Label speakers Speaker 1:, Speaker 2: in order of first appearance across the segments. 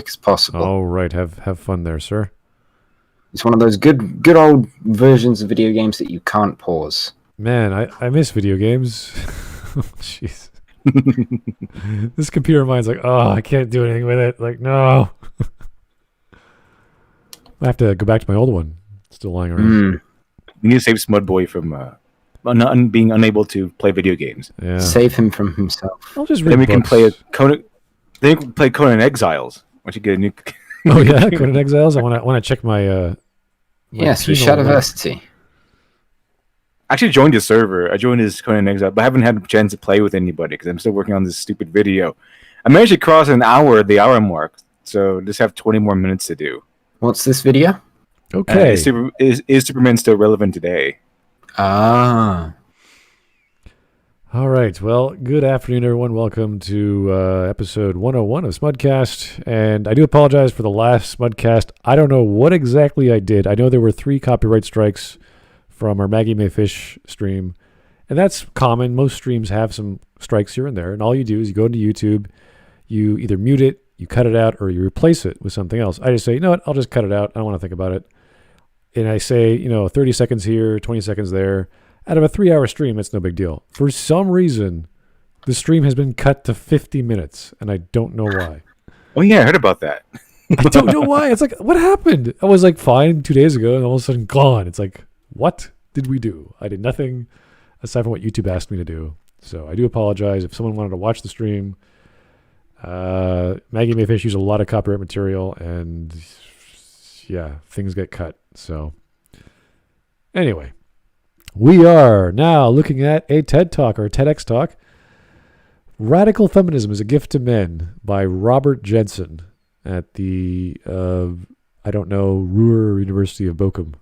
Speaker 1: as possible.
Speaker 2: Oh, right. Have fun there, sir.
Speaker 1: It's one of those good old versions of video games that you can't pause.
Speaker 2: Man, I miss video games. Jeez. This computer mine's like, oh, I can't do anything with it. Like, no. I have to go back to my old one. It's still lying around.
Speaker 3: We need to save Smudboy from being unable to play video games.
Speaker 2: Yeah.
Speaker 1: Save him from himself.
Speaker 2: I'll just read
Speaker 3: Then we can
Speaker 2: books.
Speaker 3: play Conan. Then we can play Conan Exiles. Once you get a new.
Speaker 2: Oh yeah, Conan Exiles. I want to check my.
Speaker 1: Yes, with
Speaker 2: penal-
Speaker 1: Shadowversity.
Speaker 3: I actually joined his server. I joined his Conan Exile, but I haven't had a chance to play with anybody because I'm still working on this stupid video. I managed to cross the hour mark, so just have 20 more minutes to do.
Speaker 1: What's this video?
Speaker 2: Okay.
Speaker 3: Is Superman still relevant today?
Speaker 1: Ah.
Speaker 2: All right. Well, good afternoon, everyone. Welcome to episode 101 of Smudcast. And I do apologize for the last Smudcast. I don't know what exactly I did. I know there were 3 copyright strikes from our Maggie May Fish stream. And that's common. Most streams have some strikes here and there. And all you do is you go into YouTube, you either mute it, you cut it out, or you replace it with something else. I just say, you know what, I'll just cut it out. I don't want to think about it. And I say, 30 seconds here, 20 seconds there. Out of a 3-hour stream, it's no big deal. For some reason, the stream has been cut to 50 minutes, and I don't know why.
Speaker 3: Oh yeah, I heard about that.
Speaker 2: I don't know why. It's like, what happened? I was like fine 2 days ago, and all of a sudden gone. It's like, what did we do? I did nothing aside from what YouTube asked me to do. So I do apologize. If someone wanted to watch the stream, Maggie May Fish used a lot of copyright material, and yeah, things get cut. So anyway, we are now looking at a TED Talk or a TEDx Talk. Radical Feminism is a Gift to Men by Robert Jensen at the, Ruhr University of Bochum.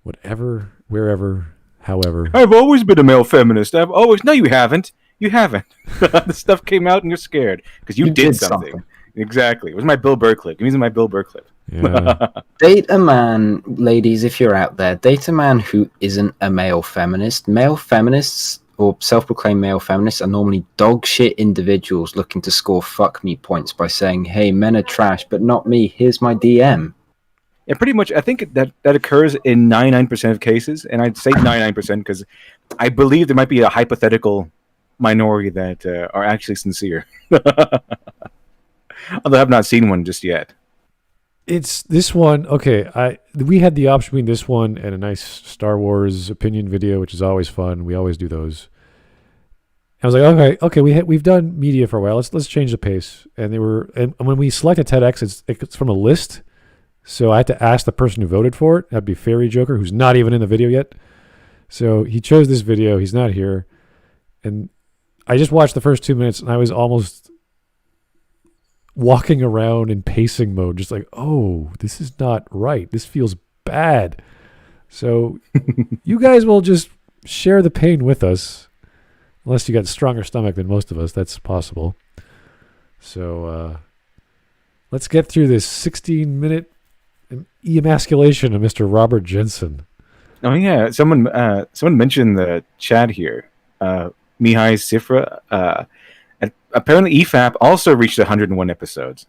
Speaker 2: Whatever, wherever, however.
Speaker 3: I've always been a male feminist. No, you haven't. You haven't. The stuff came out and you're scared because you did something. Exactly. It was my Bill Burr clip. I'm using my Bill Burr clip.
Speaker 2: Yeah.
Speaker 1: Date a man, ladies, if you're out there. Date a man who isn't a male feminist. Male feminists or self-proclaimed male feminists are normally dog shit individuals looking to score fuck me points by saying, hey, men are trash, but not me. Here's my DM.
Speaker 3: Yeah, pretty much. I think that occurs in 99% of cases, and I'd say 99% because I believe there might be a hypothetical minority that are actually sincere. Although I have not seen one just yet.
Speaker 2: It's this one. Okay, we had the option between this one and a nice Star Wars opinion video, which is always fun. We always do those. I was like, okay, we've done media for a while. Let's change the pace. And when we select a TEDx, it's from a list. So I had to ask the person who voted for it. That'd be Fairy Joker, who's not even in the video yet. So he chose this video. He's not here, and I just watched the first 2 minutes, and I was almost walking around in pacing mode, just like, oh, this is not right. This feels bad. So you guys will just share the pain with us, unless you got a stronger stomach than most of us. That's possible. So let's get through this 16-minute emasculation of Mr. Robert Jensen.
Speaker 3: Oh yeah, someone mentioned the chat here. Mihai Sifra. Apparently, EFAP also reached 101 episodes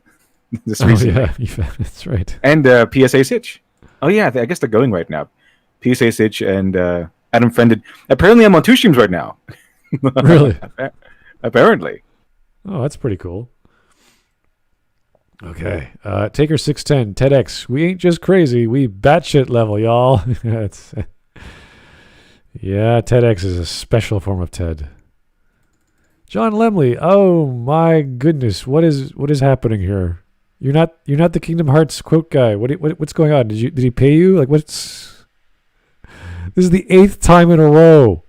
Speaker 3: this recently.
Speaker 2: Yeah, EFAP, that's right.
Speaker 3: And PSA Sitch. Oh yeah, I guess they're going right now. PSA Sitch and Adam Friended. Apparently, I'm on 2 streams right now.
Speaker 2: Really?
Speaker 3: Apparently.
Speaker 2: Oh, that's pretty cool. Okay. Taker 610, TEDx. We ain't just crazy. We batshit level, y'all. Yeah, TEDx is a special form of TED. John Lemley. Oh my goodness, what is happening here? You're not the Kingdom Hearts quote guy. What's going on? Did he pay you? Like what's? This is the 8th time in a row.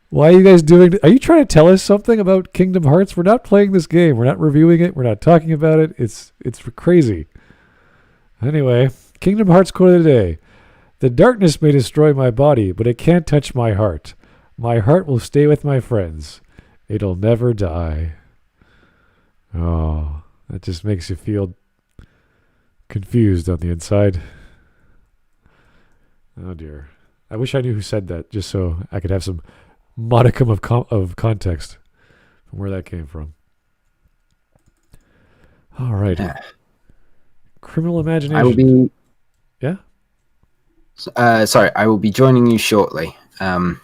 Speaker 2: Why are you guys doing? Are you trying to tell us something about Kingdom Hearts? We're not playing this game. We're not reviewing it. We're not talking about it. It's crazy. Anyway, Kingdom Hearts quote of the day: "The darkness may destroy my body, but it can't touch my heart. My heart will stay with my friends. It'll never die." Oh, that just makes you feel confused on the inside. Oh dear. I wish I knew who said that, just so I could have some modicum of context from where that came from. All right.
Speaker 1: Yeah.
Speaker 2: Criminal imagination.
Speaker 1: I will be.
Speaker 2: Yeah.
Speaker 1: Sorry, I will be joining you shortly. Fucking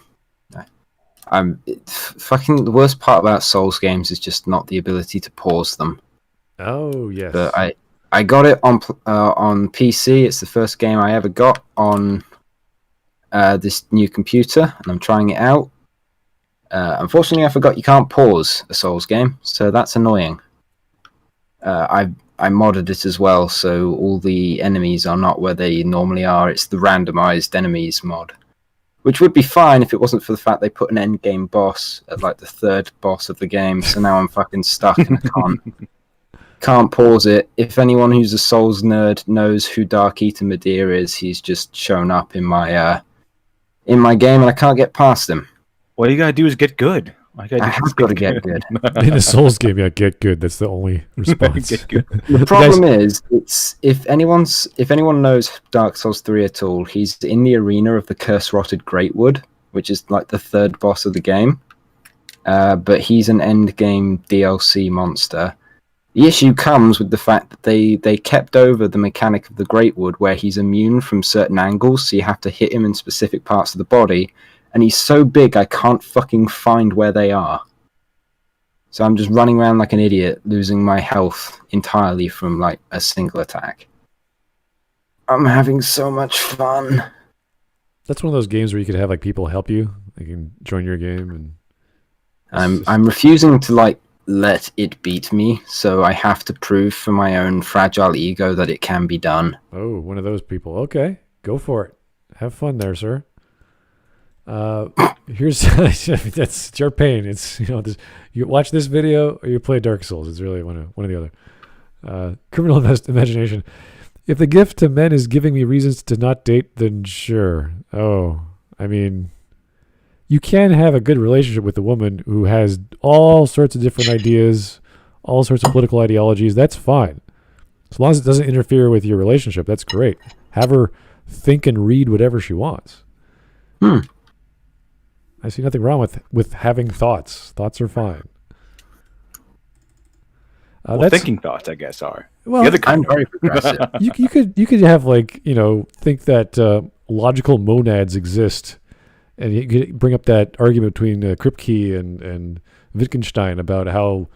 Speaker 1: the worst part about Souls games is just not the ability to pause them.
Speaker 2: Oh yes.
Speaker 1: But I got it on PC. It's the first game I ever got on this new computer, and I'm trying it out. Unfortunately, I forgot you can't pause a Souls game, so that's annoying. I modded it as well, so all the enemies are not where they normally are. It's the randomized enemies mod, which would be fine if it wasn't for the fact they put an end game boss at like the third boss of the game. So now I'm fucking stuck and I can't pause it. If anyone who's a Souls nerd knows who Dark Eater Midir is, he's just shown up in my game and I can't get past him.
Speaker 3: All you gotta do is get good.
Speaker 1: I have got to get good.
Speaker 2: In a Souls game, yeah, get good. That's the only response.
Speaker 3: Get good.
Speaker 1: The problem is, it's if anyone knows Dark Souls 3 at all, he's in the arena of the Curse-Rotted Greatwood, which is like the third boss of the game. But he's an end game DLC monster. The issue comes with the fact that they kept over the mechanic of the Greatwood, where he's immune from certain angles, so you have to hit him in specific parts of the body. And he's so big, I can't fucking find where they are. So I'm just running around like an idiot, losing my health entirely from like a single attack. I'm having so much fun.
Speaker 2: That's one of those games where you could have like people help you. They can join your game, and
Speaker 1: I'm refusing to like let it beat me, so I have to prove for my own fragile ego that it can be done.
Speaker 2: Oh, one of those people. Okay, go for it. Have fun there, sir. Here's that's your pain. It's you watch this video or you play Dark Souls. It's really one or the other. Criminal imagination. If the gift to men is giving me reasons to not date, then sure. Oh, I mean, you can have a good relationship with a woman who has all sorts of different ideas, all sorts of political ideologies. That's fine, as long as it doesn't interfere with your relationship. That's great. Have her think and read whatever she wants. I see nothing wrong with having thoughts. Thoughts are fine.
Speaker 3: Well, thinking thoughts, I guess, are.
Speaker 2: Well,
Speaker 3: the other kind
Speaker 1: I'm very progressive.
Speaker 2: you could have like think that logical monads exist, and you could bring up that argument between Kripke and Wittgenstein about how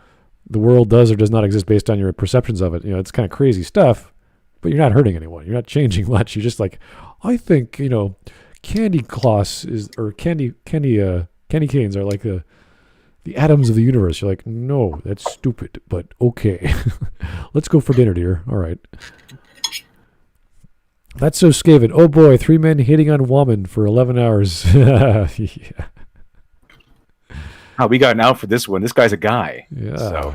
Speaker 2: the world does or does not exist based on your perceptions of it. It's kind of crazy stuff, but you're not hurting anyone. You're not changing much. You're just like, I think candy cloths candy canes are like the atoms of the universe. You're like, no, that's stupid, but okay. Let's go for dinner, dear. All right. That's so Skaven. Oh boy, 3 men hitting on woman for 11 hours. Yeah.
Speaker 3: Oh, we got an out for this one. This guy's a guy.
Speaker 2: Yeah.
Speaker 3: So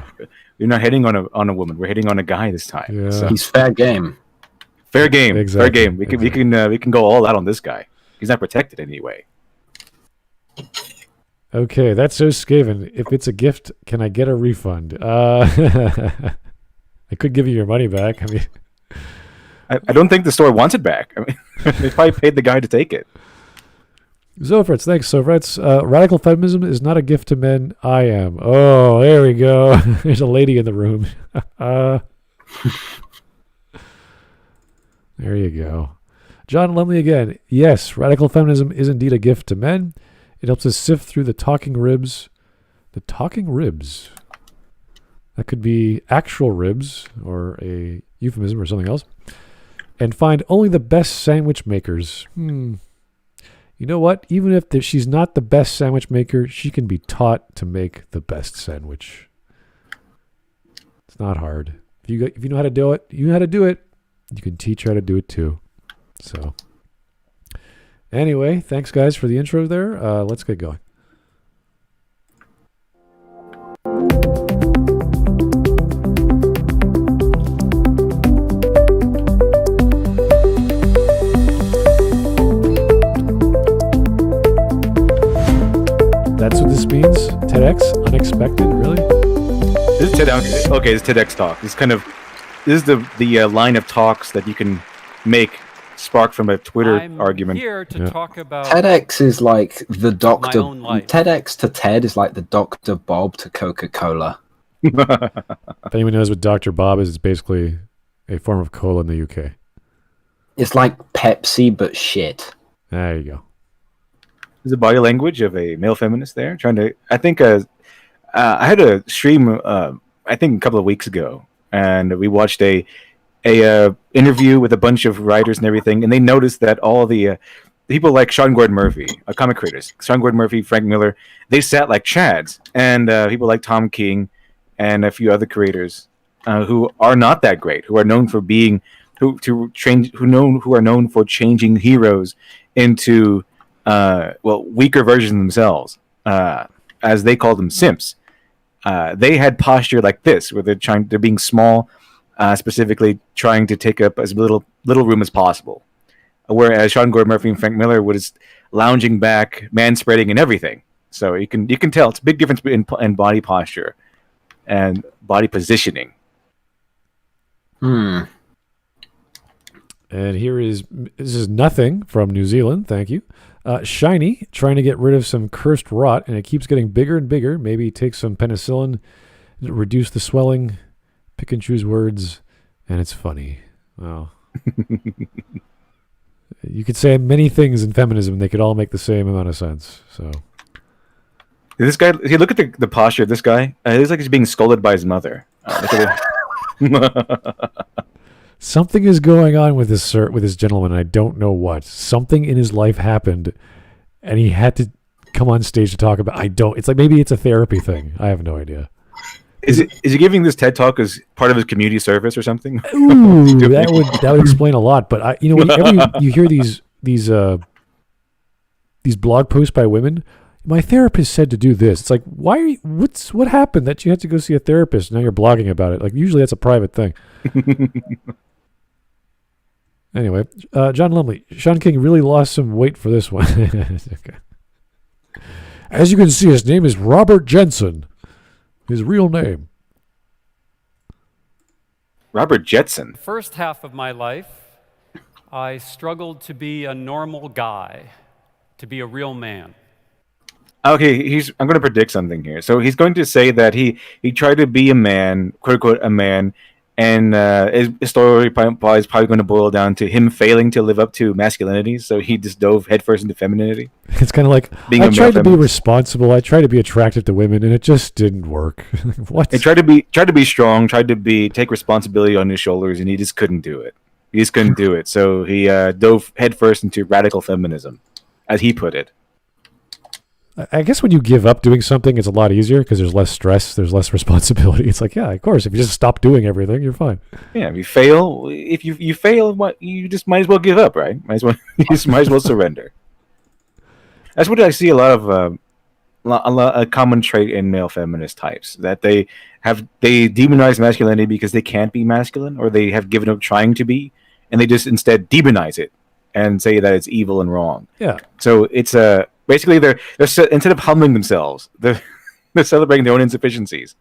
Speaker 3: we're not hitting on a woman. We're hitting on a guy this time.
Speaker 2: Yeah.
Speaker 3: So.
Speaker 1: He's fair game.
Speaker 3: Fair game.
Speaker 2: Exactly.
Speaker 3: Fair game. We can go all out on this guy. He's not protected anyway.
Speaker 2: Okay, that's so Skaven. If it's a gift, can I get a refund? I could give you your money back. I mean,
Speaker 3: I don't think the store wants it back. I mean, they probably paid the guy to take it.
Speaker 2: Zofrets, thanks, Zofrets. Radical feminism is not a gift to men. I am. Oh, there we go. There's a lady in the room. There you go. John Lumley again. Yes, radical feminism is indeed a gift to men. It helps us sift through the talking ribs. The talking ribs. That could be actual ribs or a euphemism or something else. And find only the best sandwich makers. You know what? Even if she's not the best sandwich maker, she can be taught to make the best sandwich. It's not hard. If you know how to do it, you know how to do it. You can teach her how to do it too. So, anyway, thanks guys for the intro there. Let's get going. That's what this means? TEDx? Unexpected? Really?
Speaker 3: This is TEDx. Okay, this is TEDx talk. This is the line of talks that you can make sparked from a Twitter argument.
Speaker 4: Here to talk about
Speaker 1: TEDx is like the Dr.
Speaker 4: own life.
Speaker 1: TEDx to TED is like the Dr. Bob to Coca-Cola.
Speaker 2: If anyone knows what Dr. Bob is, it's basically a form of cola in the UK.
Speaker 1: It's like Pepsi, but shit.
Speaker 2: There you go.
Speaker 3: There's a body language of a male feminist there. I think I had a stream, I think a couple of weeks ago, and we watched a interview with a bunch of writers and everything, and they noticed that all the people like Sean Gordon Murphy, comic creators, Sean Gordon Murphy, Frank Miller, they sat like Chads, and people like Tom King and a few other creators who are not that great, who are known for being who are known for changing heroes into weaker versions of themselves, as they call them, simps. They had posture like this, where they're being small, specifically trying to take up as little room as possible. Whereas Sean Gordon Murphy and Frank Miller was lounging back, man spreading, and everything. So you can tell it's a big difference in body posture and body positioning.
Speaker 2: And this is nothing from New Zealand. Thank you. Shiny, trying to get rid of some cursed rot, and it keeps getting bigger and bigger. Maybe take some penicillin, reduce the swelling, pick and choose words, and it's funny. Wow. You could say many things in feminism. They could all make the same amount of sense. So,
Speaker 3: this guy, look at the posture of this guy. It looks like he's being scolded by his mother.
Speaker 2: Something is going on with this gentleman, and I don't know what. Something in his life happened, and he had to come on stage to talk about. It's like maybe it's a therapy thing. I have no idea.
Speaker 3: Is he giving this TED talk as part of his community service or something?
Speaker 2: Ooh, that would explain a lot. But whenever you hear these blog posts by women, my therapist said to do this. It's like, what happened that you had to go see a therapist? Now you're blogging about it. Like usually that's a private thing. Anyway, John Lumley, Sean King really lost some weight for this one. Okay. As you can see, his name is Robert Jensen. His real name.
Speaker 3: Robert Jetson.
Speaker 4: First half of my life, I struggled to be a normal guy, to be a real man.
Speaker 3: Okay, I'm going to predict something here. So he's going to say that he tried to be a man, quote unquote, a man, and his story is probably going to boil down to him failing to live up to masculinity. So he just dove headfirst into femininity.
Speaker 2: It's kind of like, I tried to be responsible. I tried to be attractive to women, and it just didn't work. What?
Speaker 3: He tried to be strong, tried to take responsibility on his shoulders, and he just couldn't do it. So he dove headfirst into radical feminism, as he put it.
Speaker 2: I guess when you give up doing something, it's a lot easier because there's less stress, there's less responsibility. It's like, yeah, of course, if you just stop doing everything, you're fine.
Speaker 3: Yeah, if you fail, you just might as well give up, right? You just might as well surrender. That's what I see a common trait in male feminist types, that they demonize masculinity because they can't be masculine, or they have given up trying to be, and they just instead demonize it and say that it's evil and wrong.
Speaker 2: Yeah.
Speaker 3: So it's basically they're instead of humbling themselves, they're celebrating their own insufficiencies.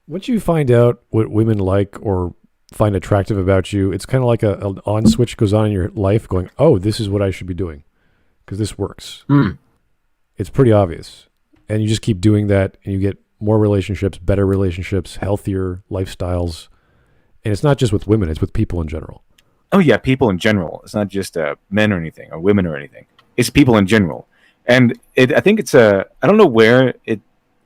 Speaker 2: Once you find out what women like or find attractive about you, it's kind of like an on switch goes on in your life going, oh, this is what I should be doing because this works. It's pretty obvious. And you just keep doing that, and you get more relationships, better relationships, healthier lifestyles. And it's not just with women, it's with people in general.
Speaker 3: Oh, yeah, people in general. It's not just men or anything, or women or anything. It's people in general. And I think it's I don't know where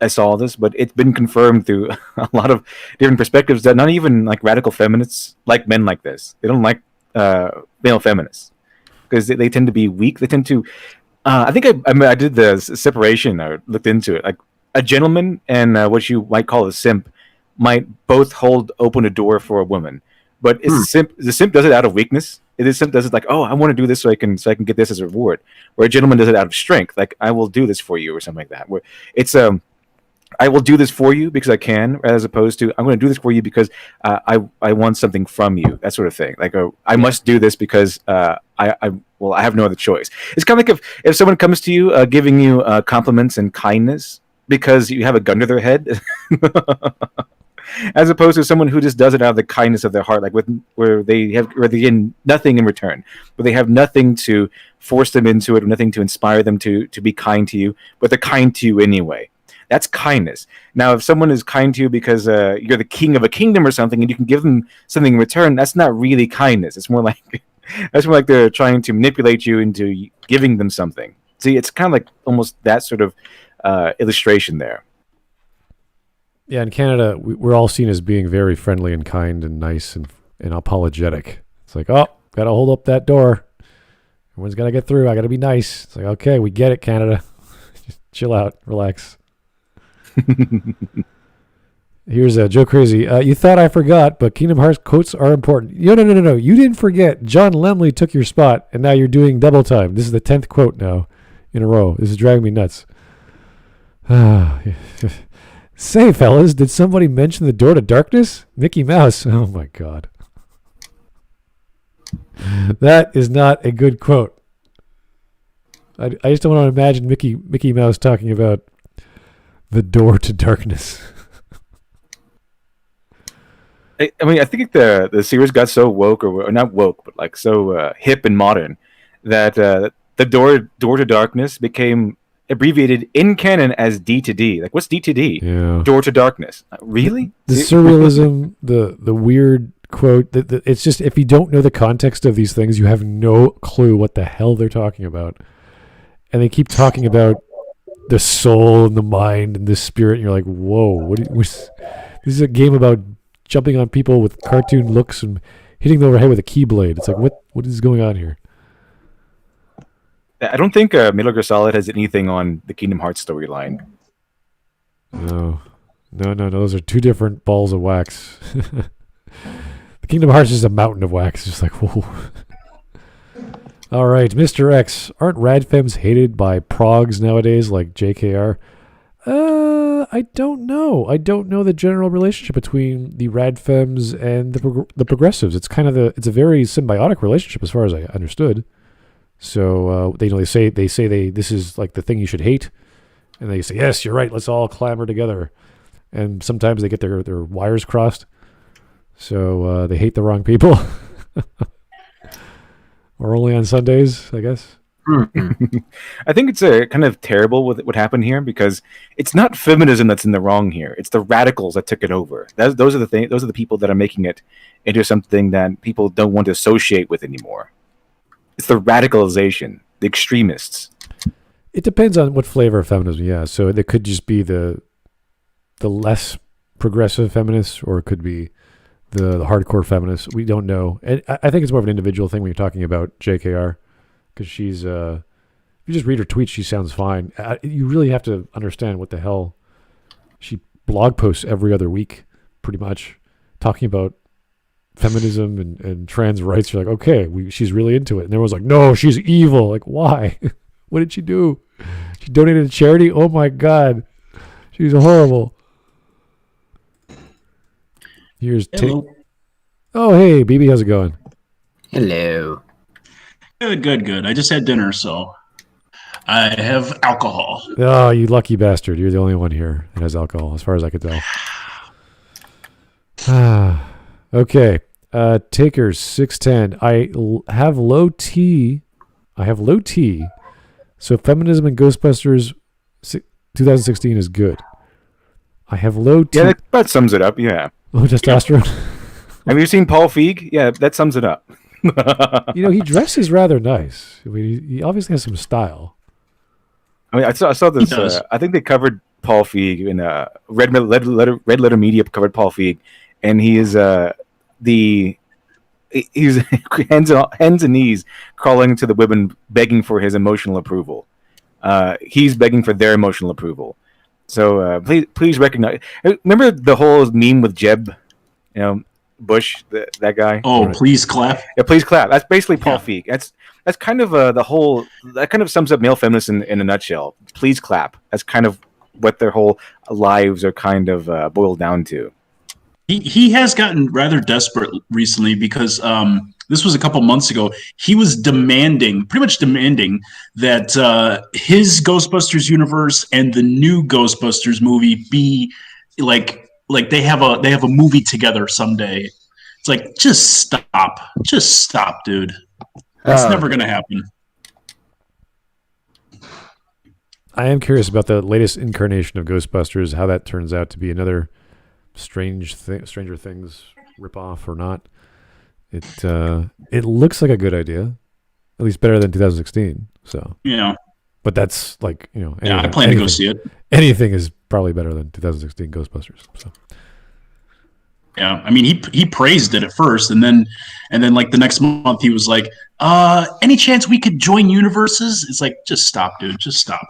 Speaker 3: I saw this, but it's been confirmed through a lot of different perspectives that not even like radical feminists like men like this. They don't like male feminists because they tend to be weak. They tend to. I think I did the separation. I looked into it. Like a gentleman and what you might call a simp might both hold open a door for a woman, but the simp does it out of weakness. The simp does it like, oh, I want to do this so I can get this as a reward. Where a gentleman does it out of strength, like I will do this for you or something like that. Where it's I will do this for you because I can, as opposed to I'm going to do this for you because I want something from you. That sort of thing. Like I must do this because I have no other choice. It's kind of like if someone comes to you giving you compliments and kindness because you have a gun to their head, as opposed to someone who just does it out of the kindness of their heart, like where they get nothing in return, but they have nothing to force them into it, or nothing to inspire them to be kind to you, but they're kind to you anyway. That's kindness. Now, if someone is kind to you because you're the king of a kingdom or something, and you can give them something in return, that's not really kindness. It's more like they're trying to manipulate you into giving them something. See, it's kind of like almost that sort of illustration there.
Speaker 2: Yeah, in Canada, we're all seen as being very friendly and kind and nice and apologetic. It's like, oh, got to hold up that door. Everyone's got to get through. I got to be nice. It's like, okay, we get it, Canada. Just chill out, relax. Here's Joe Crazy. You thought I forgot, but Kingdom Hearts quotes are important. No. You didn't forget. John Lemley took your spot, and now you're doing double time. This is the 10th quote now in a row. This is driving me nuts. Say, fellas, did somebody mention the door to darkness? Mickey Mouse. Oh, my God. That is not a good quote. I just don't want to imagine Mickey Mouse talking about the door to darkness.
Speaker 3: I mean, I think the series got so woke, or not woke, but like so hip and modern, that the door to darkness became abbreviated in canon as D to D. Like, what's D to D?
Speaker 2: Yeah.
Speaker 3: Door to darkness. Really?
Speaker 2: The surrealism, the weird quote. It's just, if you don't know the context of these things, you have no clue what the hell they're talking about. And they keep talking about the soul and the mind and the spirit, and you're like, whoa, this is a game about jumping on people with cartoon looks and hitting them over the head with a keyblade. It's like, what is going on here?
Speaker 3: I don't think Metal Gear Solid has anything on the Kingdom Hearts storyline.
Speaker 2: No. Those are two different balls of wax. The Kingdom Hearts is a mountain of wax. It's just like, whoa. All right, Mr. X. Aren't radfems hated by progs nowadays like JKR? I don't know. I don't know the general relationship between the radfems and the progressives. It's it's a very symbiotic relationship as far as I understood. So they say this is like the thing you should hate, and they say, yes, you're right. Let's all clamor together. And sometimes they get their wires crossed, so they hate the wrong people. Or only on Sundays, I guess.
Speaker 3: I think it's kind of terrible with what happened here, because it's not feminism that's in the wrong here. It's the radicals that took it over. Those are the people that are making it into something that people don't want to associate with anymore. It's the radicalization, the extremists.
Speaker 2: It depends on what flavor of feminism. Yeah, so it could just be the less progressive feminists, or it could be the hardcore feminists. We don't know. And I think it's more of an individual thing when you're talking about JKR, because she's if you just read her tweets, she sounds fine. You really have to understand what the hell. She blog posts every other week, pretty much, talking about feminism and trans rights. You're like, okay, she's really into it. And everyone's like, no, she's evil. Like, why? What did she do? She donated to charity? Oh my God. She's horrible. Here's Oh, hey, BB, how's it going?
Speaker 1: Hello.
Speaker 5: Good. I just had dinner, so I have alcohol.
Speaker 2: Oh, you lucky bastard. You're the only one here that has alcohol, as far as I could tell. Okay. Takers 610. I have low T. So feminism and Ghostbusters 2016 is good. I have low T.
Speaker 3: Yeah, that sums it up, yeah.
Speaker 2: Oh, testosterone?
Speaker 3: Have you seen Paul Feig? Yeah, that sums it up.
Speaker 2: He dresses rather nice. I mean, he obviously has some style.
Speaker 3: I mean, I saw this. I think they covered Paul Feig in Red Letter Media covered Paul Feig, and he is he's hands and knees crawling to the women, begging for his emotional approval. He's begging for their emotional approval. So please recognize. Remember the whole meme with Jeb, Bush, that guy.
Speaker 5: Oh, right. Please clap.
Speaker 3: Yeah, please clap. That's basically Paul Feig. That's kind of the whole. That kind of sums up male feminism in a nutshell. Please clap. That's kind of what their whole lives are kind of boiled down to.
Speaker 5: He has gotten rather desperate recently, because this was a couple months ago. He was pretty much demanding that his Ghostbusters universe and the new Ghostbusters movie be like they have a movie together someday. It's like, just stop, dude. That's never gonna happen.
Speaker 2: I am curious about the latest incarnation of Ghostbusters, how that turns out to be another Stranger Things ripoff or not. It looks like a good idea, at least better than 2016. So
Speaker 5: Yeah.
Speaker 2: but that's like, you know,
Speaker 5: Yeah, I plan to go see it.
Speaker 2: Anything is probably better than 2016 Ghostbusters. So
Speaker 5: Yeah, I mean, he praised it at first, and then like the next month he was like, any chance we could join universes? It's like, just stop, dude, just stop.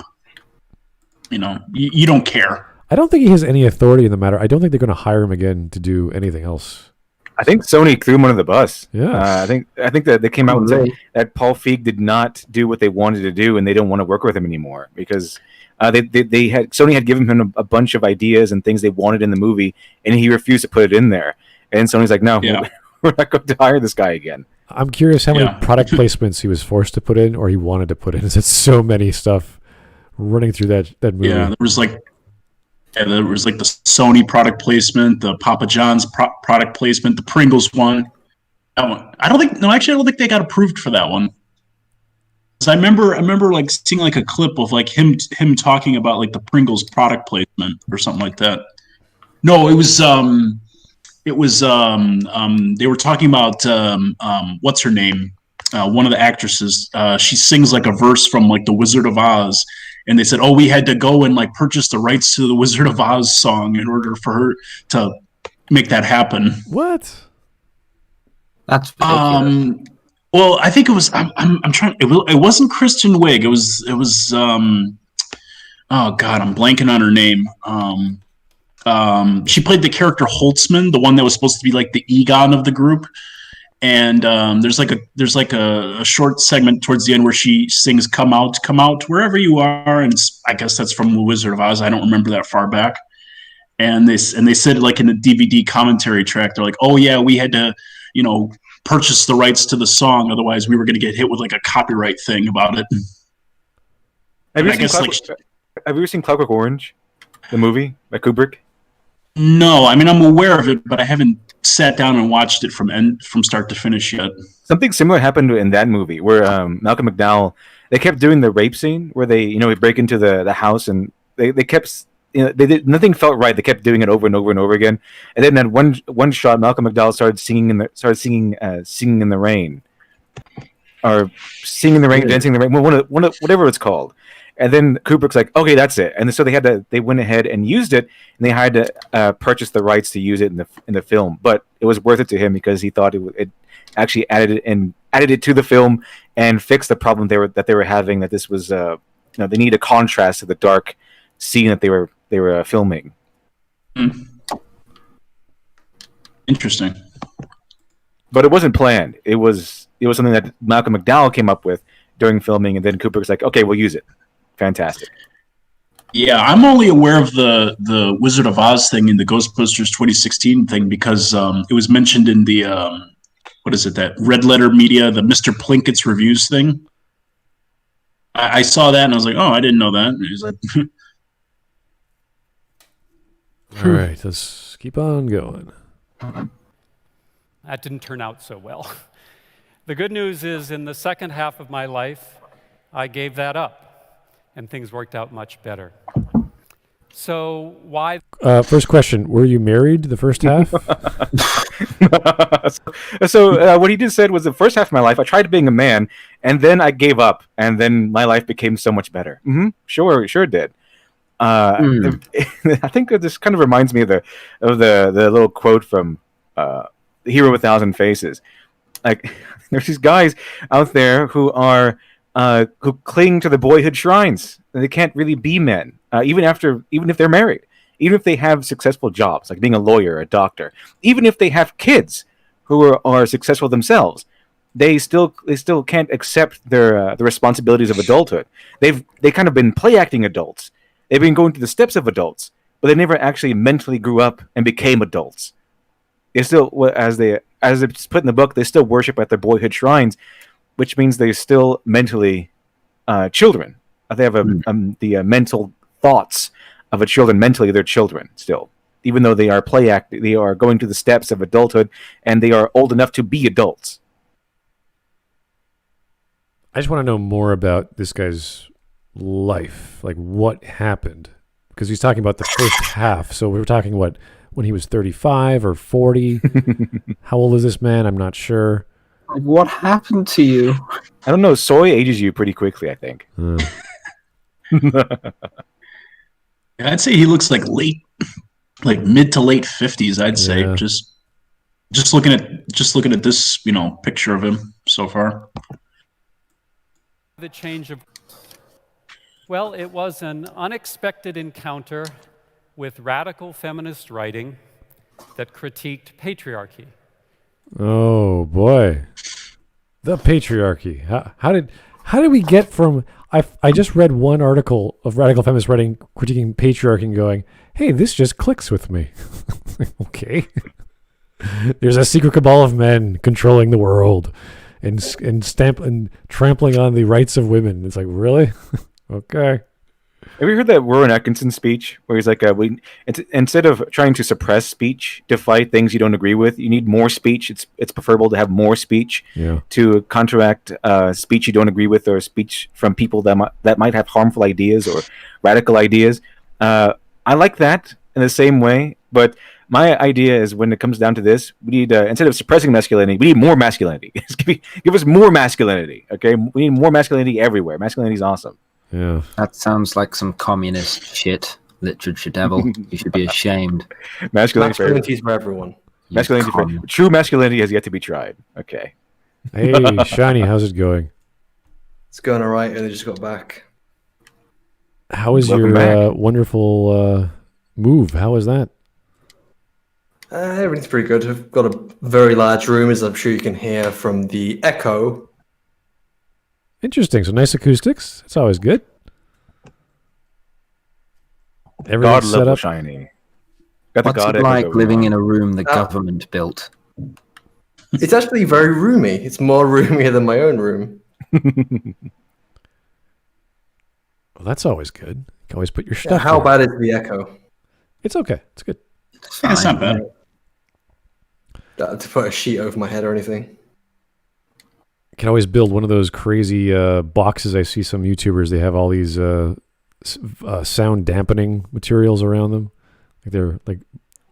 Speaker 5: You know, you don't care.
Speaker 2: I don't think he has any authority in the matter. I don't think they're going to hire him again to do anything else.
Speaker 3: I think Sony threw him under the bus.
Speaker 2: Yeah,
Speaker 3: I think that they came out and said that Paul Feig did not do what they wanted to do, and they don't want to work with him anymore because Sony had given him a bunch of ideas and things they wanted in the movie, and he refused to put it in there. And Sony's like, no, we're not going to hire this guy again.
Speaker 2: I'm curious how many product placements he was forced to put in or he wanted to put in. There's so many stuff running through that movie.
Speaker 5: Yeah, there was like the Sony product placement, the Papa John's product placement, the Pringles one. That one, I don't think they got approved for that one. So I remember like seeing like a clip of like him talking about like the Pringles product placement or something like that. No, it was they were talking about what's her name? One of the actresses. She sings like a verse from like The Wizard of Oz. And they said, oh, we had to go and like purchase the rights to the Wizard of Oz song in order for her to make that happen.
Speaker 2: What?
Speaker 1: That's ridiculous.
Speaker 5: Well, I think it was. I'm trying. It wasn't Kristen Wiig. It was. Oh God, I'm blanking on her name. She played the character Holtzman, the one that was supposed to be like the Egon of the group. And there's like a short segment towards the end where she sings come out wherever you are," and I guess that's from The Wizard of Oz. I don't remember that far back. And they said like in the DVD commentary track, they're like, "Oh yeah, we had to, you know, purchase the rights to the song, otherwise we were going to get hit with like a copyright thing about it."
Speaker 3: Have you ever seen Clockwork Orange, the movie by Kubrick?
Speaker 5: No, I mean I'm aware of it, but I haven't sat down and watched it from start to finish yet.
Speaker 3: Something similar happened in that movie where Malcolm McDowell, they kept doing the rape scene where they break into the house and they kept, nothing felt right. They kept doing it over and over and over again. And then at one shot, Malcolm McDowell started singing in the rain, or singing in the rain, dancing in the rain, whatever it's called. And then Kubrick's like, okay, that's it. And so they went ahead and used it, and they had to purchase the rights to use it in the film. But it was worth it to him because he thought it actually added it to the film and fixed the problem that they were having. That this was they need a contrast to the dark scene that they were filming.
Speaker 5: Interesting.
Speaker 3: But it wasn't planned. It was something that Malcolm McDowell came up with during filming, and then Kubrick's like, okay, we'll use it. Fantastic.
Speaker 5: Yeah, I'm only aware of the Wizard of Oz thing in the Ghostbusters 2016 thing because it was mentioned in the what is it, that Red Letter Media, the Mr. Plinkett's reviews thing. I saw that and I was like, oh, I didn't know that. And he was like,
Speaker 2: all right, let's keep on going.
Speaker 4: That didn't turn out so well. The good news is in the second half of my life, I gave that up. And things worked out much better. So why?
Speaker 2: First question: were you married the first half?
Speaker 3: So what he just said was the first half of my life I tried being a man, and then I gave up, and then my life became so much better. Sure it did. I think this kind of reminds me of the little quote from The Hero with a Thousand Faces. Like there's these guys out there who cling to the boyhood shrines. They can't really be men, even if they're married, even if they have successful jobs, like being a lawyer, or a doctor, even if they have kids who are successful themselves. They still can't accept the responsibilities of adulthood. They've kind of been play acting adults. They've been going through the steps of adults, but they never actually mentally grew up and became adults. They still, as it's put in the book, they still worship at their boyhood shrines, which means they're still mentally children. They have the mental thoughts of a children. Mentally, they're children still, even though they are they are going through the steps of adulthood, and they are old enough to be adults.
Speaker 2: I just want to know more about this guy's life? Like, what happened? Because he's talking about the first half. So we were talking, what, when he was 35 or 40? How old is this man? I'm not sure.
Speaker 1: Like, what happened to you?
Speaker 3: I don't know. Soy ages you pretty quickly, I think.
Speaker 5: I'd say he looks like mid to late 50s. I'd say
Speaker 2: Yeah.
Speaker 5: just looking at this, picture of him so far.
Speaker 4: The change of... Well, it was an unexpected encounter with radical feminist writing that critiqued patriarchy.
Speaker 2: Oh boy, the patriarchy. How did we get from? I just read one article of radical feminist writing critiquing patriarchy and going, hey, this just clicks with me. Okay, there's a secret cabal of men controlling the world and trampling on the rights of women. It's like, really? Okay.
Speaker 3: Have you heard that Rowan Atkinson speech where he's like, instead of trying to suppress speech to fight things you don't agree with, you need more speech. It's preferable to have more speech to counteract speech you don't agree with, or speech from people that might have harmful ideas or radical ideas. I like that in the same way, but my idea is, when it comes down to this, we need, instead of suppressing masculinity, we need more masculinity. Give us more masculinity, okay? We need more masculinity everywhere. Masculinity is awesome.
Speaker 2: Yeah.
Speaker 1: That sounds like some communist shit, LiteratureDevil. You should be ashamed.
Speaker 6: Masculinity is for everyone.
Speaker 3: True masculinity has yet to be tried. Okay.
Speaker 2: Hey, Shiny, how's it going?
Speaker 6: It's going all right, and they just got back.
Speaker 2: How is your wonderful move? How is that?
Speaker 6: Everything's pretty good. I've got a very large room, as I'm sure you can hear from the echo.
Speaker 2: Interesting. So nice acoustics. It's always good.
Speaker 3: God
Speaker 2: Everything's set
Speaker 3: level
Speaker 2: up.
Speaker 3: Shiny.
Speaker 1: What's it like living in a room the government built?
Speaker 6: It's actually very roomy. It's more roomier than my own room.
Speaker 2: Well, that's always good. You can always put your stuff.
Speaker 6: How
Speaker 2: there.
Speaker 6: bad is the echo?
Speaker 2: It's okay. It's good.
Speaker 5: It's not bad.
Speaker 6: To put a sheet over my head or anything.
Speaker 2: You can always build one of those crazy boxes. I see some YouTubers, they have all these sound dampening materials around them. Like they're like...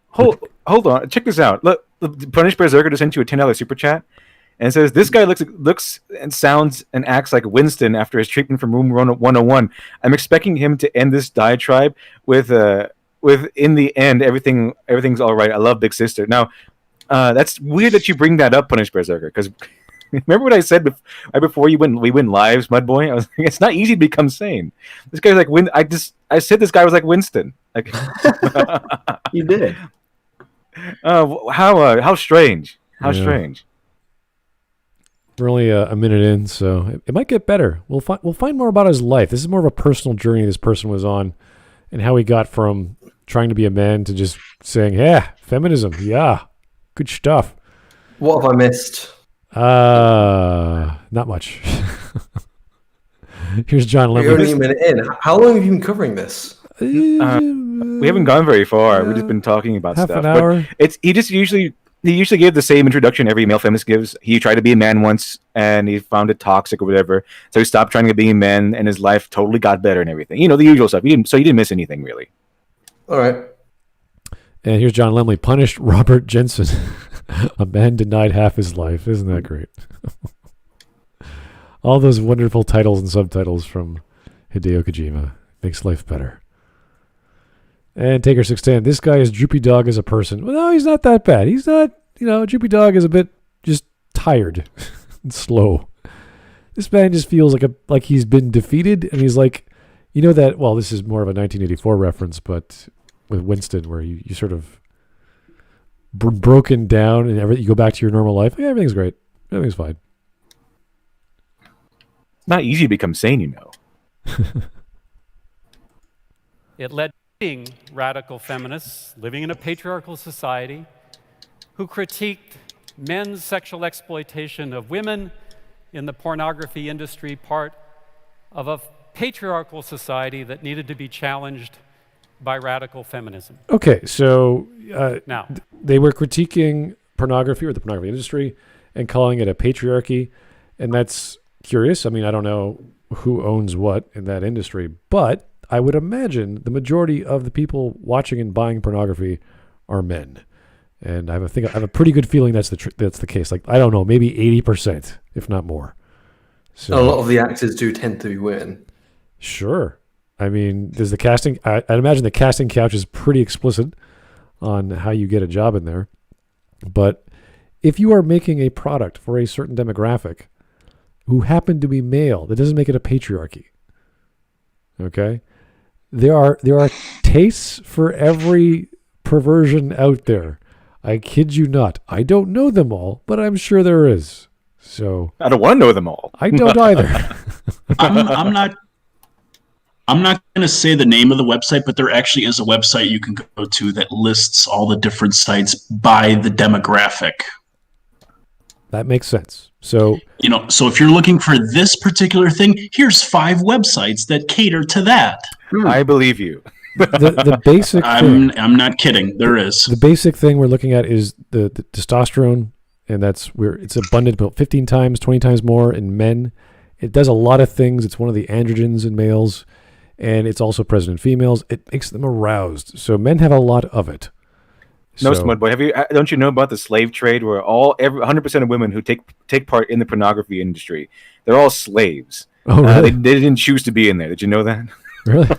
Speaker 3: Hold on. Check this out. Look, the Punished Berserker just sent you a $10 super chat. And it says, this guy looks and sounds and acts like Winston after his treatment from Room 101. I'm expecting him to end this diatribe with in the end, everything's all right. I love Big Sister. Now, that's weird that you bring that up, Punished Berserker, because remember what I said before we went live, Smudboy? I was like, it's not easy to become sane. This guy's like I said this guy was like Winston. Like
Speaker 1: You did.
Speaker 3: How strange. How strange.
Speaker 2: We're only a minute in, so it might get better. We'll find more about his life. This is more of a personal journey this person was on, and how he got from trying to be a man to just saying, yeah, feminism, yeah, good stuff.
Speaker 6: What have I missed?
Speaker 2: Not much. Here's John
Speaker 6: We're
Speaker 2: Lemon.
Speaker 6: only a minute in. How long have you been covering this?
Speaker 3: We haven't gone very far. We've just been talking about
Speaker 2: half
Speaker 3: stuff.
Speaker 2: an hour.
Speaker 3: But he usually gave the same introduction every male feminist gives. He tried to be a man once, and he found it toxic or whatever. So he stopped trying to be a man, and his life totally got better and everything. You know, the usual stuff. You didn't miss anything, really.
Speaker 6: All right.
Speaker 2: And here's John Lemley. Punished Robert Jensen. A man denied half his life. Isn't that great? All those wonderful titles and subtitles from Hideo Kojima. Makes life better. And Taker 610. This guy is Droopy Dog as a person. Well, no, he's not that bad. He's not, Droopy Dog is a bit just tired and slow. This man just feels like he's been defeated, and he's like, that, well, this is more of a 1984 reference, but with Winston, where you sort of broken down and you go back to your normal life. Yeah, everything's great. Everything's fine.
Speaker 3: It's not easy to become sane, you know.
Speaker 4: It led to radical feminists living in a patriarchal society who critiqued men's sexual exploitation of women in the pornography industry, part of a patriarchal society that needed to be challenged by radical feminism.
Speaker 2: Okay, so
Speaker 4: Now,
Speaker 2: they were critiquing pornography or the pornography industry and calling it a patriarchy, and that's curious. I mean, I don't know who owns what in that industry. But I would imagine the majority of the people watching and buying pornography are men. And I have a pretty good feeling that's the case. Like, I don't know, maybe 80%, if not more. So
Speaker 6: a lot of the actors do tend to be women.
Speaker 2: Sure. I mean, there's the casting. I'd imagine the casting couch is pretty explicit on how you get a job in there. But if you are making a product for a certain demographic who happen to be male, that doesn't make it a patriarchy. Okay? There are tastes for every perversion out there. I kid you not. I don't know them all, but I'm sure there is. So
Speaker 3: I don't want to know them all.
Speaker 2: I don't either.
Speaker 5: I'm not going to say the name of the website, but there actually is a website you can go to that lists all the different sites by the demographic.
Speaker 2: That makes sense. So,
Speaker 5: so if you're looking for this particular thing, here's 5 websites that cater to that.
Speaker 3: I believe you.
Speaker 2: the basic
Speaker 5: I'm not kidding. There is.
Speaker 2: The basic thing we're looking at is the testosterone, and it's abundant about 15 times, 20 times more in men. It does a lot of things. It's one of the androgens in males, and it's also present in females. It makes them aroused. So men have a lot of it.
Speaker 3: No, Smud Boy. Don't you know about the slave trade, where 100% of women who take part in the pornography industry, they're all slaves.
Speaker 2: Oh, really?
Speaker 3: They didn't choose to be in there. Did you know that?
Speaker 2: Really?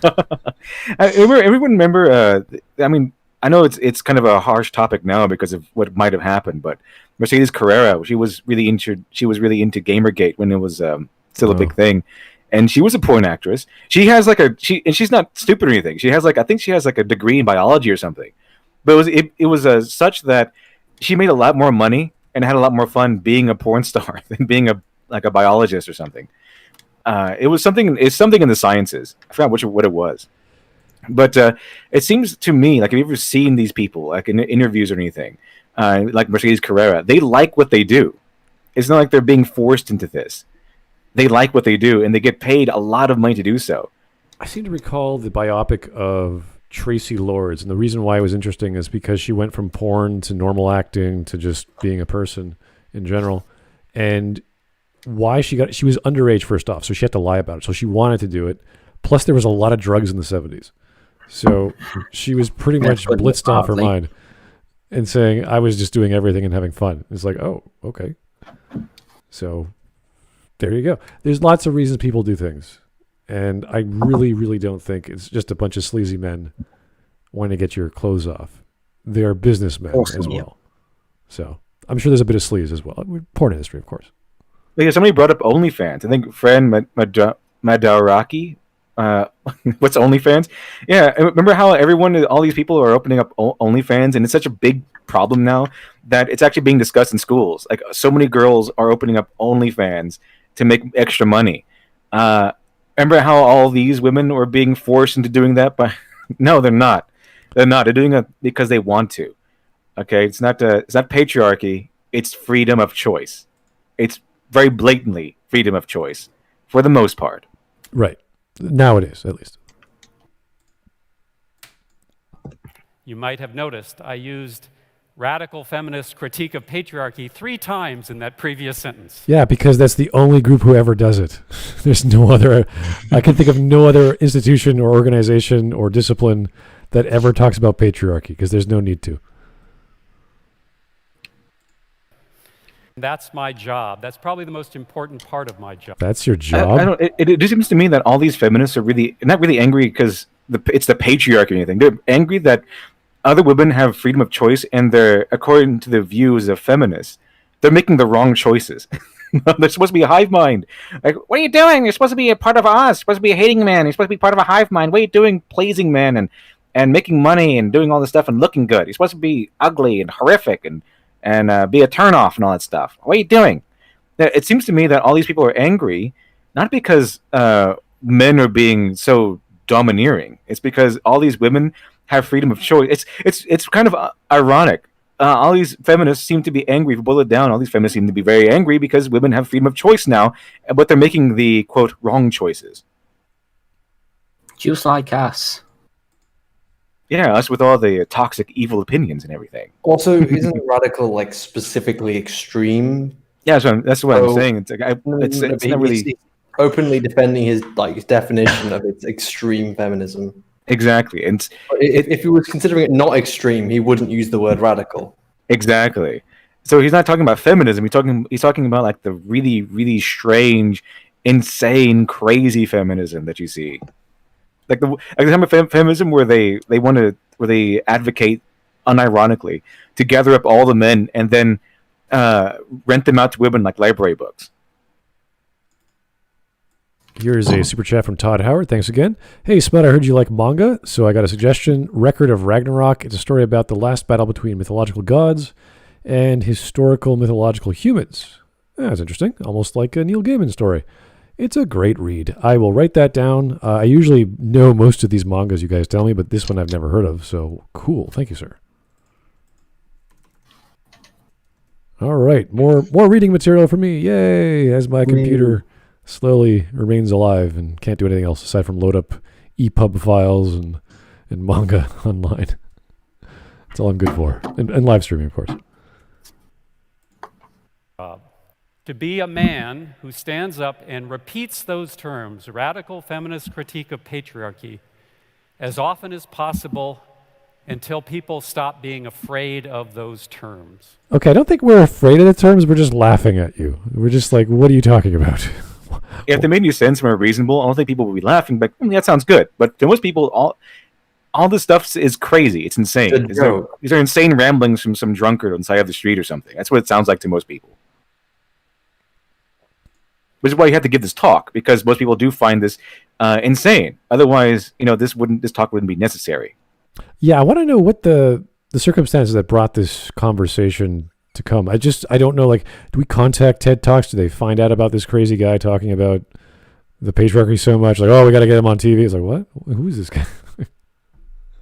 Speaker 3: Everyone remember? I mean, I know it's kind of a harsh topic now because of what might have happened, but Mercedes Carrera, she was really into Gamergate when it was still a big thing, and she was a porn actress. She has and she's not stupid or anything. She has I think she has a degree in biology or something, but it was such that she made a lot more money and had a lot more fun being a porn star than being a biologist or something. It's something in the sciences. I forgot what it was. But it seems to me like, have you ever seen these people in interviews or anything, like Mercedes Carrera? They like what they do. It's not like they're being forced into this. They like what they do, and they get paid a lot of money to do so.
Speaker 2: I seem to recall the biopic of Tracy Lords, and the reason why it was interesting is because she went from porn to normal acting to just being a person in general, and why she was underage first off, so she had to lie about it. So she wanted to do it. Plus, there was a lot of drugs in the 70s. So she was pretty much blitzed off her mind and saying, I was just doing everything and having fun. It's like, oh, okay. So there you go. There's lots of reasons people do things. And I really, really don't think it's just a bunch of sleazy men wanting to get your clothes off. They're businessmen as well. So I'm sure there's a bit of sleaze as well. Porn industry, of course.
Speaker 3: Like, somebody brought up OnlyFans. I think Fran Madaraki. What's OnlyFans? Yeah, remember how all these people are opening up OnlyFans, and it's such a big problem now that it's actually being discussed in schools. Like, so many girls are opening up OnlyFans to make extra money. Remember how all these women were being forced into doing that? But no, they're not. They're not. They're doing it because they want to. Okay, it's not patriarchy. It's freedom of choice. It's very blatantly freedom of choice for the most part.
Speaker 2: Right. Nowadays, at least.
Speaker 4: You might have noticed I used radical feminist critique of patriarchy 3 times in that previous sentence.
Speaker 2: Yeah, because that's the only group who ever does it. There's no other, I can think of no other institution or organization or discipline that ever talks about patriarchy, because there's no need to.
Speaker 4: That's my job. That's probably the most important part of my job.
Speaker 2: That's your job?
Speaker 3: It just seems to me that all these feminists are not really angry because it's the patriarchy or anything. They're angry that other women have freedom of choice, and according to the views of feminists, they're making the wrong choices. They're supposed to be a hive mind. Like, what are you doing? You're supposed to be a part of us. You're supposed to be a hating man. You're supposed to be part of a hive mind. What are you doing, pleasing men and making money and doing all this stuff and looking good? You're supposed to be ugly and horrific and be a turnoff and all that stuff. What are you doing? It seems to me that all these people are angry, not because men are being so domineering. It's because all these women have freedom of choice. It's kind of ironic. All these feminists seem to be angry. If you boil it down, all these feminists seem to be very angry because women have freedom of choice now, but they're making the, quote, wrong choices.
Speaker 1: Just like us.
Speaker 3: Yeah, us with all the toxic, evil opinions and everything.
Speaker 6: Also, isn't radical specifically extreme?
Speaker 3: Yeah, that's what I'm saying. It's like it's not really
Speaker 6: openly defending his definition of its extreme feminism.
Speaker 3: Exactly. And
Speaker 6: If he was considering it not extreme, he wouldn't use the word radical.
Speaker 3: exactly. So he's not talking about feminism. He's talking about like the really, really strange, insane, crazy feminism that you see. Like the type of feminism where they advocate unironically to gather up all the men and then rent them out to women like library books.
Speaker 2: Here's a super chat from Todd Howard. Thanks again. Hey, Smud, I heard you like manga, so I got a suggestion. Record of Ragnarok. It's a story about the last battle between mythological gods and historical mythological humans. That's interesting. Almost like a Neil Gaiman story. It's a great read. I will write that down. I usually know most of these mangas you guys tell me, but this one I've never heard of, so cool. Thank you, sir. All right, more reading material for me. Yay, as my computer slowly remains alive and can't do anything else aside from load up EPUB files and manga online. That's all I'm good for. And live streaming, of course.
Speaker 4: To be a man who stands up and repeats those terms, radical feminist critique of patriarchy, as often as possible until people stop being afraid of those terms.
Speaker 2: Okay, I don't think we're afraid of the terms. We're just laughing at you. We're just like, what are you talking about?
Speaker 3: If they made any sense and were reasonable, I don't think people would be laughing. But that sounds good. But to most people, all this stuff is crazy. It's insane. These are insane ramblings from some drunkard on the side of the street or something. That's what it sounds like to most people. Which is why you have to give this talk, because most people do find this insane. Otherwise, this talk wouldn't be necessary.
Speaker 2: Yeah, I want to know what the circumstances that brought this conversation to come. I don't know, like, do we contact TED Talks? Do they find out about this crazy guy talking about the patriarchy so much? Like, oh, we got to get him on TV. It's like, what? Who is this guy?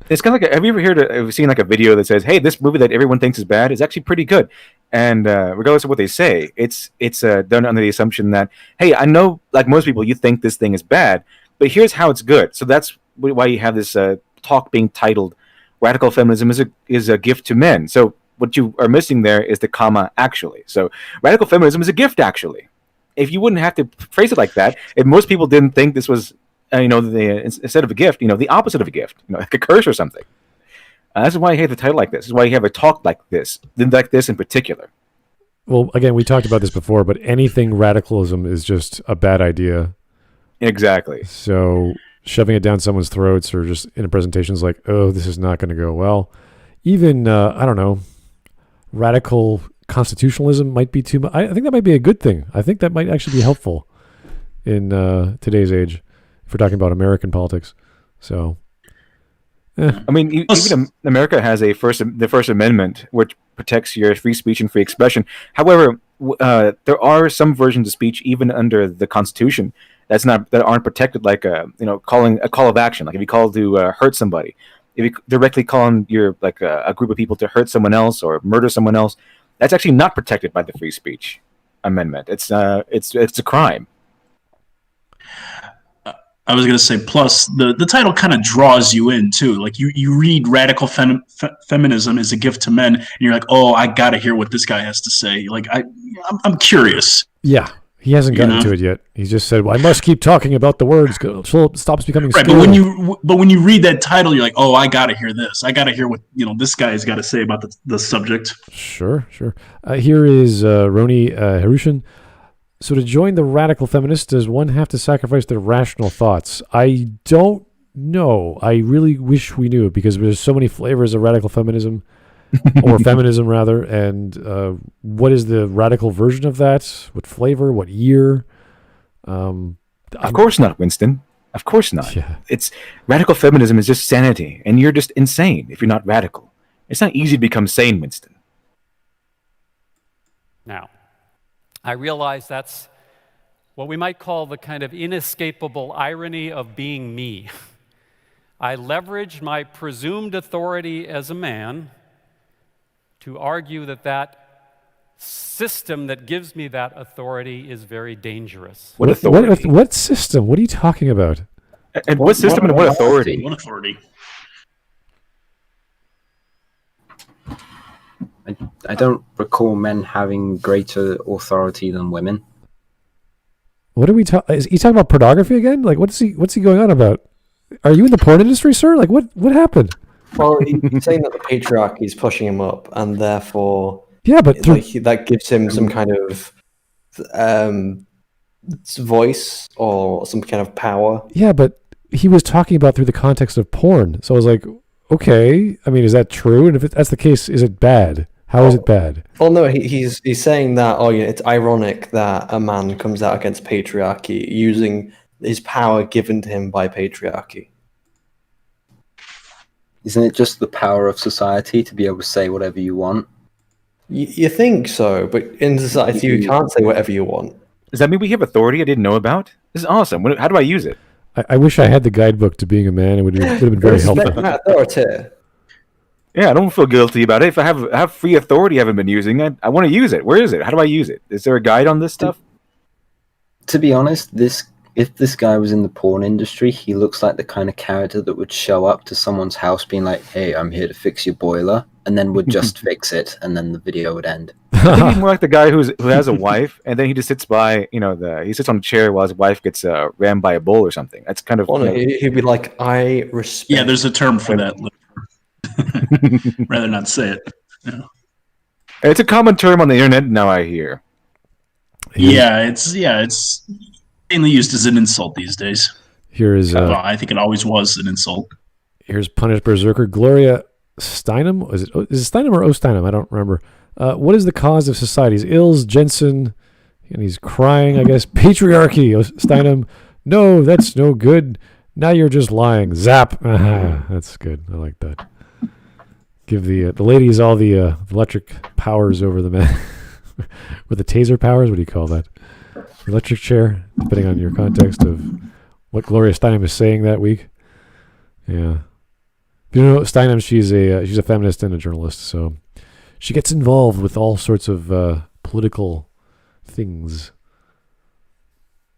Speaker 3: It's kind of like, have you ever seen like a video that says, hey, this movie that everyone thinks is bad is actually pretty good? And regardless of what they say, it's done under the assumption that, hey, I know, like most people, you think this thing is bad, but here's how it's good. So that's why you have this talk being titled "Radical Feminism is a Gift to Men." So what you are missing there is the comma "actually." So radical feminism is a gift, actually. If you wouldn't have to phrase it like that, if most people didn't think this was, instead of a gift, the opposite of a gift, like a curse or something. That's why you have a title like this. This is why you have a talk like this in particular.
Speaker 2: Well, again, we talked about this before, but anything radicalism is just a bad idea.
Speaker 3: Exactly.
Speaker 2: So shoving it down someone's throats or just in a presentation is like, oh, this is not going to go well. Even, I don't know, radical constitutionalism might be too much. I think that might be a good thing. I think that might actually be helpful in today's age if we're talking about American politics. So...
Speaker 3: I mean, even America has the First Amendment, which protects your free speech and free expression. However, there are some versions of speech, even under the Constitution, that aren't protected, like calling a call of action. Like if you call to hurt somebody, if you directly call on a group of people to hurt someone else or murder someone else, that's actually not protected by the Free Speech Amendment. It's a crime.
Speaker 5: I was going to say, plus the title kind of draws you in too. Like you read radical feminism is a gift to men, and you're like, oh, I got to hear what this guy has to say. Like I'm curious.
Speaker 2: Yeah, he hasn't gotten to it yet. He just said, well, I must keep talking about the words until it stops becoming
Speaker 5: right. But when you read that title, you're like, oh, I got to hear this. I got to hear what this guy's got to say about the subject.
Speaker 2: Sure. Here is Roni Harushan. So to join the radical feminists, does one have to sacrifice their rational thoughts? I don't know. I really wish we knew, because there's so many flavors of radical feminism, or feminism rather, and what is the radical version of that? What flavor? What year?
Speaker 3: Of course not, Winston. Of course not.
Speaker 2: Yeah.
Speaker 3: It's radical feminism is just sanity, and you're just insane if you're not radical. It's not easy to become sane, Winston.
Speaker 4: Now, I realize that's what we might call the kind of inescapable irony of being me. I leverage my presumed authority as a man to argue that system that gives me that authority is very dangerous.
Speaker 2: What system? What are you talking about?
Speaker 3: And what system and what authority?
Speaker 5: What authority?
Speaker 1: I don't recall men having greater authority than women.
Speaker 2: What are we talking? Is he talking about pornography again? Like, what's he going on about? Are you in the porn industry, sir? Like, what happened?
Speaker 6: Well, he's saying that the patriarchy is pushing him up, and therefore,
Speaker 2: Yeah, but
Speaker 6: that gives him some kind of voice or some kind of power.
Speaker 2: Yeah, but he was talking about through the context of porn. So I was like, okay. I mean, is that true? And if that's the case, is it bad? How is it bad?
Speaker 6: Well, no, he's saying that, it's ironic that a man comes out against patriarchy using his power given to him by patriarchy.
Speaker 1: Isn't it just the power of society to be able to say whatever you want?
Speaker 6: You think so, but in society you can't say whatever you want.
Speaker 3: Does that mean we have authority I didn't know about? This is awesome. How do I use it?
Speaker 2: I wish I had the guidebook to being a man. It would have been very helpful.
Speaker 6: Authority.
Speaker 3: Yeah, I don't feel guilty about it. If I have free authority I haven't been using, I want to use it. Where is it? How do I use it? Is there a guide on this stuff?
Speaker 1: To be honest, if this guy was in the porn industry, he looks like the kind of character that would show up to someone's house being like, "Hey, I'm here to fix your boiler," and then would just fix it, and then the video would end.
Speaker 3: I think he's more like the guy who has a wife, and then he just sits by, he sits on a chair while his wife gets rammed by a bull or something. That's kind of.
Speaker 6: Well, no, he'd be like, "I respect."
Speaker 5: Yeah, there's a term for that. Rather not say it. Yeah.
Speaker 3: It's a common term on the internet now, I hear.
Speaker 5: Yeah, it's mainly used as an insult these days.
Speaker 2: Here is.
Speaker 5: I think it always was an insult.
Speaker 2: Here's Punished Berserker Gloria Steinem. Is it Steinem or Osteinem? I don't remember. What is the cause of society's ills? Jensen, and he's crying, I guess. Patriarchy. Steinem. No, that's no good. Now you're just lying. Zap. That's good. I like that. Give the ladies all the electric powers over the men. With the taser powers, what do you call that? Electric chair, depending on your context of what Gloria Steinem is saying that week. Yeah. If you don't know Steinem, she's a feminist and a journalist, so she gets involved with all sorts of political things.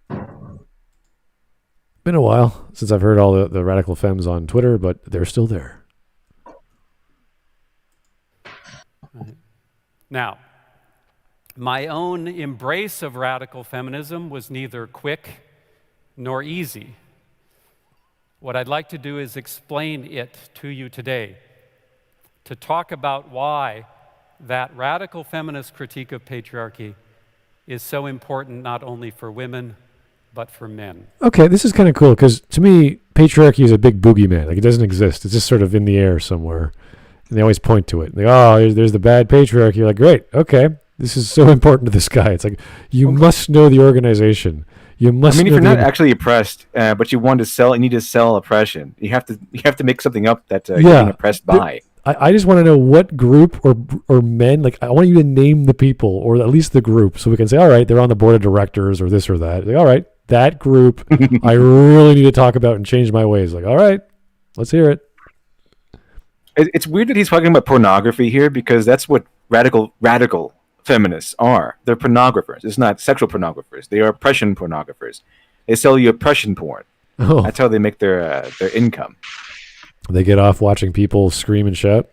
Speaker 2: Been a while since I've heard all the radical femmes on Twitter, but they're still there.
Speaker 4: Now, my own embrace of radical feminism was neither quick nor easy. What I'd like to do is explain it to you today, to talk about why that radical feminist critique of patriarchy is so important not only for women, but for men. Okay,
Speaker 2: this is kind of cool, because to me, patriarchy is a big boogeyman. Like, it doesn't exist. It's just sort of in the air somewhere. And they always point to it. They go, oh, there's the bad patriarchy. You're like, great, okay. This is so important to this guy. It's like, you must know the organization. You must.
Speaker 3: I mean, if you're not actually oppressed, but you want to sell, you need to sell oppression. You have to make something up that you're being oppressed by.
Speaker 2: I just want to know what group or men. Like, I want you to name the people, or at least the group, so we can say, all right, they're on the board of directors, or this or that. Like, all right, that group, I really need to talk about and change my ways. Like, all right, let's hear it.
Speaker 3: It's weird that he's talking about pornography here, because that's what radical feminists are. They're pornographers. It's not sexual pornographers. They are oppression pornographers. They sell you oppression porn. Oh. That's how they make their income.
Speaker 2: They get off watching people scream and shout.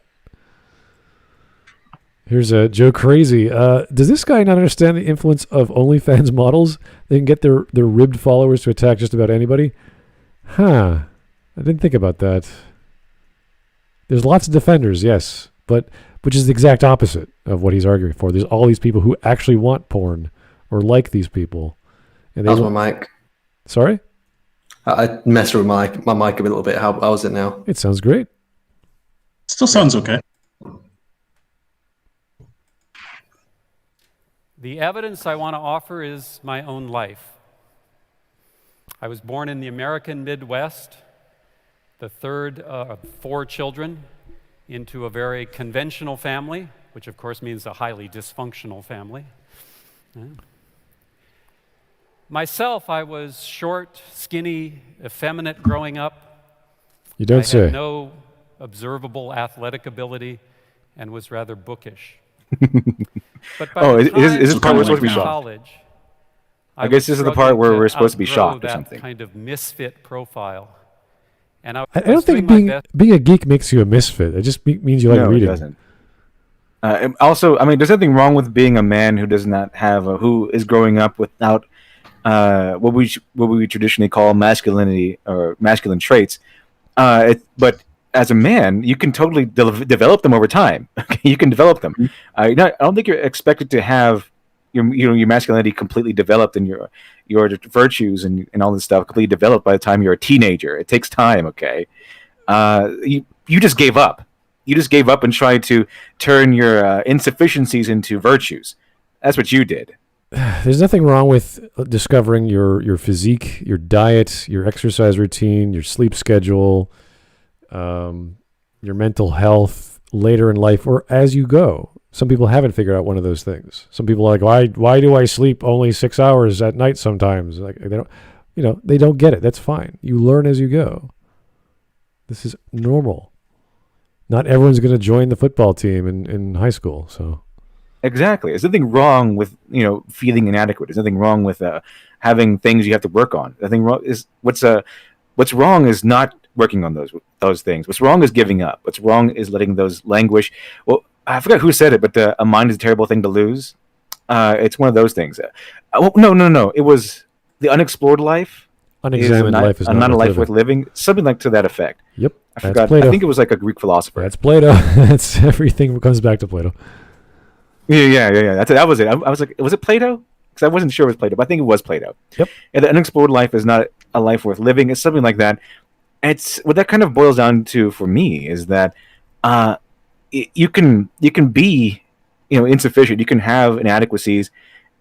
Speaker 2: Here's Joe Crazy. Does this guy not understand the influence of OnlyFans models? They can get their ribbed followers to attack just about anybody? I didn't think about that. There's lots of defenders, yes, but which is the exact opposite of what he's arguing for. There's all these people who actually want porn or like these people. And
Speaker 6: How's my mic?
Speaker 2: Sorry?
Speaker 6: I messed with my mic a little bit. How is it now?
Speaker 2: It sounds great.
Speaker 5: Still sounds okay.
Speaker 4: The evidence I want to offer is my own life. I was born in the American Midwest, the third of 4 children, into a very conventional family, which of course means a highly dysfunctional family. Yeah. Myself, I was short, skinny, effeminate growing up.
Speaker 2: You don't say.
Speaker 4: I had no observable athletic ability and was rather bookish. But by the time
Speaker 3: is this part we're supposed to be shocked?
Speaker 4: College,
Speaker 3: I guess this is the part where we're supposed to be shocked or something.
Speaker 4: Kind of misfit profile. And I
Speaker 2: don't think being a geek makes you a misfit. It just means you like reading.
Speaker 3: No, it doesn't. Also, I mean, there's nothing wrong with being a man who does not have who is growing up without what we traditionally call masculinity or masculine traits. But as a man, you can totally develop them over time. Okay, you can develop them. I don't think you're expected to have your masculinity completely developed and your virtues and all this stuff completely developed by the time you're a teenager. It takes time. Okay, you just gave up. You just gave up and tried to turn your insufficiencies into virtues. That's what you did.
Speaker 2: There's nothing wrong with discovering your physique, your diet, your exercise routine, your sleep schedule, your mental health later in life or as you go. Some people haven't figured out one of those things. Some people are like, why do I sleep only 6 hours at night sometimes? Like they don't get it. That's fine. You learn as you go. This is normal. Not everyone's going to join the football team in high school. So
Speaker 3: exactly, there's nothing wrong with feeling inadequate. There's nothing wrong with having things you have to work on. Nothing wrong is what's wrong is not working on those things. What's wrong is giving up. What's wrong is letting those languish. Well, I forgot who said it, but a mind is a terrible thing to lose. It's one of those things. No. It was the unexplored life.
Speaker 2: Unexamined life is
Speaker 3: not a life worth living. Something like to that effect.
Speaker 2: Yep.
Speaker 3: I forgot. I think it was like a Greek philosopher.
Speaker 2: That's Plato. That's everything comes back to Plato.
Speaker 3: Yeah. That was it. I was like, was it Plato? Because I wasn't sure it was Plato, but I think it was Plato.
Speaker 2: Yep.
Speaker 3: And the unexplored life is not a life worth living. It's something like that. It's what that kind of boils down to for me is that you can be insufficient. You can have inadequacies.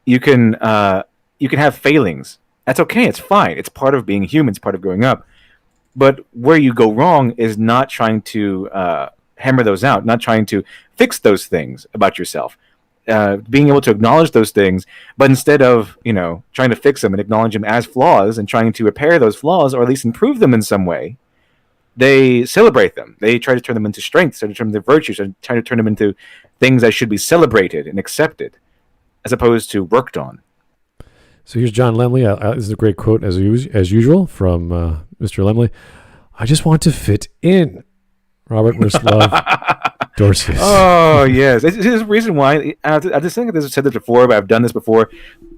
Speaker 3: You can have failings. That's okay. It's fine. It's part of being human. It's part of growing up. But where you go wrong is not trying to hammer those out, not trying to fix those things about yourself. Being able to acknowledge those things, but instead of trying to fix them and acknowledge them as flaws and trying to repair those flaws or at least improve them in some way, they celebrate them. They try to turn them into strengths, try to turn them into virtues, and try to turn them into things that should be celebrated and accepted, as opposed to worked on.
Speaker 2: So here's John Lemley. This is a great quote as usual from Mr. Lemley. I just want to fit in. Robert Miroslav Dorsius.
Speaker 3: Oh, yes. There's a reason why. I just think I've said this before, but I've done this before.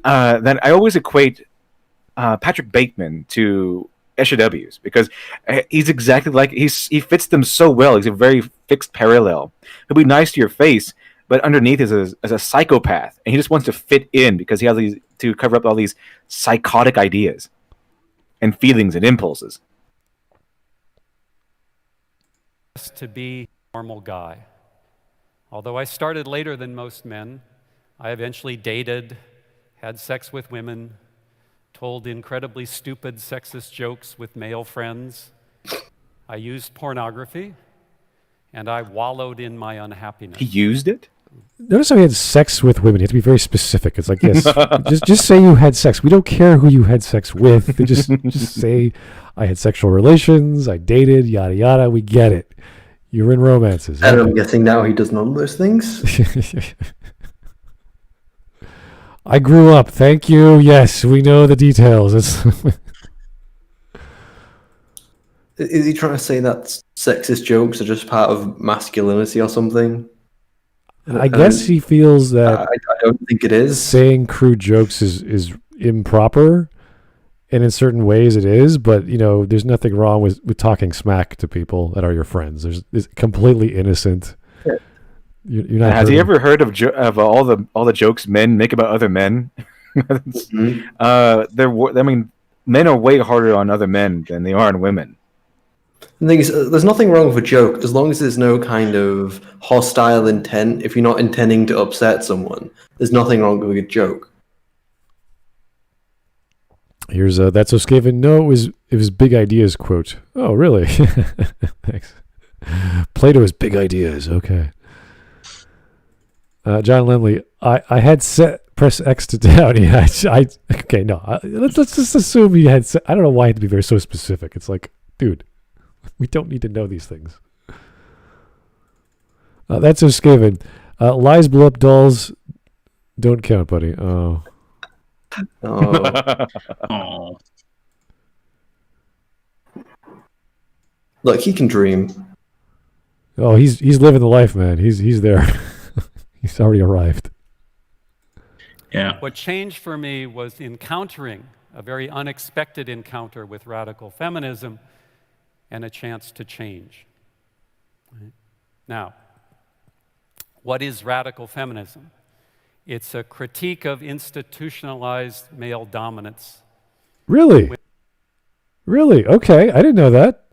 Speaker 3: That I always equate Patrick Bateman to SJWs because he's exactly like he fits them so well. He's a very fixed parallel. He'll be nice to your face, but underneath is a psychopath, and he just wants to fit in because he has to cover up all these psychotic ideas and feelings and impulses.
Speaker 4: To be a normal guy. Although I started later than most men, I eventually dated, had sex with women, told incredibly stupid sexist jokes with male friends. I used pornography, and I wallowed in my unhappiness.
Speaker 3: He used it?
Speaker 2: Notice how he had sex with women. You have to be very specific. It's like, yes, just say you had sex. We don't care who you had sex with. They just say, I had sexual relations, I dated, yada, yada. We get it. You're in romances.
Speaker 6: And I'm guessing now he does none of those things.
Speaker 2: I grew up. Thank you. Yes, we know the details.
Speaker 6: Is he trying to say that sexist jokes are just part of masculinity or something?
Speaker 2: I guess he feels that
Speaker 6: I don't think it is.
Speaker 2: Saying crude jokes is improper, and in certain ways it is. But there's nothing wrong with talking smack to people that are your friends. It's completely innocent.
Speaker 6: Yeah.
Speaker 2: You're not.
Speaker 3: Has he ever heard of all the jokes men make about other men?
Speaker 6: Mm-hmm.
Speaker 3: Men are way harder on other men than they are on women.
Speaker 6: The thing is, there's nothing wrong with a joke as long as there's no kind of hostile intent. If you're not intending to upset someone, there's nothing wrong with a joke.
Speaker 2: Here's that's so Skaven. No, it was Big Ideas quote. Oh, really? Thanks. Plato is Big Ideas. Okay. John Lemley, I had press X to down. Yeah, okay. No, let's just assume he had. I don't know why he had to be very so specific. It's like, dude. We don't need to know these things. That's so Skaven. Lies blow up dolls. Don't count, buddy. Oh.
Speaker 6: Oh. Look, he can dream.
Speaker 2: Oh, he's living the life, man. He's there. He's already arrived.
Speaker 5: Yeah.
Speaker 4: What changed for me was encountering a very unexpected encounter with radical feminism and a chance to change. Right? Now, what is radical feminism? It's a critique of institutionalized male dominance.
Speaker 2: Really? Really? Okay, I didn't know that.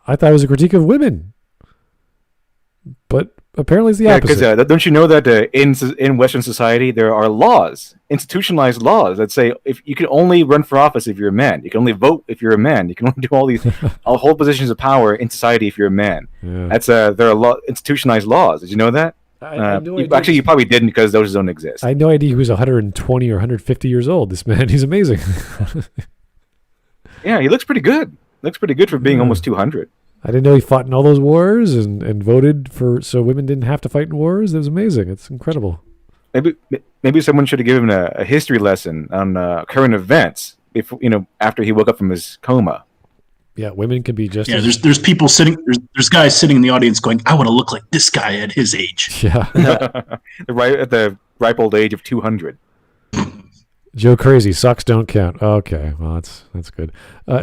Speaker 2: I thought it was a critique of women. But apparently it's the opposite.
Speaker 3: Because don't you know that in Western society there are laws, institutionalized laws that say if you can only run for office if you're a man, you can only vote if you're a man, you can only do all these, hold positions of power in society if you're a man.
Speaker 2: Yeah.
Speaker 3: That's there are institutionalized laws. Did you know that?
Speaker 2: I had no idea.
Speaker 3: Actually, you probably didn't because those don't exist.
Speaker 2: I had no idea he was 120 or 150 years old. This man, he's amazing.
Speaker 3: Yeah, he looks pretty good. Looks pretty good for being almost 200.
Speaker 2: I didn't know he fought in all those wars and voted for so women didn't have to fight in wars. That was amazing. It's incredible.
Speaker 3: Maybe someone should have given him a history lesson on current events after he woke up from his coma.
Speaker 2: Yeah, women can be just.
Speaker 5: Yeah, there's people sitting. There's guys sitting in the audience going, "I want to look like this guy at his age."
Speaker 2: Yeah.
Speaker 3: Right at the ripe old age of 200.
Speaker 2: Joe Crazy, socks don't count. Okay, well that's good.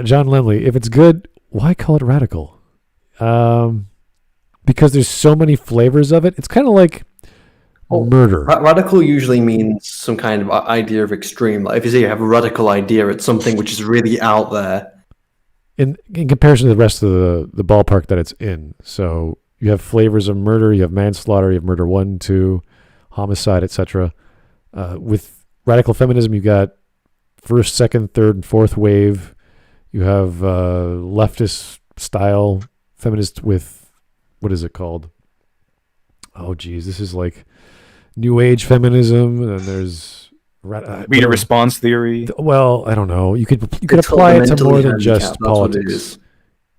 Speaker 2: John Lemley, if it's good, why call it radical? Because there's so many flavors of it. It's kind of like murder.
Speaker 6: Radical usually means some kind of idea of extreme. Like if you say you have a radical idea, it's something which is really out there.
Speaker 2: In comparison to the rest of the ballpark that it's in. So you have flavors of murder, you have manslaughter, you have murder 1, 2, homicide, etc. With radical feminism, you got first, second, third, and fourth wave. You have leftist style feminist with, what is it called? Oh, geez, this is like new age feminism, and then there's
Speaker 3: reader response theory.
Speaker 2: Well, I don't know. You could apply it to more than just politics.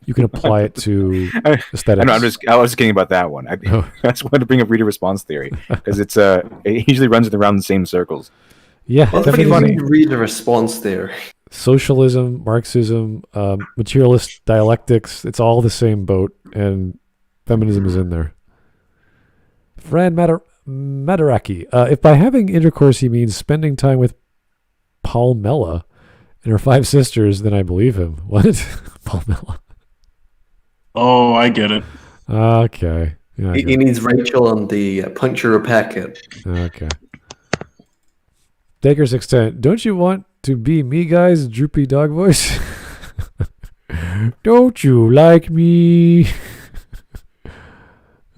Speaker 2: You can apply it to aesthetics.
Speaker 3: I was just kidding about that one. I just wanted to bring up reader response theory because it usually runs around the same circles.
Speaker 2: Yeah,
Speaker 6: well,
Speaker 2: that's
Speaker 6: pretty funny. Reader response theory.
Speaker 2: Socialism, Marxism, materialist dialectics, it's all the same boat, and feminism is in there. Fran Madaraki, if by having intercourse he means spending time with Palmella and her 5 sisters, then I believe him. What? Palmella.
Speaker 5: Oh, I get it.
Speaker 2: Okay. Yeah,
Speaker 6: he needs Rachel on the puncture repair kit.
Speaker 2: Okay. Daker's extent. Don't you want to be me, guys? Droopy dog voice. Don't you like me?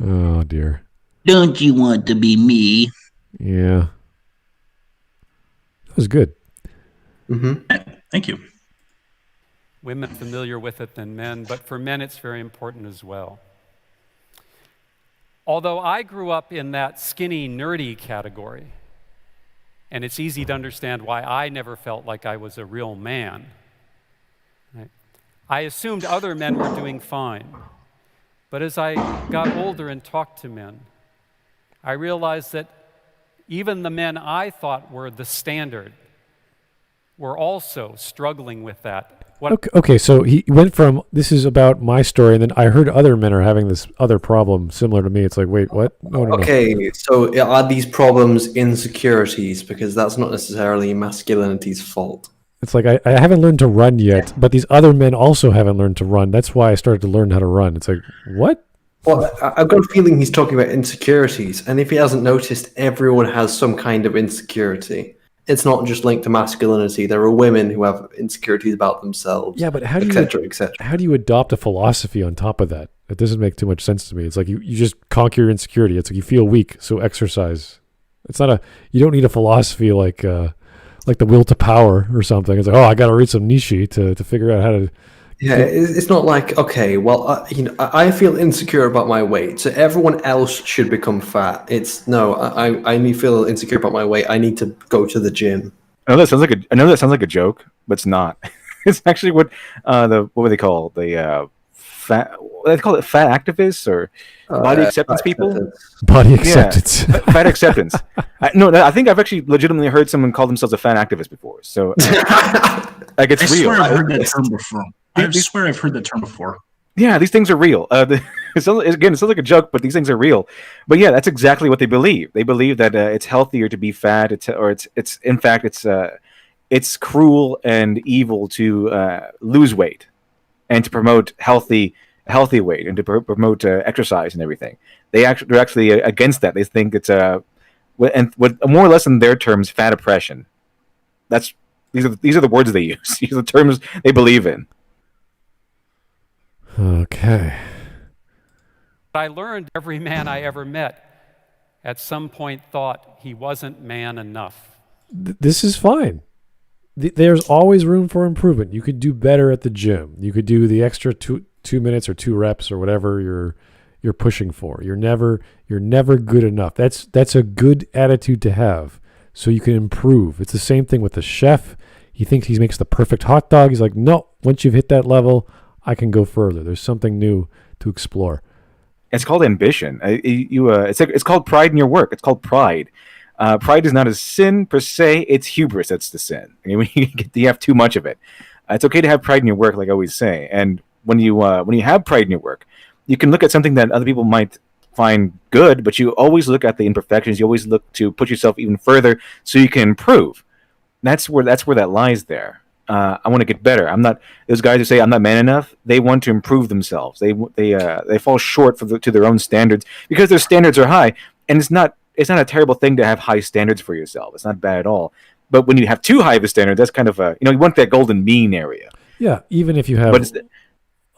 Speaker 2: Oh, dear.
Speaker 5: Don't you want to be me?
Speaker 2: Yeah. That was good.
Speaker 6: Mm-hmm.
Speaker 5: Thank you.
Speaker 4: Women are familiar with it than men, but for men it's very important as well. Although I grew up in that skinny, nerdy category, and it's easy to understand why I never felt like I was a real man. Right? I assumed other men were doing fine. But as I got older and talked to men, I realized that even the men I thought were the standard were also struggling with that.
Speaker 2: Okay, so he went from, this is about my story, and then I heard other men are having this other problem similar to me. It's like, wait, what? No.
Speaker 6: Okay, so are these problems insecurities? Because that's not necessarily masculinity's fault.
Speaker 2: It's like, I haven't learned to run yet, but these other men also haven't learned to run. That's why I started to learn how to run. It's like, what?
Speaker 6: Well, I've got a feeling he's talking about insecurities, and if he hasn't noticed, everyone has some kind of insecurity. It's not just linked to masculinity. There are women who have insecurities about themselves.
Speaker 2: Yeah, but how do
Speaker 6: how
Speaker 2: do you adopt a philosophy on top of that? It doesn't make too much sense to me. It's like you just conquer your insecurity. It's like you feel weak, so exercise. It's not you don't need a philosophy like the will to power or something. It's like, I got to read some Nietzsche to figure out how to.
Speaker 6: Yeah, it's not like, okay, well, I feel insecure about my weight, so everyone else should become fat. It's no, I feel insecure about my weight. I need to go to the gym.
Speaker 3: I know that sounds like a joke, but it's not. It's actually what what would they call fat? They call it fat activists or body acceptance people.
Speaker 2: Body acceptance.
Speaker 3: Yeah, fat acceptance. I think I've actually legitimately heard someone call themselves a fat activist before. So like it's real.
Speaker 5: I swear I've heard that term before. I swear I've heard that term before.
Speaker 3: Yeah, these things are real. It sounds like a joke, but these things are real. But yeah, that's exactly what they believe. They believe that it's healthier to be fat. It's cruel and evil to lose weight and to promote healthy weight and to promote exercise and everything. They're actually against that. They think it's what more or less in their terms, fat oppression. These are the words they use. These are the terms they believe in.
Speaker 2: Okay.
Speaker 4: I learned every man I ever met at some point thought he wasn't man enough.
Speaker 2: This is fine. There's always room for improvement. You could do better at the gym. You could do the extra 2 minutes or 2 reps or whatever you're pushing for. You're never good enough. That's a good attitude to have, so you can improve. It's the same thing with the chef. He thinks he makes the perfect hot dog. He's like, no, once you've hit that level, I can go further. There's something new to explore.
Speaker 3: It's called ambition. It's called pride in your work. It's called pride. Pride is not a sin per se. It's hubris that's the sin. I mean, when you have too much of it. It's okay to have pride in your work, like I always say. And when you have pride in your work, you can look at something that other people might find good, but you always look at the imperfections. You always look to push yourself even further so you can improve. That's where that lies there. I want to get better. I'm not those guys who say I'm not man enough. They want to improve themselves. They fall short to their own standards because their standards are high, and it's not a terrible thing to have high standards for yourself. It's not bad at all. But when you have too high of a standard, that's kind of you want that golden mean area.
Speaker 2: Yeah, even if you have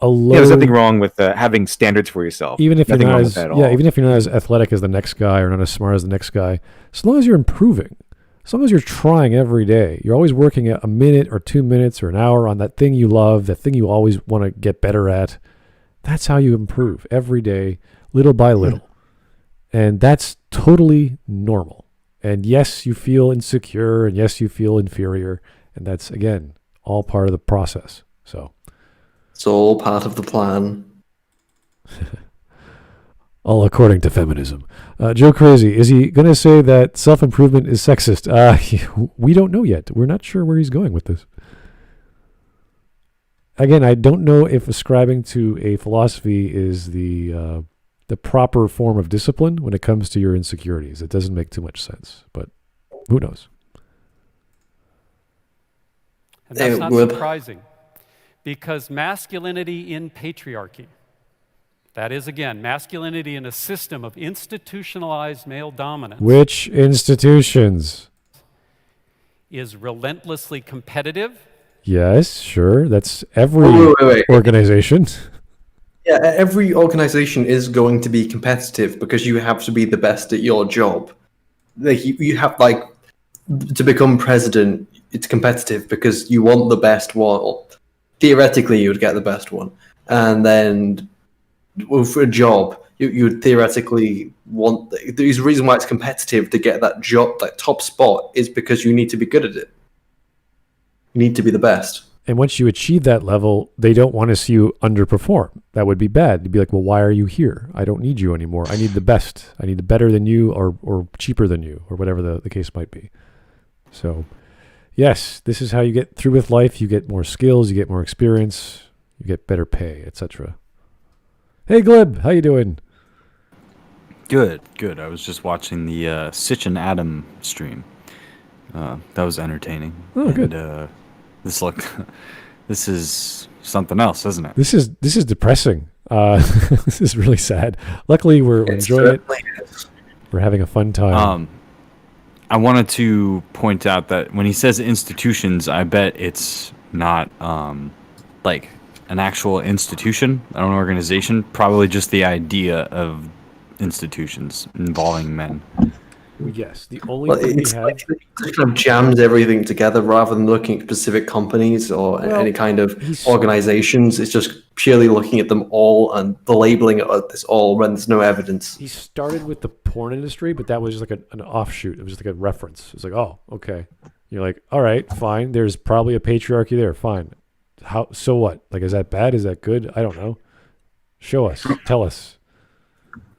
Speaker 2: a low,
Speaker 3: there's nothing wrong with having standards for yourself.
Speaker 2: Even if even if you're not as athletic as the next guy or not as smart as the next guy, as long as you're improving. As long as you're trying every day, you're always working a minute or 2 minutes or an hour on that thing you love, that thing you always want to get better at. That's how you improve every day, little by little. And that's totally normal. And yes, you feel insecure, and yes, you feel inferior. And that's, again, all part of the process. So
Speaker 6: it's all part of the plan.
Speaker 2: All according to feminism. Joe Crazy, is he going to say that self-improvement is sexist? We don't know yet. We're not sure where he's going with this. Again, I don't know if ascribing to a philosophy is the proper form of discipline when it comes to your insecurities. It doesn't make too much sense, but who knows?
Speaker 4: And that's not surprising, because masculinity in patriarchy, that is, again, masculinity in a system of institutionalized male dominance.
Speaker 2: Which institutions?
Speaker 4: Is relentlessly competitive.
Speaker 2: Yes, sure. That's every organization.
Speaker 6: Yeah, every organization is going to be competitive because you have to be the best at your job. Like you have to become president, it's competitive because you want the best one. Or theoretically, you would get the best one, and then for a job, you would theoretically want. The reason why it's competitive to get that job, that top spot, is because you need to be good at it. You need to be the best.
Speaker 2: And once you achieve that level, they don't want to see you underperform. That would be bad. You'd be like, well, why are you here? I don't need you anymore. I need the best. I need the better than you or cheaper than you or whatever the case might be. So, yes, this is how you get through with life. You get more skills. You get more experience. You get better pay, etc. Hey, Glib, how you doing?
Speaker 7: Good. I was just watching the Sitch and Adam stream. That was entertaining.
Speaker 2: Oh, good.
Speaker 7: This is something else, isn't it?
Speaker 2: This is depressing. This is really sad. Luckily, we're enjoying it. We're having a fun time.
Speaker 7: I wanted to point out that when he says institutions, I bet it's not like an actual institution, an organization. Probably just the idea of institutions involving men.
Speaker 2: Yes, the only thing we have...
Speaker 6: It kind of jams everything together rather than looking at specific companies or any kind of organizations. It's just purely looking at them all and the labeling of this all when there's no evidence.
Speaker 2: He started with the porn industry, but that was just like an offshoot. It was just like a reference. It was like, oh, okay. You're like, all right, fine. There's probably a patriarchy there. Fine. So what? Like, is that bad? Is that good? I don't know. Show us. Tell us.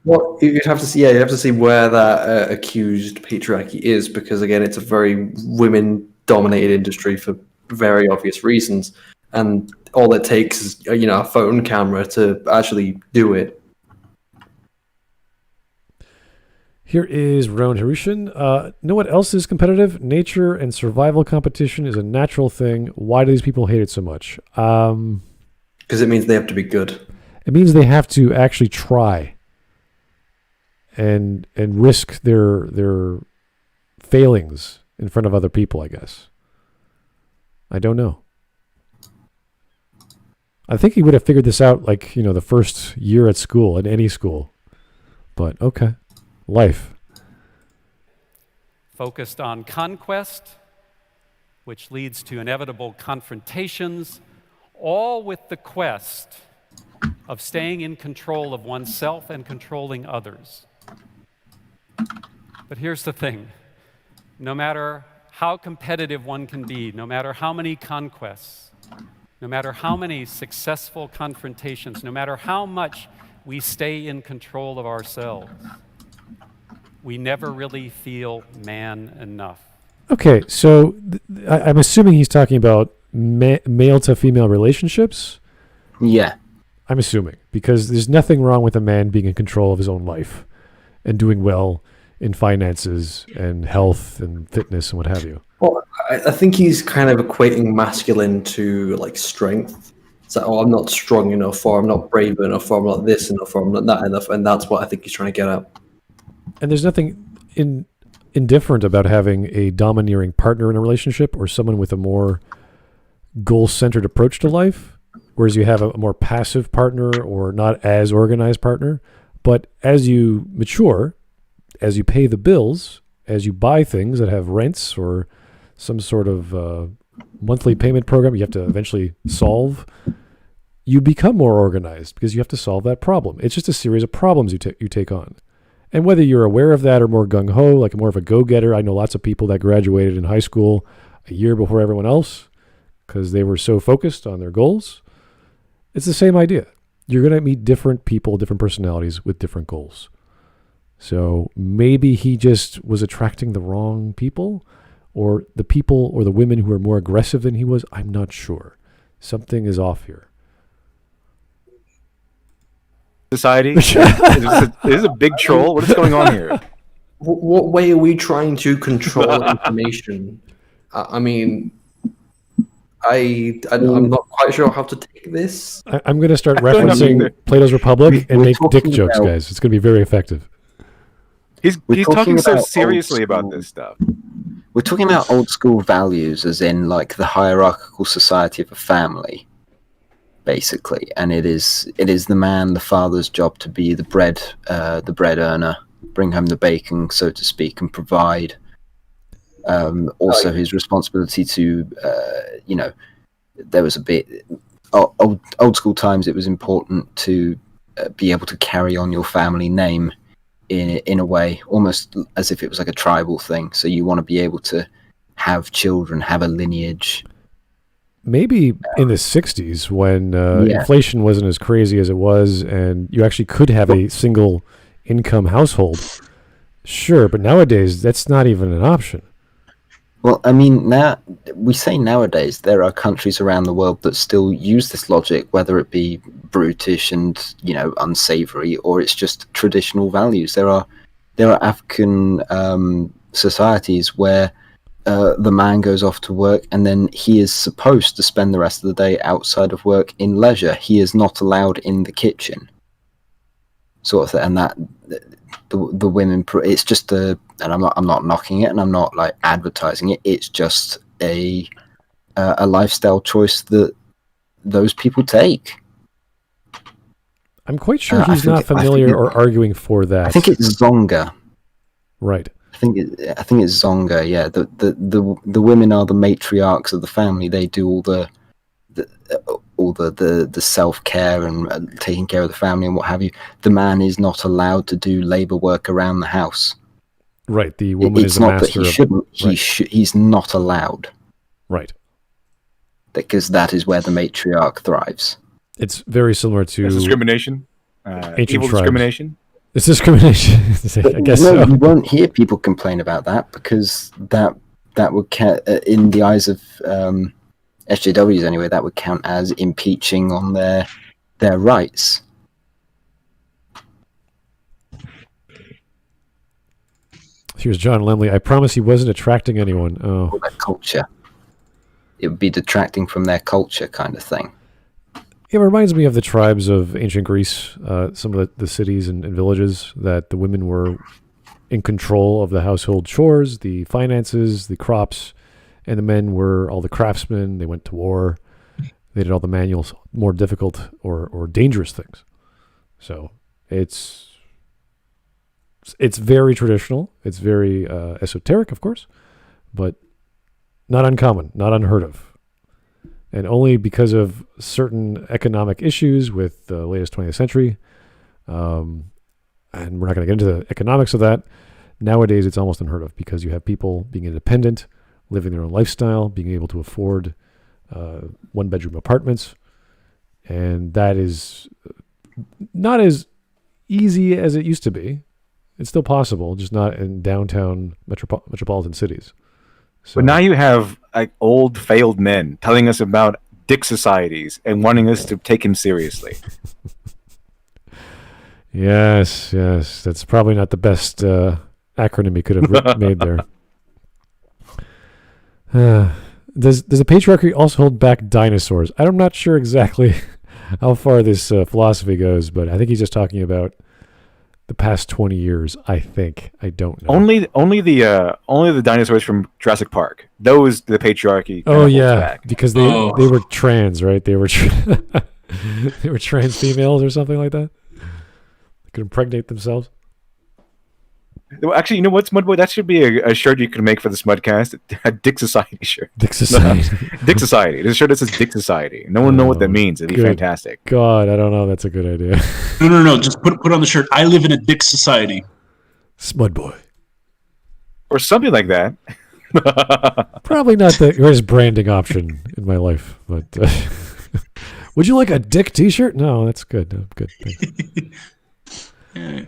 Speaker 6: Well, you'd have to see. Yeah, you have to see where that accused patriarchy is, because again, it's a very women-dominated industry for very obvious reasons. and all it takes is a phone camera to actually do it.
Speaker 2: Here is Roan Harushan. Know what else is competitive? Nature and survival competition is a natural thing. Why do these people hate it so much?
Speaker 6: Because it means they have to be good.
Speaker 2: It means they have to actually try and risk their failings in front of other people, I guess. I don't know. I think he would have figured this out like, the first year at school, in any school. But okay. Life.
Speaker 4: Focused on conquest, which leads to inevitable confrontations, all with the quest of staying in control of oneself and controlling others. But here's the thing. No matter how competitive one can be, no matter how many conquests, no matter how many successful confrontations, no matter how much we stay in control of ourselves, we never really feel man enough.
Speaker 2: Okay, so I'm assuming he's talking about male to female relationships?
Speaker 1: Yeah.
Speaker 2: I'm assuming, because there's nothing wrong with a man being in control of his own life and doing well in finances and health and fitness and what have you.
Speaker 6: Well, I think he's kind of equating masculine to like strength. It's like, I'm not strong enough, or I'm not brave enough, or I'm not this enough, or I'm not that enough, and that's what I think he's trying to get at.
Speaker 2: And there's nothing indifferent about having a domineering partner in a relationship or someone with a more goal-centered approach to life, whereas you have a more passive partner or not as organized partner. But as you mature, as you pay the bills, as you buy things that have rents or some sort of monthly payment program you have to eventually solve, you become more organized because you have to solve that problem. It's just a series of problems you take on. And whether you're aware of that or more gung-ho, like more of a go-getter, I know lots of people that graduated in high school a year before everyone else because they were so focused on their goals. It's the same idea. You're going to meet different people, different personalities with different goals. So maybe he just was attracting the wrong people, or the people or the women who are more aggressive than he was. I'm not sure. Something is off here.
Speaker 3: Society? Is this a big troll? What is going on here?
Speaker 6: What way are we trying to control information? I mean, I'm not quite sure how to take this.
Speaker 2: I'm going to start referencing Plato's Republic and make dick jokes, guys. It's going to be very effective.
Speaker 3: He's talking so seriously about this stuff.
Speaker 1: We're talking about old school values, as in like the hierarchical society of a family, basically. And it is the man, the father's job to be the bread earner, bring home the bacon, so to speak, and provide. Also, his responsibility to, there was a bit old school times. It was important to be able to carry on your family name in a way, almost as if it was like a tribal thing. So you want to be able to have children, have a lineage.
Speaker 2: Maybe in the 60s when inflation wasn't as crazy as it was, and you actually could have a single income household. Sure, but nowadays that's not even an option.
Speaker 1: Well, I mean, now we say nowadays there are countries around the world that still use this logic, whether it be brutish and unsavory, or it's just traditional values. There are African societies where the man goes off to work and then he is supposed to spend the rest of the day outside of work in leisure. He is not allowed in the kitchen, sort of thing. And that the women, it's just and I'm not knocking it, and I'm not like advertising it. It's just a lifestyle choice that those people take.
Speaker 2: I'm quite sure he's not familiar or arguing for that.
Speaker 1: I think it's Zonga.
Speaker 2: Right.
Speaker 1: I think it's Zonga. Yeah. The women are the matriarchs of the family. They do all the self-care and taking care of the family and what have you. The man is not allowed to do labor work around the house.
Speaker 2: Right. The woman is the master.
Speaker 1: It's not that he shouldn't. He's not allowed.
Speaker 2: Right.
Speaker 1: Because that is where the matriarch thrives.
Speaker 2: It's very similar to
Speaker 3: discrimination. Evil
Speaker 2: tribes.
Speaker 3: Discrimination.
Speaker 2: It's discrimination. I guess so.
Speaker 1: You won't hear people complain about that because that would in the eyes of SJWs anyway, that would count as impeaching on their rights.
Speaker 2: Here's John Lemley. I promise he wasn't attracting anyone. Oh,
Speaker 1: Or their culture. It would be detracting from their culture, kind of thing.
Speaker 2: it reminds me of the tribes of ancient Greece. Some of the cities and villages that the women were in control of the household chores, the finances, the crops, and the men were all the craftsmen. They went to war. They did all the manual, more difficult or dangerous things. So it's very traditional. It's very esoteric, of course, but not uncommon, not unheard of. And only because of certain economic issues with the latest 20th century, and we're not going to get into the economics of that, nowadays it's almost unheard of because you have people being independent, living their own lifestyle, being able to afford one-bedroom apartments, and that is not as easy as it used to be. It's still possible, just not in downtown metropolitan cities. So,
Speaker 3: But now you have like old failed men telling us about dick societies and wanting us to take him seriously.
Speaker 2: yes, that's probably not the best acronym he could have made there. Does the patriarchy also hold back dinosaurs? I'm not sure exactly how far this philosophy goes, but I think he's just talking about the past 20 years. I think. I don't know.
Speaker 3: Only the dinosaurs from Jurassic Park. Those the patriarchy.
Speaker 2: Oh
Speaker 3: holds
Speaker 2: yeah,
Speaker 3: back.
Speaker 2: because they were trans, right? They were they were trans females or something like that. They could impregnate themselves.
Speaker 3: Well, actually, you know what, Smudboy? That should be a shirt you can make for the Smudcast. A Dick Society shirt.
Speaker 2: Dick Society.
Speaker 3: Dick Society. There's a shirt that says Dick Society. No one know what that means. It'd be
Speaker 2: good
Speaker 3: fantastic.
Speaker 2: God, I don't know. That's a good idea.
Speaker 5: No. Just put on the shirt. I live in a dick society.
Speaker 2: Smudboy.
Speaker 3: Or something like that.
Speaker 2: Probably not the greatest branding option in my life, but would you like a dick T-shirt? No, that's good. No, good.
Speaker 5: Yeah.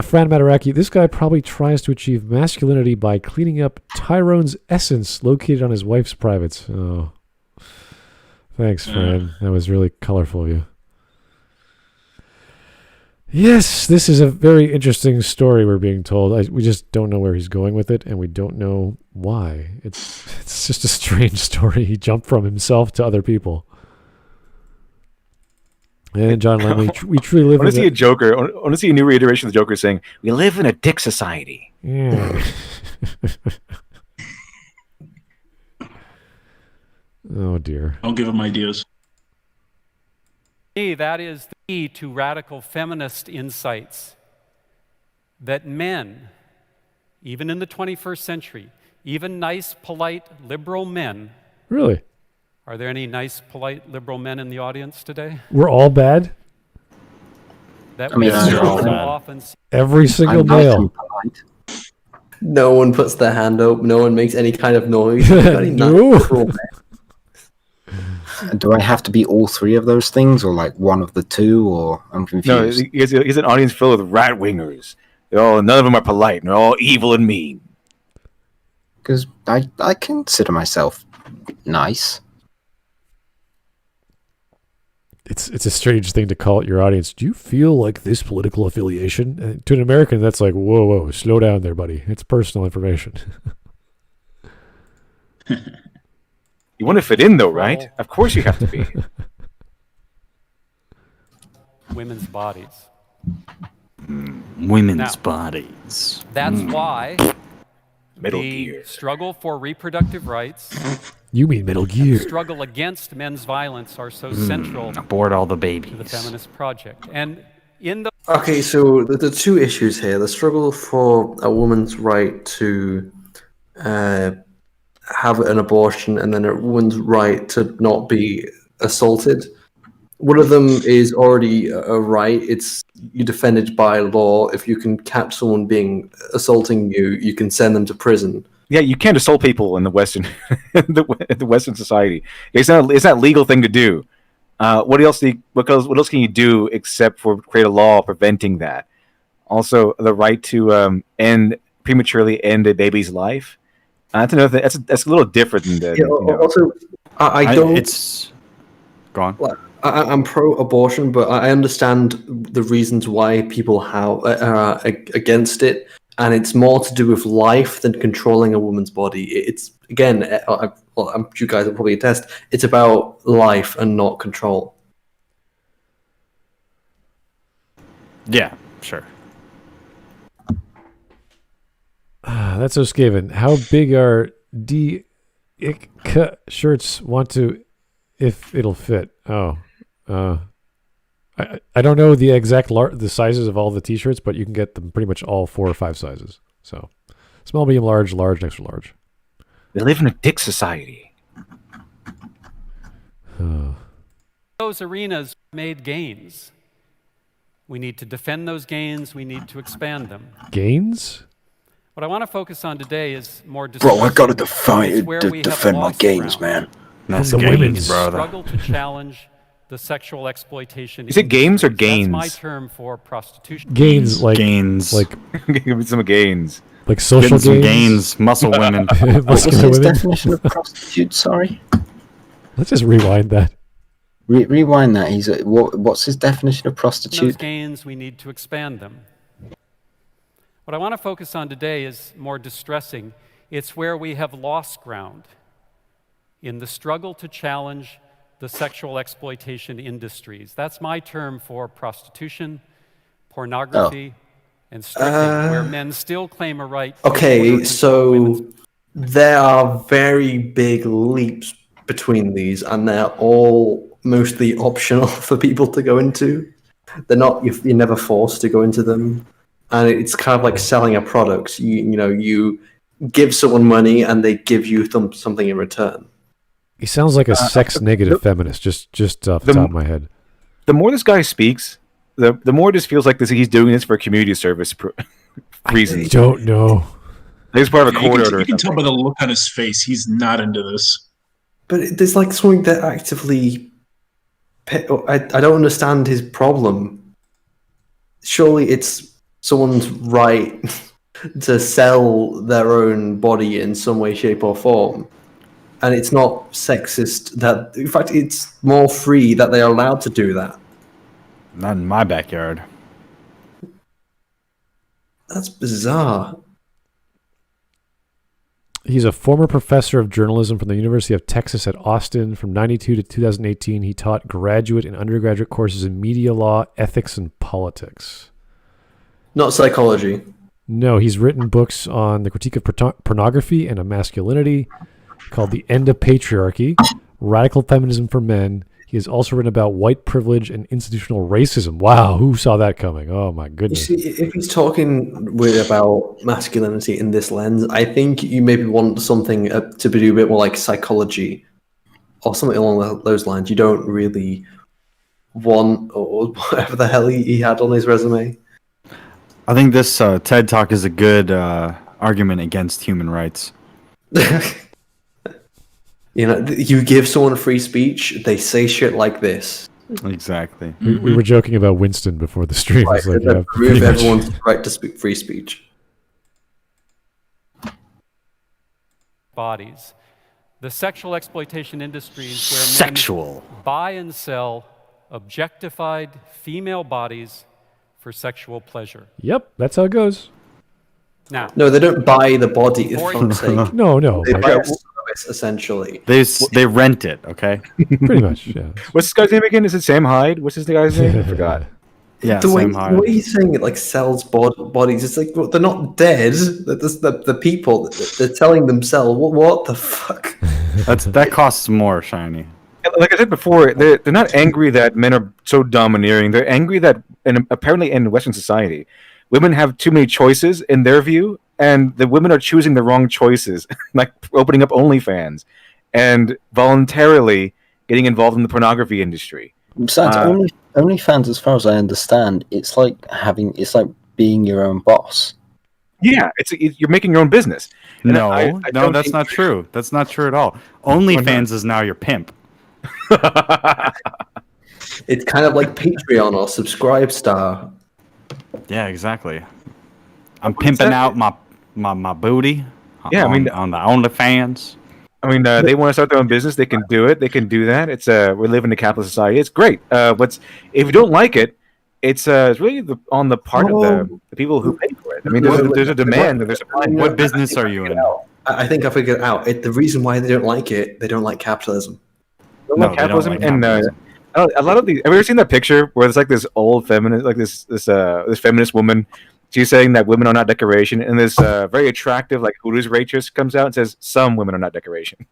Speaker 2: Fran Mataraki, this guy probably tries to achieve masculinity by cleaning up Tyrone's essence located on his wife's privates. Oh, thanks, Fran. That was really colorful of you. Yes, this is a very interesting story we're being told. We just don't know where he's going with it, and we don't know why. It's just a strange story. He jumped from himself to other people. And John Lemley, we truly live in
Speaker 3: I want to see a new reiteration of the Joker saying, "We live in a dick society."
Speaker 2: Yeah. Oh dear.
Speaker 5: Don't give him ideas.
Speaker 4: That is the key to radical feminist insights, that men, even in the 21st century, even nice, polite, liberal men.
Speaker 2: Really?
Speaker 4: Are there any nice, polite, liberal men in the audience today?
Speaker 2: We're all bad?
Speaker 4: That
Speaker 1: I mean,
Speaker 4: we
Speaker 1: they're all
Speaker 4: so
Speaker 1: bad.
Speaker 4: often see.
Speaker 2: Every single
Speaker 1: I'm nice
Speaker 2: male.
Speaker 1: and polite.
Speaker 6: No one puts their hand up. No one makes any kind of noise.
Speaker 2: No.
Speaker 1: Do I have to be all three of those things, or like one of the two, or I'm
Speaker 3: No,
Speaker 1: confused?
Speaker 3: he's an audience filled with rat wingers. None of them are polite. They're all evil and mean.
Speaker 1: Because I consider myself nice.
Speaker 2: It's a strange thing to call it your audience. Do you feel like this political affiliation? To an American, that's like, whoa, slow down there, buddy. It's personal information.
Speaker 3: You want to fit in, though, right? Of course you have to be.
Speaker 4: Women's bodies.
Speaker 7: Women's
Speaker 4: Now,
Speaker 7: bodies.
Speaker 4: That's why
Speaker 3: Metal
Speaker 4: the
Speaker 3: Gear.
Speaker 4: struggle for reproductive rights,
Speaker 2: You mean Metal Gear?
Speaker 4: struggle against men's violence are so central
Speaker 7: Abort all the
Speaker 4: to the
Speaker 7: babies.
Speaker 4: feminist project. And in the
Speaker 6: Okay, so the two issues here: the struggle for a woman's right to have an abortion, and then a woman's right to not be assaulted. One of them is already a right. It's you defended by law. If you can catch someone assaulting you, you can send them to prison.
Speaker 3: Yeah, you can't assault people in the Western, the Western society. It's not a legal thing to do. What else can you do except for create a law preventing that? Also, the right to prematurely end a baby's life. That's another thing. That's a little different than
Speaker 6: Also, I don't.
Speaker 7: It's gone.
Speaker 6: I'm pro-abortion, but I understand the reasons why people are against it, and it's more to do with life than controlling a woman's body. It's again, I'm you guys will probably attest. It's about life and not control.
Speaker 7: Yeah, sure.
Speaker 2: That's so Skaven. How big are shirts want to, if it'll fit? Oh, I don't know the exact the sizes of all the t-shirts, but you can get them pretty much all 4 or 5 sizes. So small, medium, large, large, and extra large.
Speaker 3: They live in a dick society.
Speaker 4: Those arenas made gains. We need to defend those gains. We need to expand them.
Speaker 2: Gains?
Speaker 4: What I want to focus on today is more.
Speaker 1: Bro, I gotta defend my gains, man.
Speaker 7: That's
Speaker 2: the
Speaker 7: games,
Speaker 2: women's
Speaker 7: brother.
Speaker 4: Struggle to challenge the sexual exploitation.
Speaker 3: Is it games or gains?
Speaker 4: That's my term for prostitution.
Speaker 2: Gains, like
Speaker 7: Gains.
Speaker 2: like
Speaker 3: Give me some gains.
Speaker 2: like social
Speaker 7: Getting some
Speaker 2: gains.
Speaker 7: gains, muscle women.
Speaker 1: What's
Speaker 2: Muscular
Speaker 1: his
Speaker 2: women.
Speaker 1: definition of prostitute? Sorry.
Speaker 2: Let's just rewind that.
Speaker 1: Rewind that. What's his definition of
Speaker 4: Those
Speaker 1: prostitute?
Speaker 4: gains, we need to expand them. What I want to focus on today is more distressing. It's where we have lost ground in the struggle to challenge the sexual exploitation industries. That's my term for prostitution, pornography, and stripping, where men still claim a right.
Speaker 6: Okay, so there are very big leaps between these, and they're all mostly optional for people to go into. They're not. You're never forced to go into them, and it's kind of like selling a product. You give someone money, and they give you something in return.
Speaker 2: He sounds like a sex-negative feminist, just off the top of my head.
Speaker 3: The more this guy speaks, the more it just feels like he's doing this for community service reasons.
Speaker 2: I don't know.
Speaker 3: He's part of a court order.
Speaker 5: You can tell by the look on his face, he's not into this.
Speaker 6: But there's like something that actively. I don't understand his problem. Surely it's someone's right to sell their own body in some way, shape, or form. And it's not sexist that, in fact, it's more free that they are allowed to do that.
Speaker 7: Not in my backyard.
Speaker 6: That's bizarre.
Speaker 2: He's a former professor of journalism from the University of Texas at Austin. From 92 to 2018, he taught graduate and undergraduate courses in media law, ethics, and politics.
Speaker 6: Not psychology.
Speaker 2: No, he's written books on the critique of pornography and masculinity, called The End of Patriarchy, Radical Feminism for Men. He has also written about white privilege and institutional racism. Wow, who saw that coming? Oh my goodness.
Speaker 6: You see, if he's talking about masculinity in this lens, I think you maybe want something to do a bit more like psychology or something along those lines. You don't really want, or whatever the hell he had on his resume.
Speaker 7: I think this TED Talk is a good argument against human rights.
Speaker 6: You give someone free speech, they say shit like this.
Speaker 7: Exactly.
Speaker 2: We were joking about Winston before the stream.
Speaker 6: Right,
Speaker 2: It's like,
Speaker 6: remove everyone's right to speak free speech.
Speaker 4: Bodies. The sexual exploitation industries where men buy and sell objectified female bodies for sexual pleasure.
Speaker 2: Yep, that's how it goes.
Speaker 4: Now,
Speaker 6: No, they don't buy the body, for fuck's sake.
Speaker 2: No.
Speaker 6: They
Speaker 2: like,
Speaker 6: buy a service, essentially.
Speaker 7: They rent it, okay?
Speaker 2: pretty much, yeah.
Speaker 3: What's this guy's name again? Is it Sam Hyde? What's this guy's name? I forgot.
Speaker 7: Yeah,
Speaker 6: The way
Speaker 7: Sam Hyde.
Speaker 6: he's saying it, like, sells bodies, it's like, well, they're not dead. The people, they're telling themselves, what the fuck?
Speaker 7: That costs more, Shiny.
Speaker 3: Like I said before, they're not angry that men are so domineering. They're angry that, and apparently in Western society, women have too many choices in their view, and the women are choosing the wrong choices, like opening up OnlyFans and voluntarily getting involved in the pornography industry.
Speaker 1: Besides, OnlyFans, as far as I understand, it's like being your own boss.
Speaker 3: Yeah, you're making your own business. And
Speaker 7: No,
Speaker 3: I don't
Speaker 7: that's
Speaker 3: think-
Speaker 7: not true. That's not true at all. OnlyFans is now your pimp.
Speaker 6: It's kind of like Patreon or Subscribestar.
Speaker 7: Yeah, exactly. I'm pimping out my booty.
Speaker 3: Yeah, I mean-
Speaker 7: on the OnlyFans.
Speaker 3: I mean, they want to start their own business. They can do it. They can do that. It's we live in a capitalist society. It's great. But if you don't like it, it's really on the part of the people who pay for it. I mean, there's a demand. There's a
Speaker 7: What business are you in?
Speaker 6: I think I figured it out. The reason why they don't like it, they don't like capitalism.
Speaker 3: No, capitalism
Speaker 7: like
Speaker 3: and
Speaker 7: capitalism.
Speaker 3: a lot of these. Have you ever seen that picture where it's like this old feminist, like this feminist woman? She's saying that women are not decoration, and this very attractive like Hooters waitress comes out and says some women are not decoration.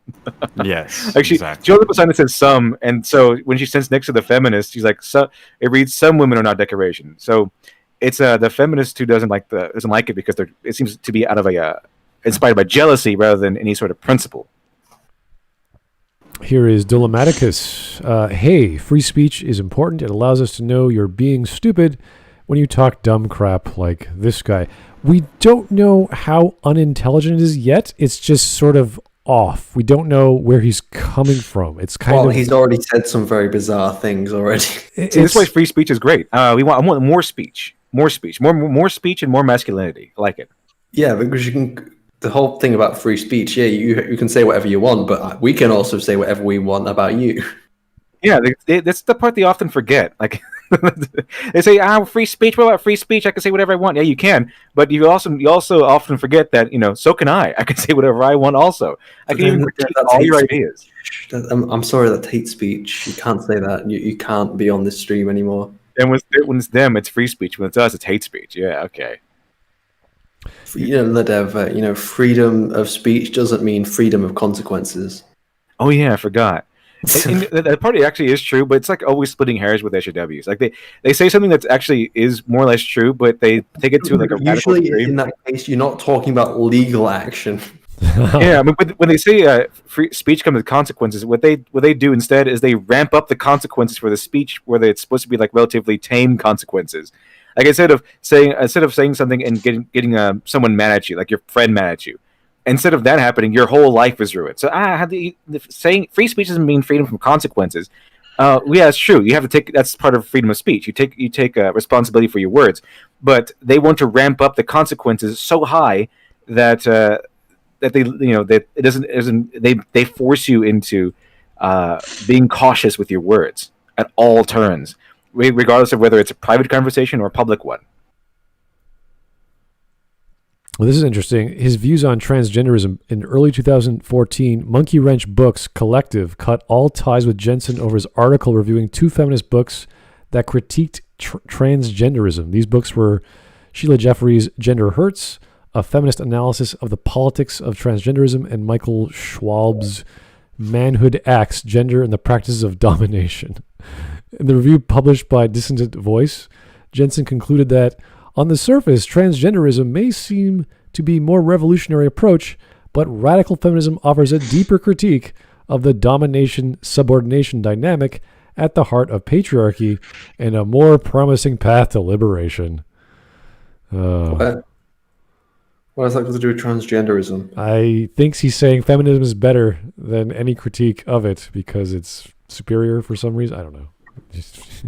Speaker 7: Yes,
Speaker 3: Like she holds up a sign that says some, and so when she stands next to the feminist, she's like, so, it reads some women are not decoration. So it's the feminist who doesn't like it because it seems to be out of inspired by jealousy rather than any sort of principle.
Speaker 2: Here is Dolomaticus. Hey, free speech is important. It allows us to know you're being stupid when you talk dumb crap like this guy. We don't know how unintelligent it is yet. It's just sort of off. We don't know where he's coming from. It's kind of...
Speaker 6: he's already said some very bizarre things already.
Speaker 3: See, this way free speech is great. I want more speech. More speech. More speech and more masculinity. I like it.
Speaker 6: Yeah, because you can... The whole thing about free speech, you can say whatever you want, but we can also say whatever we want about you.
Speaker 3: Yeah, that's the part they often forget. Like they say, free speech. What about free speech? I can say whatever I want. Yeah, you can, but you also often forget that so can I. I can say whatever I want. Also, I can even critique all your ideas.
Speaker 6: I'm sorry, that's hate speech. You can't say that. You can't be on this stream anymore.
Speaker 3: And when it's them, it's free speech. When it's us, it's hate speech. Yeah, okay.
Speaker 6: Ladev, freedom of speech doesn't mean freedom of consequences.
Speaker 3: Oh yeah, I forgot. And that part actually is true, but it's like always splitting hairs with SJWs. Like they say something that actually is more or less true, but they take it to like a radical
Speaker 6: usually
Speaker 3: extreme.
Speaker 6: In that case, you're not talking about legal action.
Speaker 3: Yeah, I mean, when they say free speech comes with consequences, what they do instead is they ramp up the consequences for the speech where it's supposed to be like relatively tame consequences. Like instead of saying something and getting someone mad at you, like your friend mad at you, instead of that happening, your whole life is ruined. So saying free speech doesn't mean freedom from consequences. Yeah, it's true. You have to take that's part of freedom of speech. You take responsibility for your words, but they want to ramp up the consequences so high that they force you into being cautious with your words at all turns, regardless of whether it's a private conversation or a public one.
Speaker 2: Well, this is interesting. His views on transgenderism. In early 2014, Monkey Wrench Books Collective cut all ties with Jensen over his article reviewing two feminist books that critiqued transgenderism. These books were Sheila Jeffrey's Gender Hurts, a feminist analysis of the politics of transgenderism, and Michael Schwab's Manhood Acts, Gender and the Practices of Domination. In the review published by Dissident Voice, Jensen concluded that on the surface, transgenderism may seem to be a more revolutionary approach, but radical feminism offers a deeper critique of the domination-subordination dynamic at the heart of patriarchy and a more promising path to liberation.
Speaker 6: What has that got to do with transgenderism?
Speaker 2: I think he's saying feminism is better than any critique of it because it's superior for some reason. I don't know.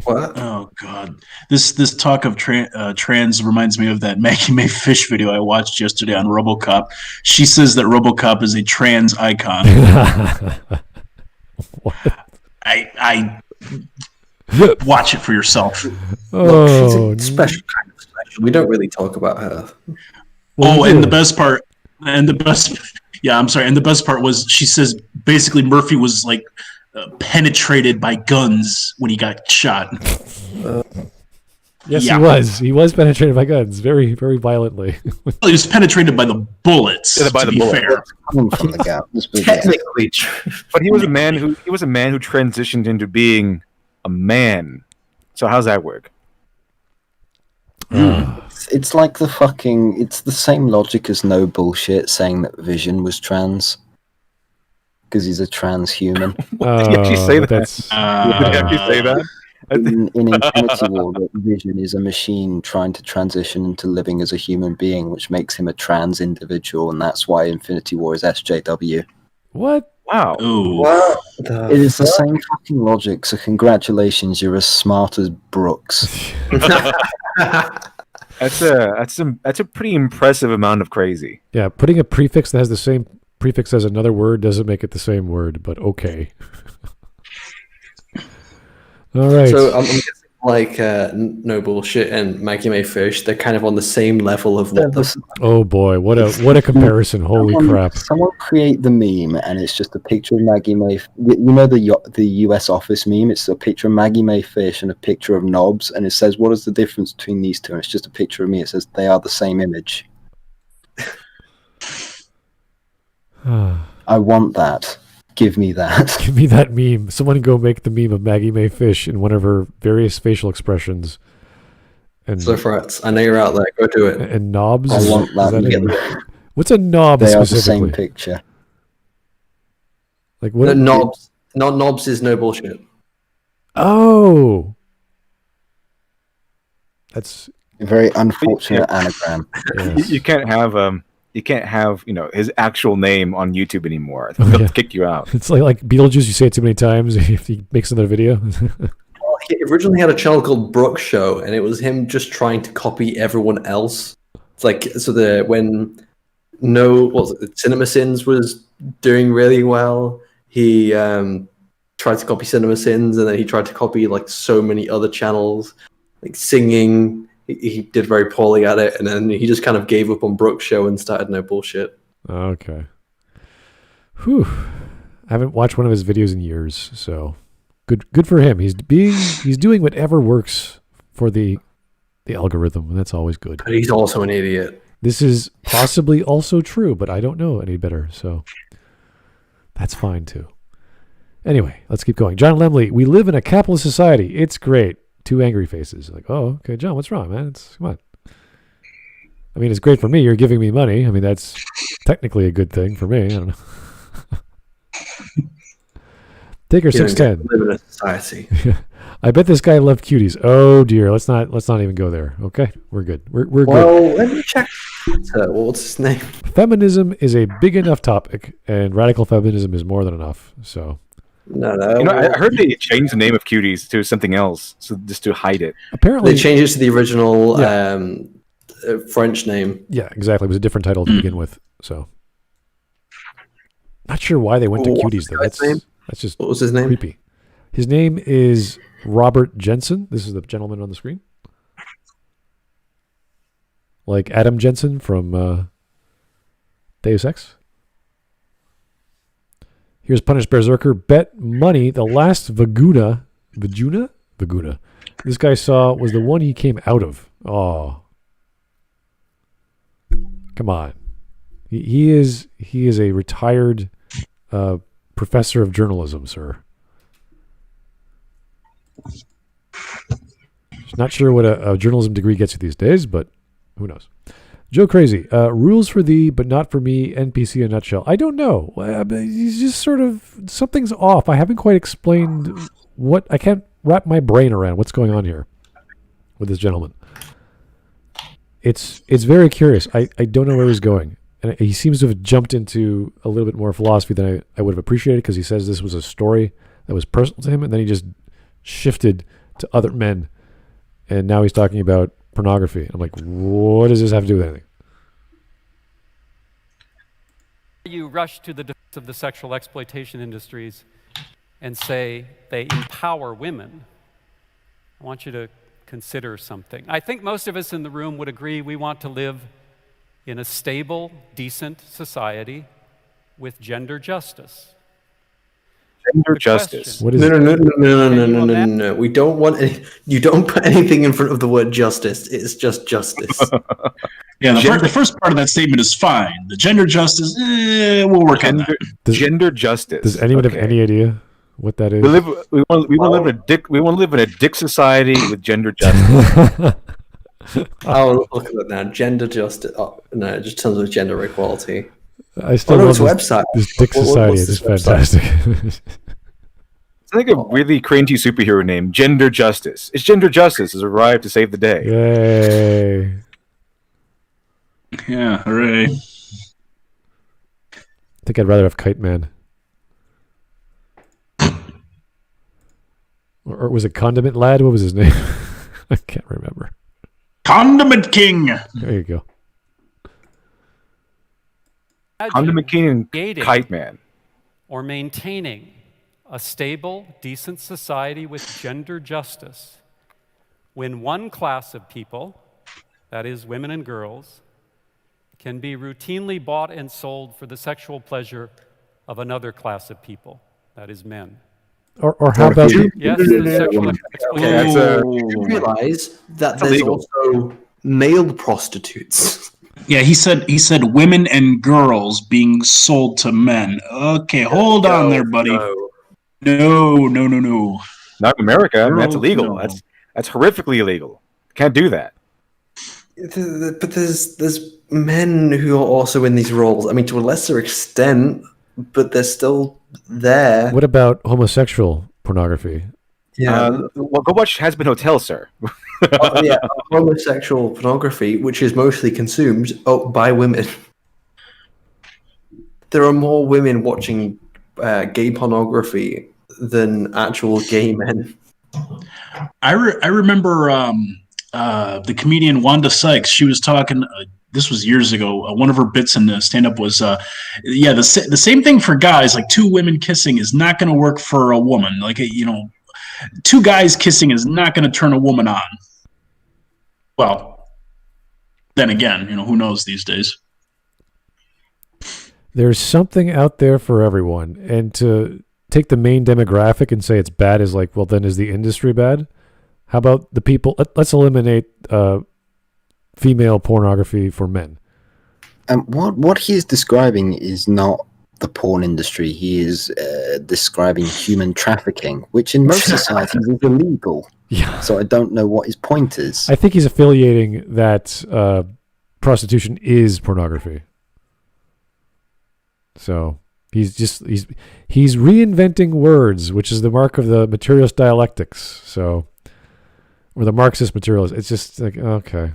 Speaker 6: What?
Speaker 5: Oh God! This talk of trans reminds me of that Maggie May Fish video I watched yesterday on RoboCop. She says that RoboCop is a trans icon. I watch it for yourself.
Speaker 2: Oh,
Speaker 6: she's a special kind of special. We don't really talk about her.
Speaker 5: And the best part, and the best part was she says basically Murphy was like penetrated by guns when he got shot.
Speaker 2: Yes, yeah. He was penetrated by guns very, very violently.
Speaker 5: He was penetrated by the bullets.
Speaker 3: Yeah, by the bullet.
Speaker 5: Fair.
Speaker 1: From the gap.
Speaker 6: Technically true.
Speaker 3: But he was a man who transitioned into being a man. So how's that work?
Speaker 1: It's like it's the same logic as No Bullshit saying that Vision was trans. Because he's a transhuman.
Speaker 3: Did you actually say that?
Speaker 2: Did
Speaker 3: you actually say that?
Speaker 1: In Infinity War, that Vision is a machine trying to transition into living as a human being, which makes him a trans individual, and that's why Infinity War is SJW.
Speaker 2: What?
Speaker 3: Wow.
Speaker 5: Ooh.
Speaker 1: It is the same fucking logic, so congratulations, you're as smart as Brooks.
Speaker 3: That's a pretty impressive amount of crazy.
Speaker 2: Yeah, putting a prefix that has the same prefix as another word doesn't make it the same word, but okay. All right.
Speaker 6: So I'm guessing like no bullshit and Maggie May Fish, they're kind of on the same level of what the
Speaker 2: Oh boy, what a comparison! Holy crap!
Speaker 1: Someone create the meme, and it's just a picture of Maggie May. You know the U.S. Office meme. It's a picture of Maggie May Fish and a picture of Knobs, and it says, "What is the difference between these two?" And it's just a picture of me. It says they are the same image. I want that. Give me that.
Speaker 2: Give me that meme. Someone go make the meme of Maggie May Fish in one of her various facial expressions. And
Speaker 6: so frets. I know you're out there. Go do it.
Speaker 2: And knobs.
Speaker 1: I want that.
Speaker 2: What's a knob
Speaker 1: They are
Speaker 2: specifically?
Speaker 1: the same picture.
Speaker 2: Like what?
Speaker 6: No, knobs. Not knobs is no bullshit.
Speaker 2: Oh, that's
Speaker 1: A very unfortunate anagram.
Speaker 2: yes.
Speaker 3: You can't have his actual name on YouTube anymore. They'll kick you out.
Speaker 2: It's like Beetlejuice. You say it too many times if he makes another video.
Speaker 6: Well, he originally had a channel called Brooks Show, and it was him just trying to copy everyone else. It's like when Cinema Sins was doing really well, he tried to copy Cinema Sins, and then he tried to copy like so many other channels, like singing. He did very poorly at it, and then he just kind of gave up on Brooks' show and started No Bullshit.
Speaker 2: Okay. Whew. I haven't watched one of his videos in years, so good for him. He's doing whatever works for the algorithm, and that's always good.
Speaker 6: But he's also an idiot.
Speaker 2: This is possibly also true, but I don't know any better, so that's fine too. Anyway, let's keep going. John Lemley, we live in a capitalist society. It's great. 2 angry faces. Like, oh, okay, John, what's wrong, man? Come on. I mean, it's great for me. You're giving me money. I mean, that's technically a good thing for me. I don't know. Taker 610.
Speaker 6: Live in a society.
Speaker 2: I bet this guy loved cuties. Oh dear, let's not even go there. Okay, we're good. We're good.
Speaker 6: Well, let me check. What's his name?
Speaker 2: Feminism is a big enough topic, and radical feminism is more than enough. So.
Speaker 6: No.
Speaker 3: I heard they changed the name of Cuties to something else, so just to hide it.
Speaker 2: Apparently,
Speaker 6: they changed it to the original French name.
Speaker 2: Yeah, exactly. It was a different title to begin with. So, not sure why they went to Cuties though. That's just
Speaker 6: what was his name?
Speaker 2: Creepy. His name is Robert Jensen. This is the gentleman on the screen, like Adam Jensen from Deus Ex. Here's Punished Berserker. Bet money the last Vaguna this guy saw was the one he came out of. Oh, come on. He is a retired professor of journalism, sir. Not sure what a journalism degree gets you these days, but who knows? Joe Crazy, rules for thee, but not for me, NPC in a nutshell. I don't know. He's just sort of, something's off. I haven't quite explained I can't wrap my brain around what's going on here with this gentleman. It's very curious. I don't know where he's going. And he seems to have jumped into a little bit more philosophy than I would have appreciated, because he says this was a story that was personal to him, and then he just shifted to other men, and now he's talking about pornography. I'm like, what does this have to do with anything?
Speaker 4: You rush to the defense of the sexual exploitation industries and say they empower women. I want you to consider something. I think most of us in the room would agree we want to live in a stable, decent society with gender justice.
Speaker 3: Gender justice.
Speaker 2: What is
Speaker 6: No. We don't want any. You don't put anything in front of the word justice. It's just justice.
Speaker 5: Yeah, the first part of that statement is fine. The gender justice, we'll work on that.
Speaker 3: Gender justice.
Speaker 2: Does anyone have any idea what that is?
Speaker 3: We want to live in a dick society with gender justice.
Speaker 6: Oh, look at that now. Gender justice. Oh, no, it just tells us gender equality.
Speaker 2: I still love
Speaker 6: it's a website.
Speaker 2: This dick society is fantastic.
Speaker 3: It's like a really cringy superhero name, Gender Justice. It's Gender Justice has arrived to save the day.
Speaker 2: Yay.
Speaker 5: Yeah, hooray.
Speaker 2: I think I'd rather have Kite Man. Or was it Condiment Lad? What was his name? I can't remember.
Speaker 5: Condiment King.
Speaker 2: There you go.
Speaker 3: Condom McKean and
Speaker 4: creating
Speaker 3: Kite Man.
Speaker 4: or maintaining a stable, decent society with gender justice when one class of people, that is women and girls, can be routinely bought and sold for the sexual pleasure of another class of people, that is men.
Speaker 2: Or how about
Speaker 4: Yes, the sexual exploitation.
Speaker 6: You realize that there's also male prostitutes.
Speaker 5: Yeah, he said women and girls being sold to men. Okay, hold on there, buddy. No.
Speaker 3: Not in America. I mean, that's
Speaker 5: No,
Speaker 3: illegal.
Speaker 5: no.
Speaker 3: That's horrifically illegal. Can't do that.
Speaker 6: But there's men who are also in these roles. I mean, to a lesser extent, but they're still there.
Speaker 2: what about homosexual pornography?
Speaker 6: Yeah,
Speaker 3: Well, go watch Has Been Hotel, sir.
Speaker 6: yeah, homosexual pornography, which is mostly consumed by women. There are more women watching gay pornography than actual gay men.
Speaker 5: I remember the comedian Wanda Sykes. She was talking. This was years ago. One of her bits in the stand-up was, the same thing for guys. Like two women kissing is not going to work for a woman. Like two guys kissing is not going to turn a woman on. Well, then again, who knows these days?
Speaker 2: There's something out there for everyone, and to take the main demographic and say it's bad is like, well, then is the industry bad? How about the people? Let's eliminate female pornography for men.
Speaker 1: What he is describing is not the porn industry. He is describing human trafficking, which in most societies is illegal.
Speaker 2: Yeah.
Speaker 1: So I don't know what his point is.
Speaker 2: I think he's affiliating that prostitution is pornography. So he's reinventing words, which is the mark of the materialist dialectics. So, or the Marxist materialist. It's just like, okay.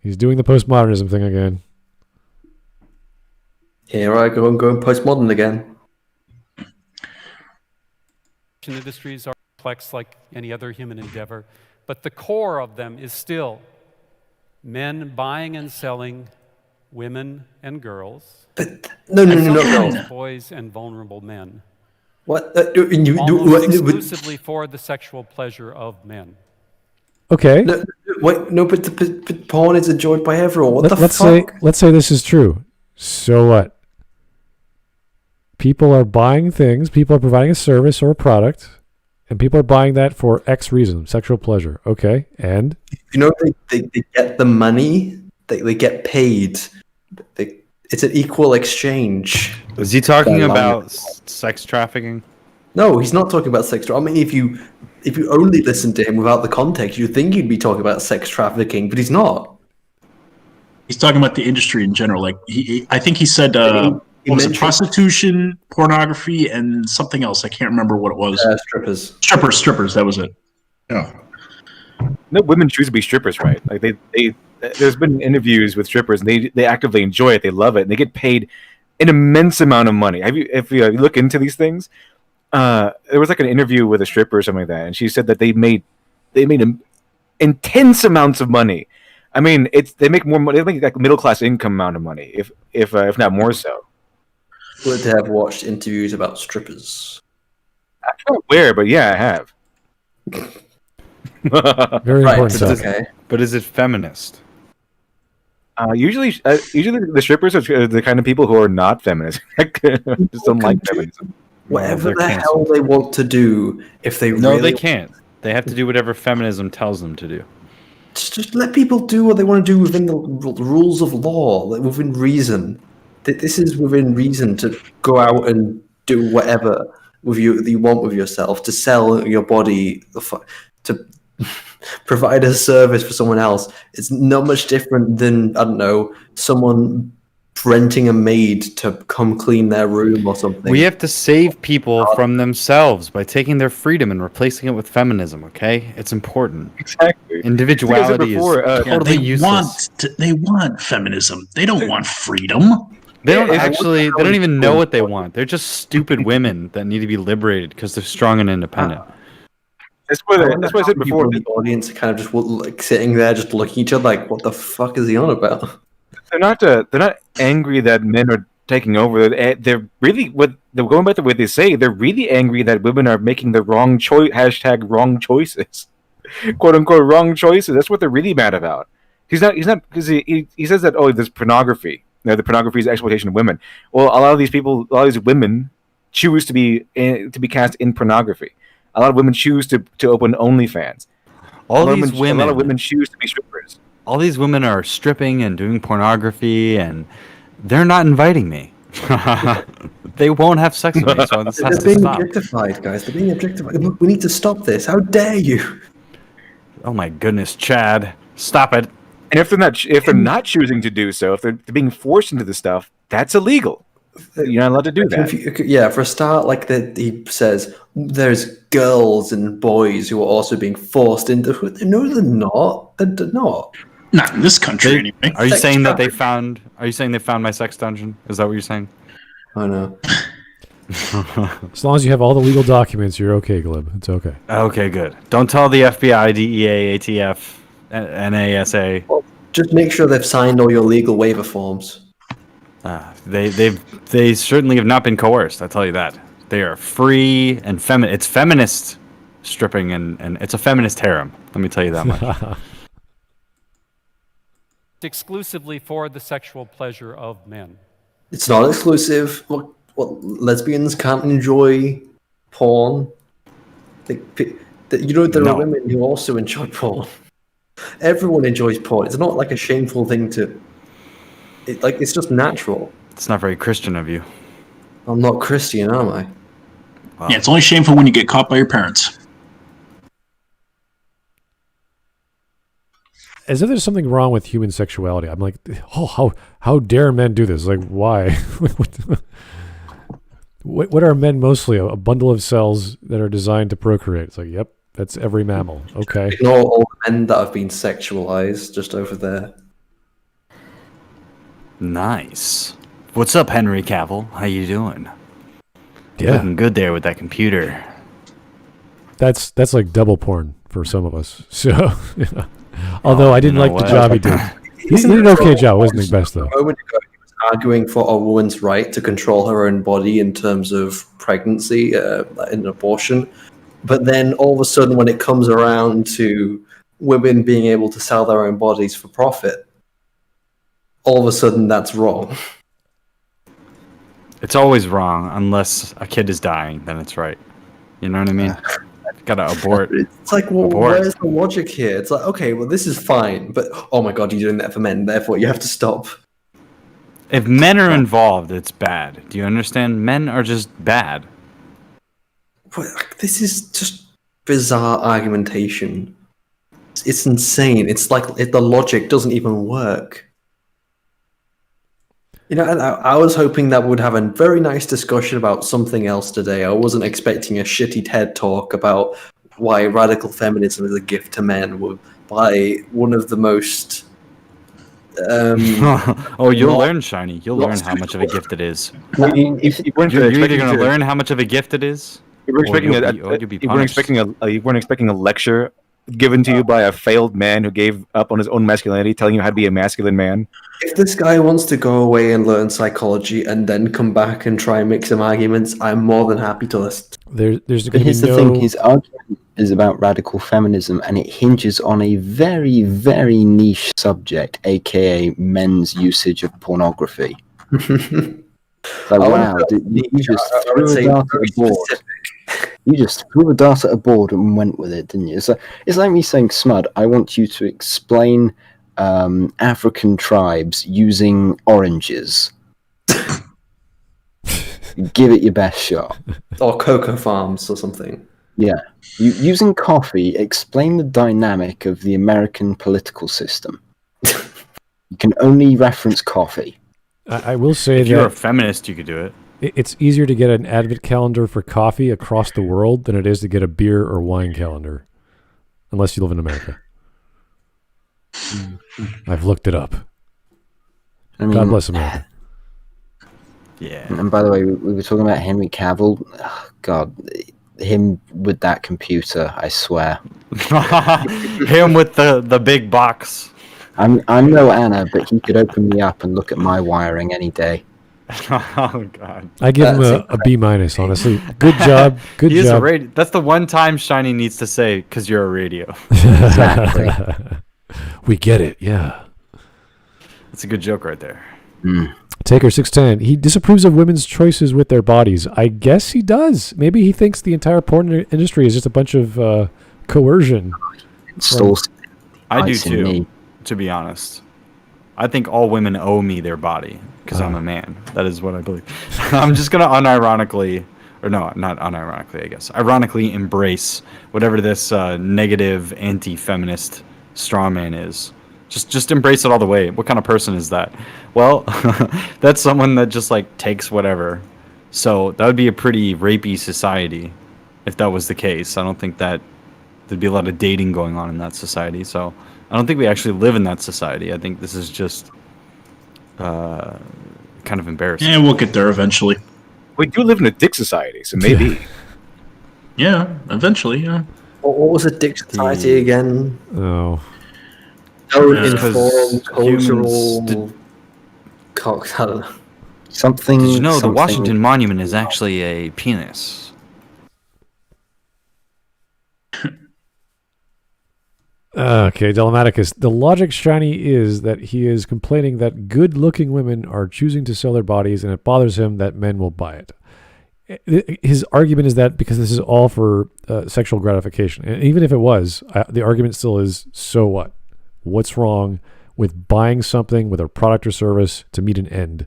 Speaker 2: He's doing the postmodernism thing again.
Speaker 6: Here I go and going postmodern again.
Speaker 4: Industries are complex like any other human endeavor, but the core of them is still men buying and selling women and girls.
Speaker 6: But no.
Speaker 4: Boys and vulnerable men.
Speaker 6: What?
Speaker 4: Almost exclusively for the sexual pleasure of men.
Speaker 2: Okay.
Speaker 6: But porn is enjoyed by everyone.
Speaker 2: Let's say this is true. So what? People are buying things. People are providing a service or a product, and people are buying that for X reason, sexual pleasure. Okay, and
Speaker 6: they get the money. They get paid. It's an equal exchange.
Speaker 7: Is he talking about sex trafficking?
Speaker 6: No, he's not talking about sex trafficking. I mean, if you only listen to him without the context, you'd think he'd be talking about sex trafficking, but he's not.
Speaker 5: He's talking about the industry in general. Like I think he said, what was it, prostitution, pornography, and something else. I can't remember what it was.
Speaker 6: Strippers.
Speaker 5: Strippers. That was it. Yeah.
Speaker 3: No women choose to be strippers, right? Like they there's been interviews with strippers, and they actively enjoy it. They love it, and they get paid an immense amount of money. If you look into these things, there was like an interview with a stripper or something like that, and she said that they made intense amounts of money. I mean, they make more money. They make like middle class income amount of money, if not more so.
Speaker 6: Good to have watched interviews about strippers.
Speaker 3: I don't know where, but yeah, I have.
Speaker 2: very important stuff.
Speaker 6: Okay.
Speaker 7: But is it feminist?
Speaker 3: Usually the strippers are the kind of people who are not feminists. Just don't like feminism.
Speaker 6: Whatever
Speaker 7: Well,
Speaker 6: the hell they want to do, if they
Speaker 7: No,
Speaker 6: really
Speaker 7: they can't. They have to do whatever feminism tells them to do.
Speaker 6: just let people do what they want to do within the rules of law, like within reason. This is within reason to go out and do whatever with you want with yourself, to sell your body, to provide a service for someone else. It's not much different than, I don't know, someone renting a maid to come clean their room or something.
Speaker 7: We have to save people from themselves by taking their freedom and replacing it with feminism, okay? It's important.
Speaker 3: Exactly.
Speaker 7: Individuality is totally useless.
Speaker 5: They want feminism. They don't want freedom.
Speaker 7: They don't even know what they want. They're just stupid women that need to be liberated because they're strong and independent.
Speaker 3: That's what I said before.
Speaker 6: The audience are kind of just like sitting there, just looking at each other like, what the fuck is he on about?
Speaker 3: they're not angry that men are taking over. They're really they're going back to what they say. They're really angry that women are making the wrong choice. # wrong choices, quote unquote wrong choices. That's what they're really mad about. He's not because he says that there's pornography. The pornography is exploitation of women. Well, a lot of these women choose to be cast in pornography. A lot of women choose to open OnlyFans. A lot of women choose to be strippers.
Speaker 7: All these women are stripping and doing pornography, and they're not inviting me. They won't have sex with me, so this has to
Speaker 6: They're being
Speaker 7: stop.
Speaker 6: objectified, guys. They're being objectified. Look, we need to stop this. How dare you?
Speaker 7: Oh my goodness, Chad, stop it!
Speaker 3: And if they're not choosing to do so, if they're being forced into the stuff, that's illegal. You're not allowed to do that.
Speaker 6: For a start, he says, there's girls and boys who are also being forced into. No, they're not. They're not.
Speaker 5: Not in this country, anyway.
Speaker 7: Are you saying that they found? Are you saying they found my sex dungeon? Is that what you're saying?
Speaker 6: I know.
Speaker 2: As long as you have all the legal documents, you're okay, Glib. It's okay.
Speaker 7: Okay, good. Don't tell the FBI, DEA, ATF, NASA.
Speaker 6: Well, just make sure they've signed all your legal waiver forms.
Speaker 7: They certainly have not been coerced. I tell you that. They are free and feminist. It's feminist stripping and it's a feminist harem. Let me tell you that much.
Speaker 4: Exclusively for the sexual pleasure of men.
Speaker 6: It's not exclusive. Look, lesbians can't enjoy porn. There are women who also enjoy porn. Everyone enjoys porn. It's not like a shameful thing to. It's just natural.
Speaker 7: It's not very Christian of you.
Speaker 6: I'm not Christian, am I?
Speaker 5: Wow. Yeah, it's only shameful when you get caught by your parents.
Speaker 2: As if there's something wrong with human sexuality. I'm like, how dare men do this? Like, why? What are men mostly? A bundle of cells that are designed to procreate. It's like, yep, that's every mammal. Okay.
Speaker 6: Ignore all the men that have been sexualized just over there.
Speaker 7: Nice. What's up, Henry Cavill? How you doing?
Speaker 2: Yeah.
Speaker 7: Looking good there with that computer.
Speaker 2: That's like double porn for some of us. So, yeah. Although I didn't like the job he did. He did an okay job. Wasn't the best, though.
Speaker 6: A moment ago, he was arguing for a woman's right to control her own body in terms of pregnancy and abortion. But then all of a sudden, when it comes around to women being able to sell their own bodies for profit, all of a sudden that's wrong.
Speaker 7: It's always wrong unless a kid is dying, then it's right. You know what I mean? Gotta abort.
Speaker 6: It's like, well, where's the logic here? It's like, okay, well, this is fine, but oh my god, you're doing that for men, therefore you have to stop.
Speaker 7: If men are involved, it's bad. Do you understand? Men are just bad.
Speaker 6: This is just bizarre argumentation. It's insane. It's like the logic doesn't even work. You know, I was hoping that we'd have a very nice discussion about something else today. I wasn't expecting a shitty TED talk about why radical feminism is a gift to men by one of the most...
Speaker 7: you'll learn, Shiny. You'll learn how much of a gift it is. You're either going to learn how much of a gift it is,
Speaker 3: you weren't expecting a lecture given to you by a failed man who gave up on his own masculinity, telling you how to be a masculine man.
Speaker 6: If this guy wants to go away and learn psychology and then come back and try and make some arguments, I'm more than happy to listen.
Speaker 2: Here's
Speaker 1: the thing: his argument is about radical feminism, and it hinges on a very, very niche subject, aka men's usage of pornography. Wow, you just threw a dart at a board. You just threw a dart at a board and went with it, didn't you? So it's like me saying, Smud, I want you to explain African tribes using oranges. Give it your best shot.
Speaker 6: Or cocoa farms or something.
Speaker 1: Yeah. Using coffee, explain the dynamic of the American political system. You can only reference coffee.
Speaker 2: I will say
Speaker 7: if you're a feminist, you could do it.
Speaker 2: It's easier to get an advent calendar for coffee across the world than it is to get a beer or wine calendar, unless you live in America. I've looked it up. God bless America.
Speaker 7: Yeah.
Speaker 1: And by the way, we were talking about Henry Cavill. Oh, God, him with that computer, I swear.
Speaker 7: Him with the big box.
Speaker 1: I'm no Anna, but he could open me up and look at my wiring any day.
Speaker 7: Oh God.
Speaker 2: I give him a B-, honestly. Good job. Good
Speaker 7: He is a
Speaker 2: job.
Speaker 7: radio. That's the one time Shiny needs to say, "Because you're a radio."
Speaker 1: Exactly.
Speaker 2: We get it, yeah.
Speaker 7: That's a good joke right there.
Speaker 2: Taker 610. He disapproves of women's choices with their bodies. I guess he does. Maybe he thinks the entire porn industry is just a bunch of coercion.
Speaker 1: Installs
Speaker 7: I do
Speaker 1: ice in
Speaker 7: too.
Speaker 1: me.
Speaker 7: To be honest, I think all women owe me their body because I'm a man. That is what I believe. I'm just gonna unironically, or no, not unironically, I guess, ironically embrace whatever this negative anti-feminist strawman is. Just embrace it all the way. What kind of person is that? Well, that's someone that just like takes whatever. So that would be a pretty rapey society if that was the case. I don't think that there'd be a lot of dating going on in that society. So I don't think we actually live in that society. I think this is just kind of embarrassing.
Speaker 5: Yeah, we'll get there eventually.
Speaker 3: We do live in a dick society, so maybe.
Speaker 5: Yeah, eventually, yeah.
Speaker 6: What was a dick society again?
Speaker 2: Oh.
Speaker 6: Don't
Speaker 7: Yeah, 'cause
Speaker 6: inform cultural
Speaker 7: humans
Speaker 6: cocks. I don't know.
Speaker 1: Something.
Speaker 7: Did you know the
Speaker 1: something-
Speaker 7: Washington Monument is actually a penis?
Speaker 2: Okay, Delamaticus. The logic, Shiny, is that he is complaining that good-looking women are choosing to sell their bodies, and it bothers him that men will buy it. His argument is that because this is all for sexual gratification, and even if it was, the argument still is, so what? What's wrong with buying something with a product or service to meet an end?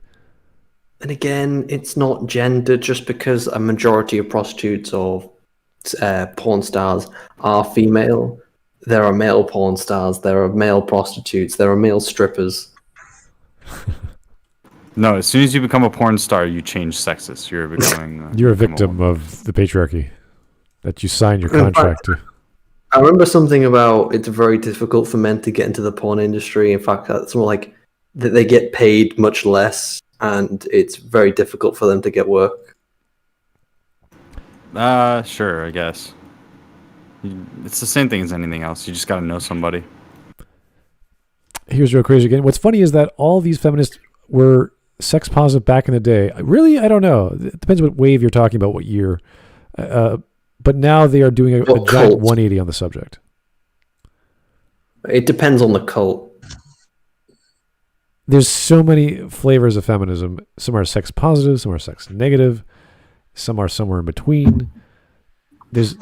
Speaker 6: And again, it's not gender just because a majority of prostitutes or porn stars are female. There are male porn stars, there are male prostitutes, there are male strippers.
Speaker 7: No, as soon as you become a porn star, you change sexes. You're becoming.
Speaker 2: You're a victim of the patriarchy that you signed your contract to.
Speaker 6: I remember something about it's very difficult for men to get into the porn industry. In fact, it's more like that they get paid much less, and it's very difficult for them to get work.
Speaker 7: Sure, I guess. It's the same thing as anything else. You just got to know somebody.
Speaker 2: Here's real crazy again. What's funny is that all these feminists were sex positive back in the day. Really, I don't know. It depends what wave you're talking about, what year. But now they are doing a giant
Speaker 6: cult?
Speaker 2: 180 on the subject.
Speaker 6: It depends on the cult.
Speaker 2: There's so many flavors of feminism. Some are sex positive, some are sex negative, some are somewhere in between. There's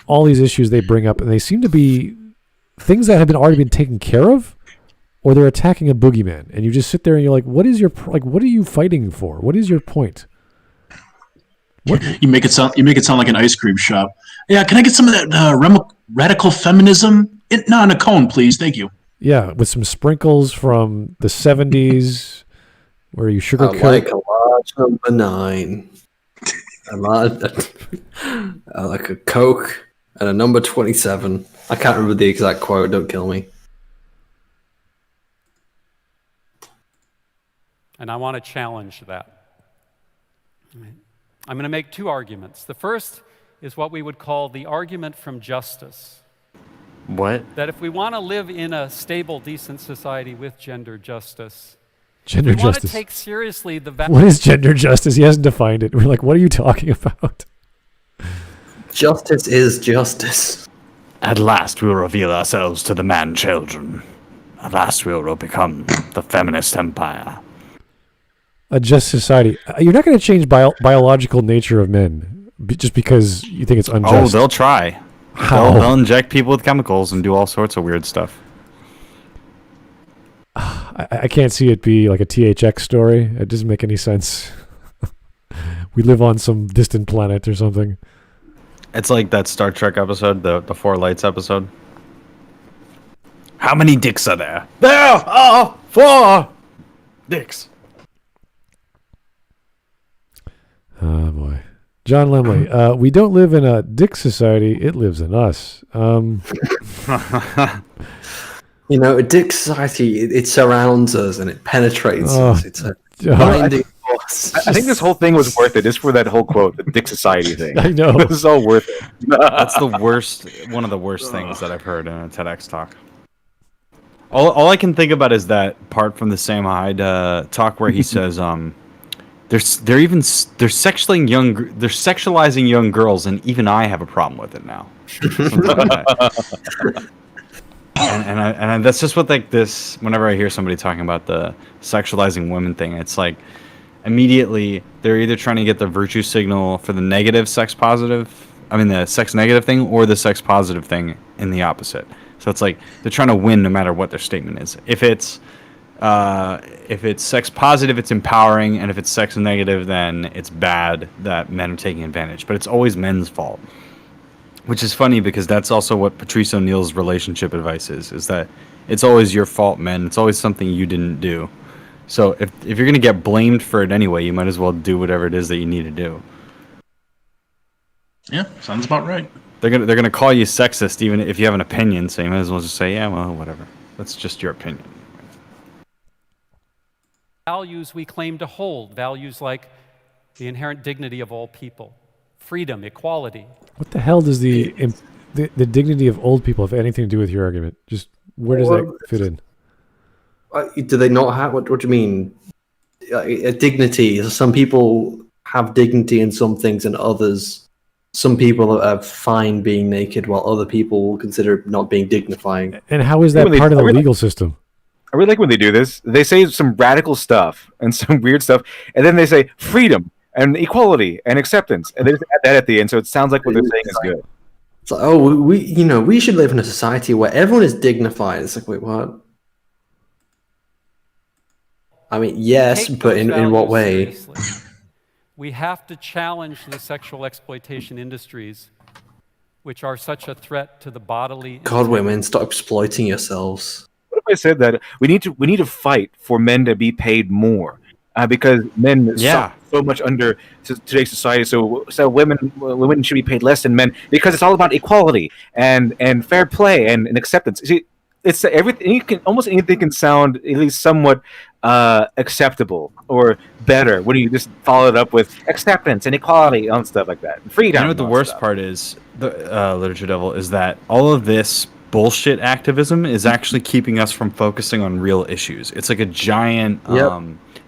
Speaker 2: all these issues they bring up, and they seem to be things that have already been taken care of, or they're attacking a boogeyman. And you just sit there and you're like, what is your what are you fighting for? What is your point?
Speaker 5: You make it sound like an ice cream shop. Yeah, can I get some of that radical feminism? Not in a cone, please. Thank you.
Speaker 2: Yeah, with some sprinkles from the 70s where you
Speaker 6: I
Speaker 2: sugarcoat.
Speaker 6: like a large number 9. I like a Coke and a number 27. I can't remember the exact quote. Don't kill me.
Speaker 4: And I want to challenge that. I'm going to make two arguments. The first is what we would call the argument from justice.
Speaker 7: What?
Speaker 4: That if we want to live in a stable, decent society with gender justice,
Speaker 2: Gender
Speaker 4: we want to
Speaker 2: justice.
Speaker 4: take seriously the
Speaker 2: What is gender justice? He hasn't defined it. We're like, what are you talking about?
Speaker 6: Justice is justice.
Speaker 7: At last we will reveal ourselves to the man-children. At last we will become the feminist empire.
Speaker 2: A just society. You're not going to change biological nature of men just because you think it's
Speaker 7: Oh,
Speaker 2: unjust.
Speaker 7: they'll try.
Speaker 2: How?
Speaker 7: They'll inject people with chemicals and do all sorts of weird stuff.
Speaker 2: I can't see it be like a THX story. It doesn't make any sense. We live on some distant planet or something.
Speaker 7: It's like that Star Trek episode, the Four Lights episode. How many dicks are there? There are 4 dicks.
Speaker 2: Oh, boy. John Lemley, we don't live in a dick society. It lives in us.
Speaker 6: You know, a dick society, it surrounds us and it penetrates
Speaker 2: Oh.
Speaker 6: us. It's a binding force.
Speaker 3: I think this whole thing was worth it just for that whole quote, the Dick Society thing.
Speaker 2: I know.
Speaker 3: This is all worth it.
Speaker 7: That's the worst, one of the worst things that I've heard in a TEDx talk. All I can think about is that part from the Sam Hyde talk where he says, they're sexualizing young girls, and even I have a problem with it now. Something like that. and that's just what like this. Whenever I hear somebody talking about the sexualizing women thing, it's like immediately they're either trying to get the virtue signal for the negative sex positive. I mean the sex negative thing, or the sex positive thing in the opposite. So it's like they're trying to win no matter what their statement is. If it's sex positive, it's empowering, and if it's sex negative, then it's bad that men are taking advantage. But it's always men's fault, which is funny because that's also what Patrice O'Neal's relationship advice is that it's always your fault, men. It's always something you didn't do. So if you're gonna get blamed for it anyway, you might as well do whatever it is that you need to do.
Speaker 5: Yeah, sounds about right.
Speaker 7: They're gonna call you sexist even if you have an opinion, so you might as well just say, yeah, well, whatever. That's just your opinion.
Speaker 4: Values we claim to hold, values like the inherent dignity of all people, freedom, equality.
Speaker 2: What the hell does the dignity of old people have anything to do with your argument? Just where does that fit in?
Speaker 6: Do they not have? What do you mean? Dignity. Some people have dignity in some things, and others. Some people are fine being naked, while other people will consider not being dignifying.
Speaker 2: And how is that part of the legal system?
Speaker 3: I really like when they do this. They say some radical stuff and some weird stuff, and then they say freedom and equality and acceptance, and they just add that at the end, so it sounds like what they're saying is good.
Speaker 6: It's like, oh, we should live in a society where everyone is dignified. It's like, wait, what? I mean, yes, but in what way?
Speaker 4: Seriously. We have to challenge the sexual exploitation industries, which are such a threat to the bodily.
Speaker 6: God, women, stop exploiting yourselves.
Speaker 3: What if I said that we need to fight for men to be paid more, because men suffer so much under today's society. So women should be paid less than men because it's all about equality and fair play and acceptance. See, it's everything. Almost anything can sound at least somewhat acceptable or better when you just follow it up with acceptance and equality and stuff like that. Freedom.
Speaker 7: You know what the worst part is, the Literature Devil, is that all of this bullshit activism is actually keeping us from focusing on real issues. It's like a giant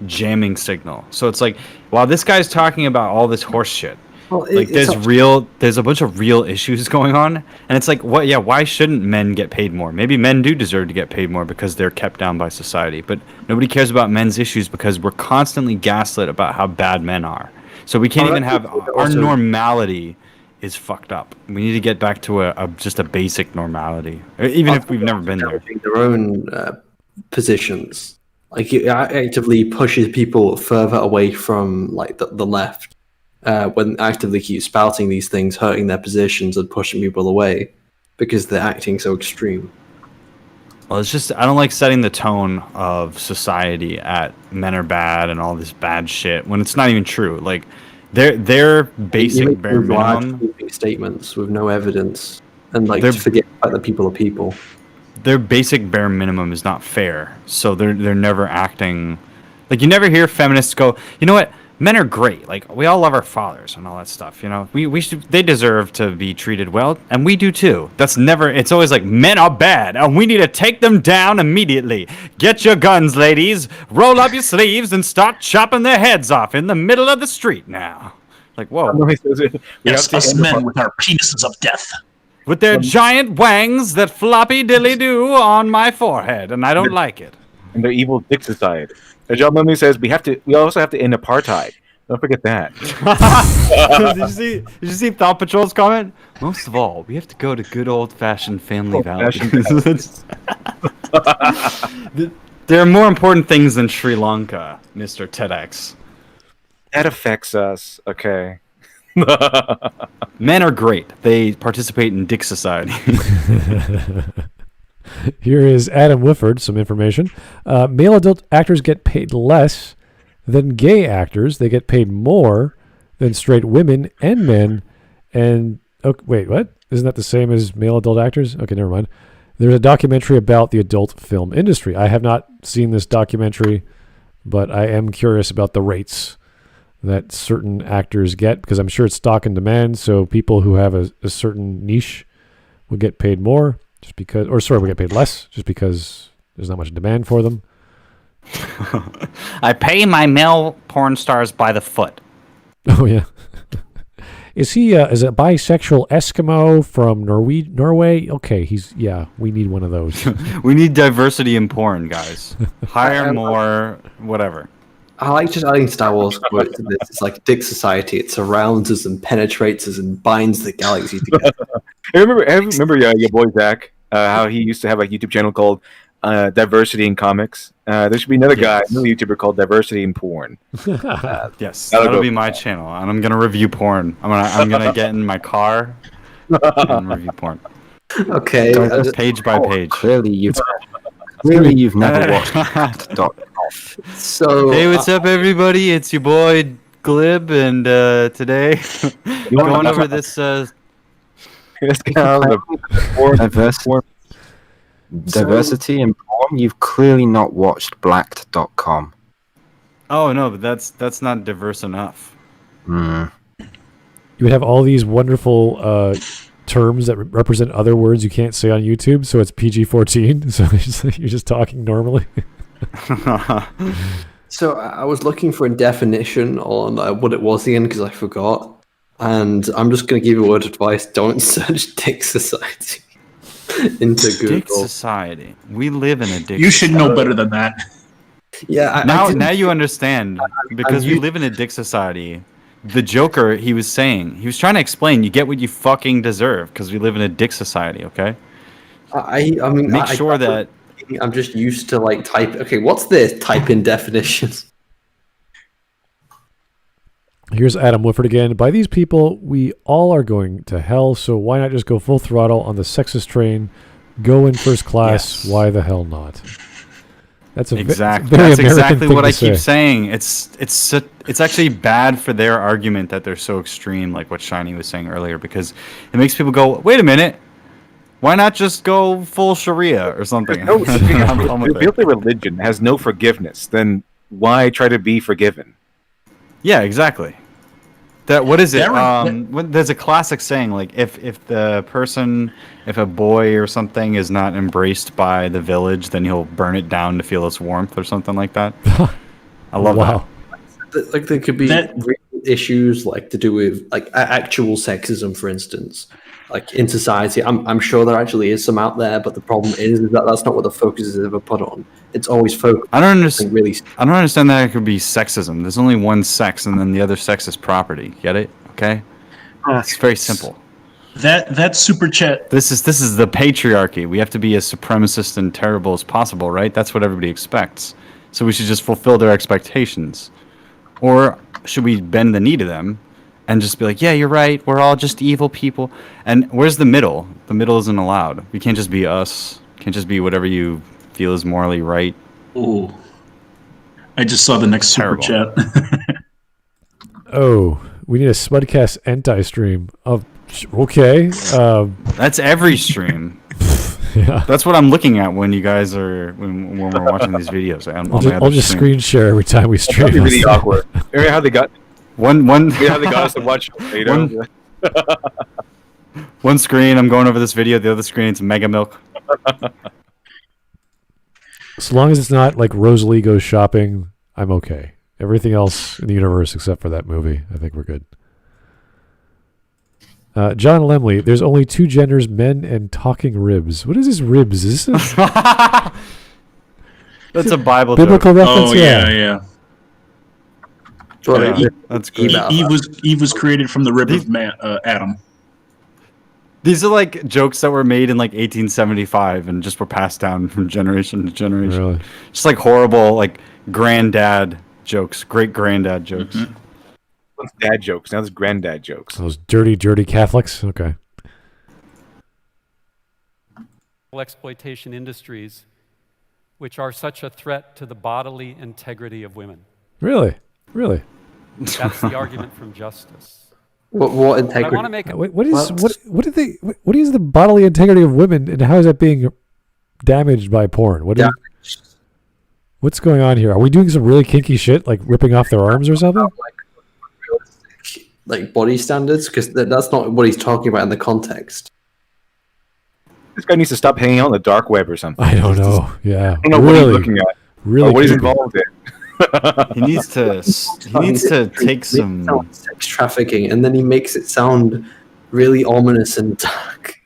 Speaker 7: jamming signal. So it's like, while this guy's talking about all this horse shit, there's a bunch of real issues going on, and it's like, what? Yeah, why shouldn't men get paid more? Maybe men do deserve to get paid more because they're kept down by society, but nobody cares about men's issues because we're constantly gaslit about how bad men are. So we can't even have our normality is fucked up. We need to get back to just a basic normality, even if we've never been there.
Speaker 6: Their own positions, like it actively pushes people further away from like the left. When actively keep spouting these things, hurting their positions and pushing people away because they're acting so extreme.
Speaker 7: Well, it's just, I don't like setting the tone of society at men are bad and all this bad shit when it's not even true. Like, their basic bare minimum
Speaker 6: statements with no evidence and like to forget that people are people.
Speaker 7: Their basic bare minimum is not fair, so they're never acting. Like, you never hear feminists go, you know what? Men are great. Like, we all love our fathers and all that stuff. You know, they deserve to be treated well, and we do too. That's never. It's always like, men are bad, and we need to take them down immediately. Get your guns, ladies. Roll up your sleeves and start chopping their heads off in the middle of the street now. Like, whoa.
Speaker 5: Yes, us men with our penises of death.
Speaker 7: With their giant wangs that floppy dilly do on my forehead, and I don't like it.
Speaker 3: And their evil dick society. John Lumley says we also have to end apartheid. Don't forget that.
Speaker 7: Did you see Thought Patrol's comment? Most of all, we have to go to good old-fashioned family values. There are more important things than Sri Lanka, Mr. TEDx.
Speaker 3: That affects us, okay.
Speaker 7: Men are great. They participate in dick society.
Speaker 2: Here is Adam Wifford, some information. Male adult actors get paid less than gay actors. They get paid more than straight women and men. And, wait, what? Isn't that the same as male adult actors? Okay, never mind. There's a documentary about the adult film industry. I have not seen this documentary, but I am curious about the rates that certain actors get, because I'm sure it's stock and demand, so people who have a certain niche will get paid more. Just because, or sorry, we get paid less just because There's not much demand for them.
Speaker 7: I pay my male porn stars by the foot.
Speaker 2: Oh yeah. Is he is a bisexual Eskimo from Norway? Okay, we need one of those.
Speaker 7: We need diversity in porn, guys. Hire more, whatever.
Speaker 6: I like just adding Star Wars quotes to this. It's like Dick Society. It surrounds us and penetrates us and binds the galaxy together.
Speaker 3: I remember your boy Zach, how he used to have a YouTube channel called Diversity in Comics. There should be another YouTuber called Diversity in Porn.
Speaker 7: Yes, that'll be my channel, and I'm gonna review porn. I'm gonna get in my car and review porn.
Speaker 6: Okay,
Speaker 7: page by page.
Speaker 1: Clearly, you've never watched.
Speaker 6: So,
Speaker 7: hey, what's up, everybody? It's your boy Glib, and today going over this.
Speaker 1: Diversity in porn. You've clearly not watched Blacked.com.
Speaker 7: Oh no, but that's not diverse enough.
Speaker 2: You would have all these wonderful terms that represent other words you can't say on YouTube, so it's PG-14. So you're just talking normally.
Speaker 6: So I was looking for a definition on what it was again because I forgot, and I'm just going to give you a word of advice: don't search Dick Society into Google.
Speaker 7: Dick Society. We live in a Dick.
Speaker 5: You should know better than that.
Speaker 6: Yeah.
Speaker 7: Now you understand because we live in a Dick Society. The Joker, he was trying to explain, you get what you fucking deserve because we live in a Dick Society. Okay.
Speaker 6: I mean,
Speaker 7: make sure that.
Speaker 6: I'm just used to like type. Okay, what's this? Type in definitions.
Speaker 2: Here's Adam Woodford again. By these people, we all are going to hell, so why not just go full throttle on the sexist train? Go in first class. Yes. Why the hell not? That's
Speaker 7: exactly what I keep saying. It's actually bad for their argument that they're so extreme, like what Shineying was saying earlier, because it makes people go, wait a minute. Why not just go full Sharia or something?
Speaker 3: If the religion has no forgiveness, then why try to be forgiven?
Speaker 7: Yeah, exactly. What is it? There's a classic saying, like if a boy or something is not embraced by the village, then he'll burn it down to feel its warmth or something like that. I love that.
Speaker 6: Like there could be issues like to do with like actual sexism, for instance. Like in society, I'm sure there actually is some out there, but the problem is that that's not what the focus is ever put on. It's always focused.
Speaker 7: I don't understand that it could be sexism. There's only one sex, and then the other sex is property. Get it? Okay. It's very simple.
Speaker 5: That super chat.
Speaker 7: This is the patriarchy. We have to be as supremacist and terrible as possible, right? That's what everybody expects. So we should just fulfill their expectations, or should we bend the knee to them? And just be like, yeah, you're right. We're all just evil people. And where's the middle? The middle isn't allowed. We can't just be us. Can't just be whatever you feel is morally right.
Speaker 5: Ooh. I just saw the next super chat.
Speaker 2: Oh, we need a Smudcast anti-stream. Okay.
Speaker 7: That's every stream.
Speaker 2: Yeah.
Speaker 7: That's what I'm looking at when you guys are when we're watching these videos.
Speaker 2: I'll just screen share every time we stream.
Speaker 3: That'd be really awkward. Remember how they got...
Speaker 7: One.
Speaker 3: Yeah, they got us to watch later.
Speaker 7: One screen, I'm going over this video. The other screen, it's Mega Milk.
Speaker 2: As long as it's not like Rosalie goes shopping, I'm okay. Everything else in the universe except for that movie, I think we're good. John Lemley, there's only two genders, men and talking ribs. What is this ribs? Is this
Speaker 7: That's a Bible
Speaker 2: reference?
Speaker 5: Oh, yeah.
Speaker 6: Well,
Speaker 7: that's good.
Speaker 5: Eve was created from the rib of Adam.
Speaker 7: These are like jokes that were made in like 1875 and just were passed down from generation to generation.
Speaker 2: Really?
Speaker 7: Just like horrible, like granddad jokes, great granddad jokes.
Speaker 3: Mm-hmm. Once dad jokes, now there's granddad jokes.
Speaker 2: Those dirty Catholics? Okay.
Speaker 4: Exploitation industries, which are such a threat to the bodily integrity of women.
Speaker 2: Really?
Speaker 4: That's the argument from justice.
Speaker 6: What integrity?
Speaker 4: I want to make
Speaker 2: what is the bodily integrity of women, and how is that being damaged by porn? What's going on here? Are we doing some really kinky shit, like ripping off their arms or something?
Speaker 6: Like body standards, because that's not what he's talking about in the context.
Speaker 3: This guy needs to stop hanging out on the dark web or something.
Speaker 2: I don't know. Yeah.
Speaker 3: I don't know what he's looking at.
Speaker 2: Really
Speaker 3: or what he's
Speaker 2: creepy.
Speaker 3: involved in.
Speaker 7: He needs to take some.
Speaker 6: sex trafficking, and then he makes it sound really ominous and dark.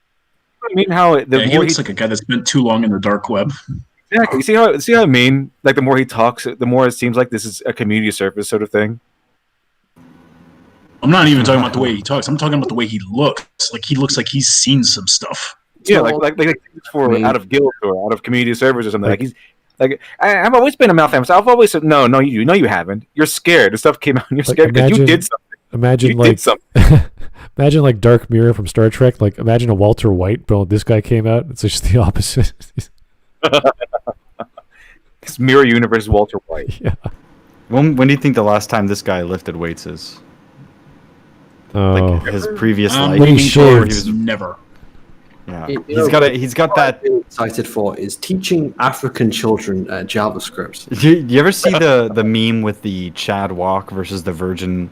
Speaker 3: I mean, how
Speaker 5: he looks like a guy that spent too long in the dark web.
Speaker 3: Exactly. See how I mean? Like the more he talks, the more it seems like this is a community service sort of thing.
Speaker 5: I'm not even talking about the way he talks. I'm talking about the way he looks. Like he looks like he's seen some stuff.
Speaker 3: Yeah, like for out of guilt or out of community service or something. Like he's like, I've always been a male feminist. I've always said no, you haven't. You're scared. The stuff came out, and you're scared because you did something.
Speaker 2: Imagine
Speaker 3: did something.
Speaker 2: Imagine like Dark Mirror from Star Trek. Like imagine a Walter White, but this guy came out. It's just the opposite.
Speaker 3: This mirror universe is Walter White.
Speaker 2: Yeah.
Speaker 7: When do you think the last time this guy lifted weights is?
Speaker 2: Oh,
Speaker 7: Like his previous life.
Speaker 2: when he
Speaker 5: sure
Speaker 2: shaved.
Speaker 5: it's never.
Speaker 7: Yeah,
Speaker 6: You
Speaker 7: he's got
Speaker 6: what
Speaker 7: that.
Speaker 6: I'm really excited for is teaching African children JavaScript.
Speaker 7: You ever see the meme with the Chad walk versus the Virgin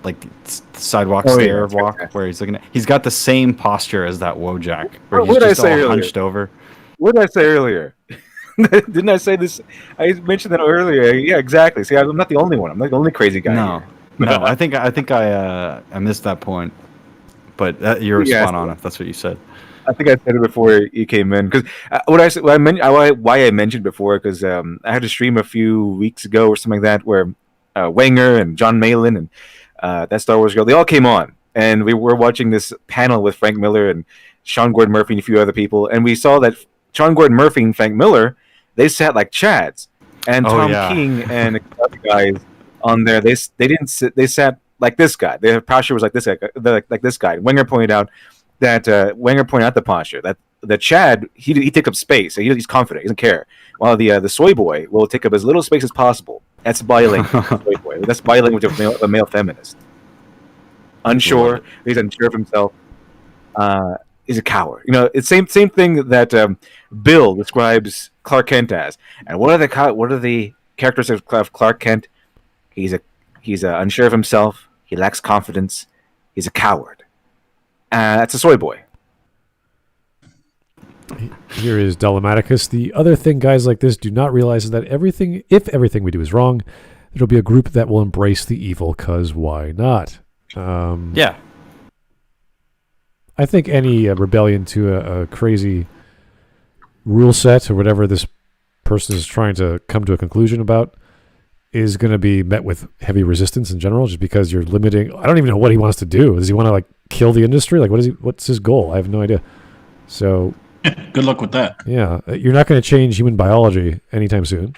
Speaker 7: sidewalk stair walk where he's looking at? He's got the same posture as that Wojak, where he's just all hunched over.
Speaker 3: What did I say earlier? Didn't I say this? I mentioned that earlier. Yeah, exactly. See, I'm not the only one. I'm not the only crazy guy.
Speaker 7: No, I think I missed that point, but you're spot on if that's what you said.
Speaker 3: I think I said it before you came in because why I mentioned before because I had a stream a few weeks ago or something like that where Wenger and John Malin and that Star Wars girl, they all came on and we were watching this panel with Frank Miller and Sean Gordon Murphy and a few other people, and we saw that Sean Gordon Murphy and Frank Miller, they sat like Chads, and Tom King and a couple other guys on there, they didn't sit, they sat like this guy. Their posture was like this guy, like this guy. Wenger pointed out the posture that the Chad he take up space. So he's confident, he doesn't care. While the soy boy will take up as little space as possible. That's body language. Soy boy. That's body language of a male feminist. Unsure, he's unsure of himself. He's a coward. You know, it's same thing that Bill describes Clark Kent as. And what are the characteristics of Clark Kent? He's unsure of himself. He lacks confidence. He's a coward. That's a soy boy.
Speaker 2: Here is Dolomaticus. The other thing guys like this do not realize is that if everything we do is wrong, there'll be a group that will embrace the evil, because why not?
Speaker 7: Yeah.
Speaker 2: I think any rebellion to a crazy rule set or whatever this person is trying to come to a conclusion about is going to be met with heavy resistance in general, just because you're limiting. I don't even know what he wants to do. Does he want to like kill the industry? Like, what's his goal? I have no idea. So
Speaker 5: good luck with that.
Speaker 2: Yeah, you're not going to change human biology anytime soon,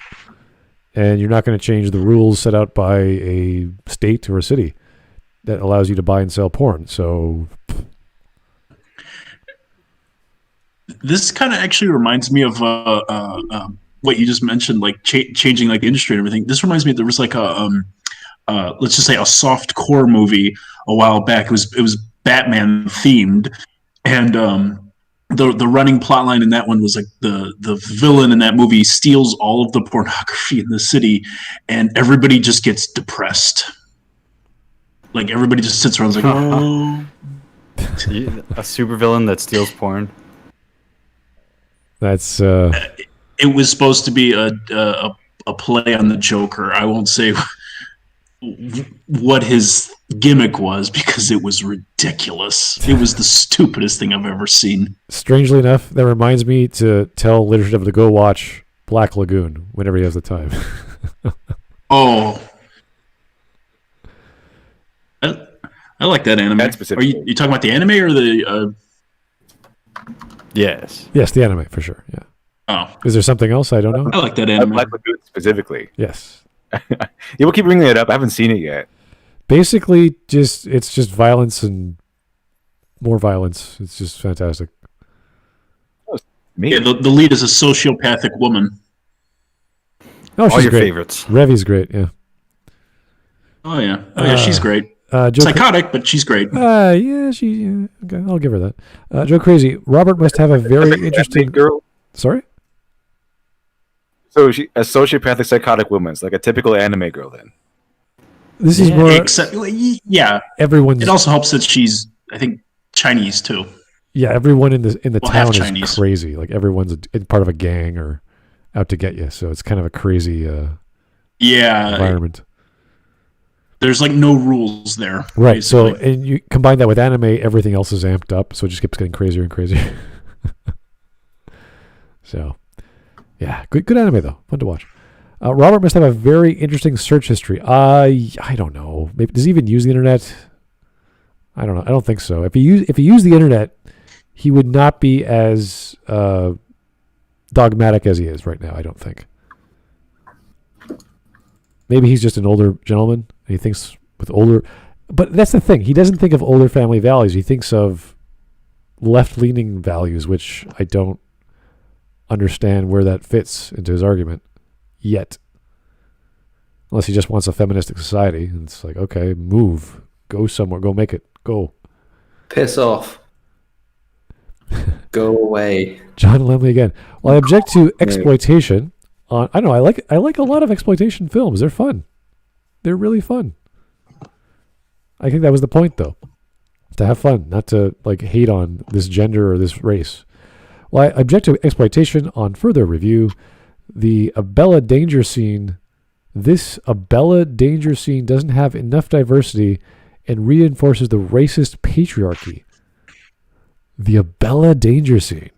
Speaker 2: and you're not going to change the rules set out by a state or a city that allows you to buy and sell porn. So
Speaker 5: this kind of actually reminds me of what you just mentioned, like changing like the industry and everything. This reminds me, there was like a let's just say a soft core movie a while back. It was Batman themed, and the running plot line in that one was like the villain in that movie steals all of the pornography in the city, and everybody just gets depressed. Like everybody just sits around and is like, oh.
Speaker 7: A supervillain that steals porn.
Speaker 2: That's
Speaker 5: It was supposed to be a play on the Joker. I won't say what his gimmick was because it was ridiculous. It was the stupidest thing I've ever seen.
Speaker 2: Strangely enough, that reminds me to tell LiteratureDevil to go watch Black Lagoon whenever he has the time.
Speaker 5: Oh. I like that anime. Are you talking about the anime or the...
Speaker 7: Yes.
Speaker 2: Yes, the anime, for sure, yeah.
Speaker 5: Oh.
Speaker 2: Is there something else? I don't know.
Speaker 5: I like that anime.
Speaker 3: Black Lagoon specifically.
Speaker 2: Yes.
Speaker 3: Yeah, we'll keep bringing it up. I haven't seen it yet.
Speaker 2: Basically, it's just violence and more violence. It's just fantastic.
Speaker 5: Yeah, the lead is a sociopathic woman.
Speaker 2: Oh,
Speaker 7: All
Speaker 2: she's
Speaker 7: your
Speaker 2: great.
Speaker 7: favorites.
Speaker 2: Revi's great, yeah.
Speaker 5: Oh, yeah. She's great. Psychotic, but she's great.
Speaker 2: Yeah, okay, I'll give her that. Joe Crazy, Robert must have a very interesting
Speaker 3: girl.
Speaker 2: Sorry?
Speaker 3: So she a sociopathic psychotic woman. It's like a typical anime girl then.
Speaker 2: This is more
Speaker 5: Except, yeah.
Speaker 2: Everyone's
Speaker 5: It also helps that she's, I think, Chinese too.
Speaker 2: Yeah, everyone in the
Speaker 5: Well, half
Speaker 2: town is
Speaker 5: Chinese.
Speaker 2: crazy. Like everyone's part of a gang or out to get you. So it's kind of a crazy environment.
Speaker 5: There's like no rules there.
Speaker 2: Right.
Speaker 5: Basically.
Speaker 2: So, and you combine that with anime, everything else is amped up. So it just keeps getting crazier and crazier. So, yeah, good anime though. Fun to watch. Robert must have a very interesting search history. I don't know. Maybe does he even use the internet? I don't know. I don't think so. If he used the internet, he would not be as dogmatic as he is right now. I don't think. Maybe he's just an older gentleman and he thinks with older. But that's the thing. He doesn't think of older family values. He thinks of left-leaning values, which I don't understand where that fits into his argument yet. Unless he just wants a feministic society. And it's like, okay, move. Go somewhere. Go make it. Go.
Speaker 6: Piss off. Go away.
Speaker 2: John Lemley again. Well, I object to exploitation. I don't know. I like a lot of exploitation films. They're fun. They're really fun. I think that was the point, though, to have fun, not to like hate on this gender or this race. Well, I object to exploitation on further review. The Abella danger scene. This Abella danger scene doesn't have enough diversity and reinforces the racist patriarchy. The Abella danger scene.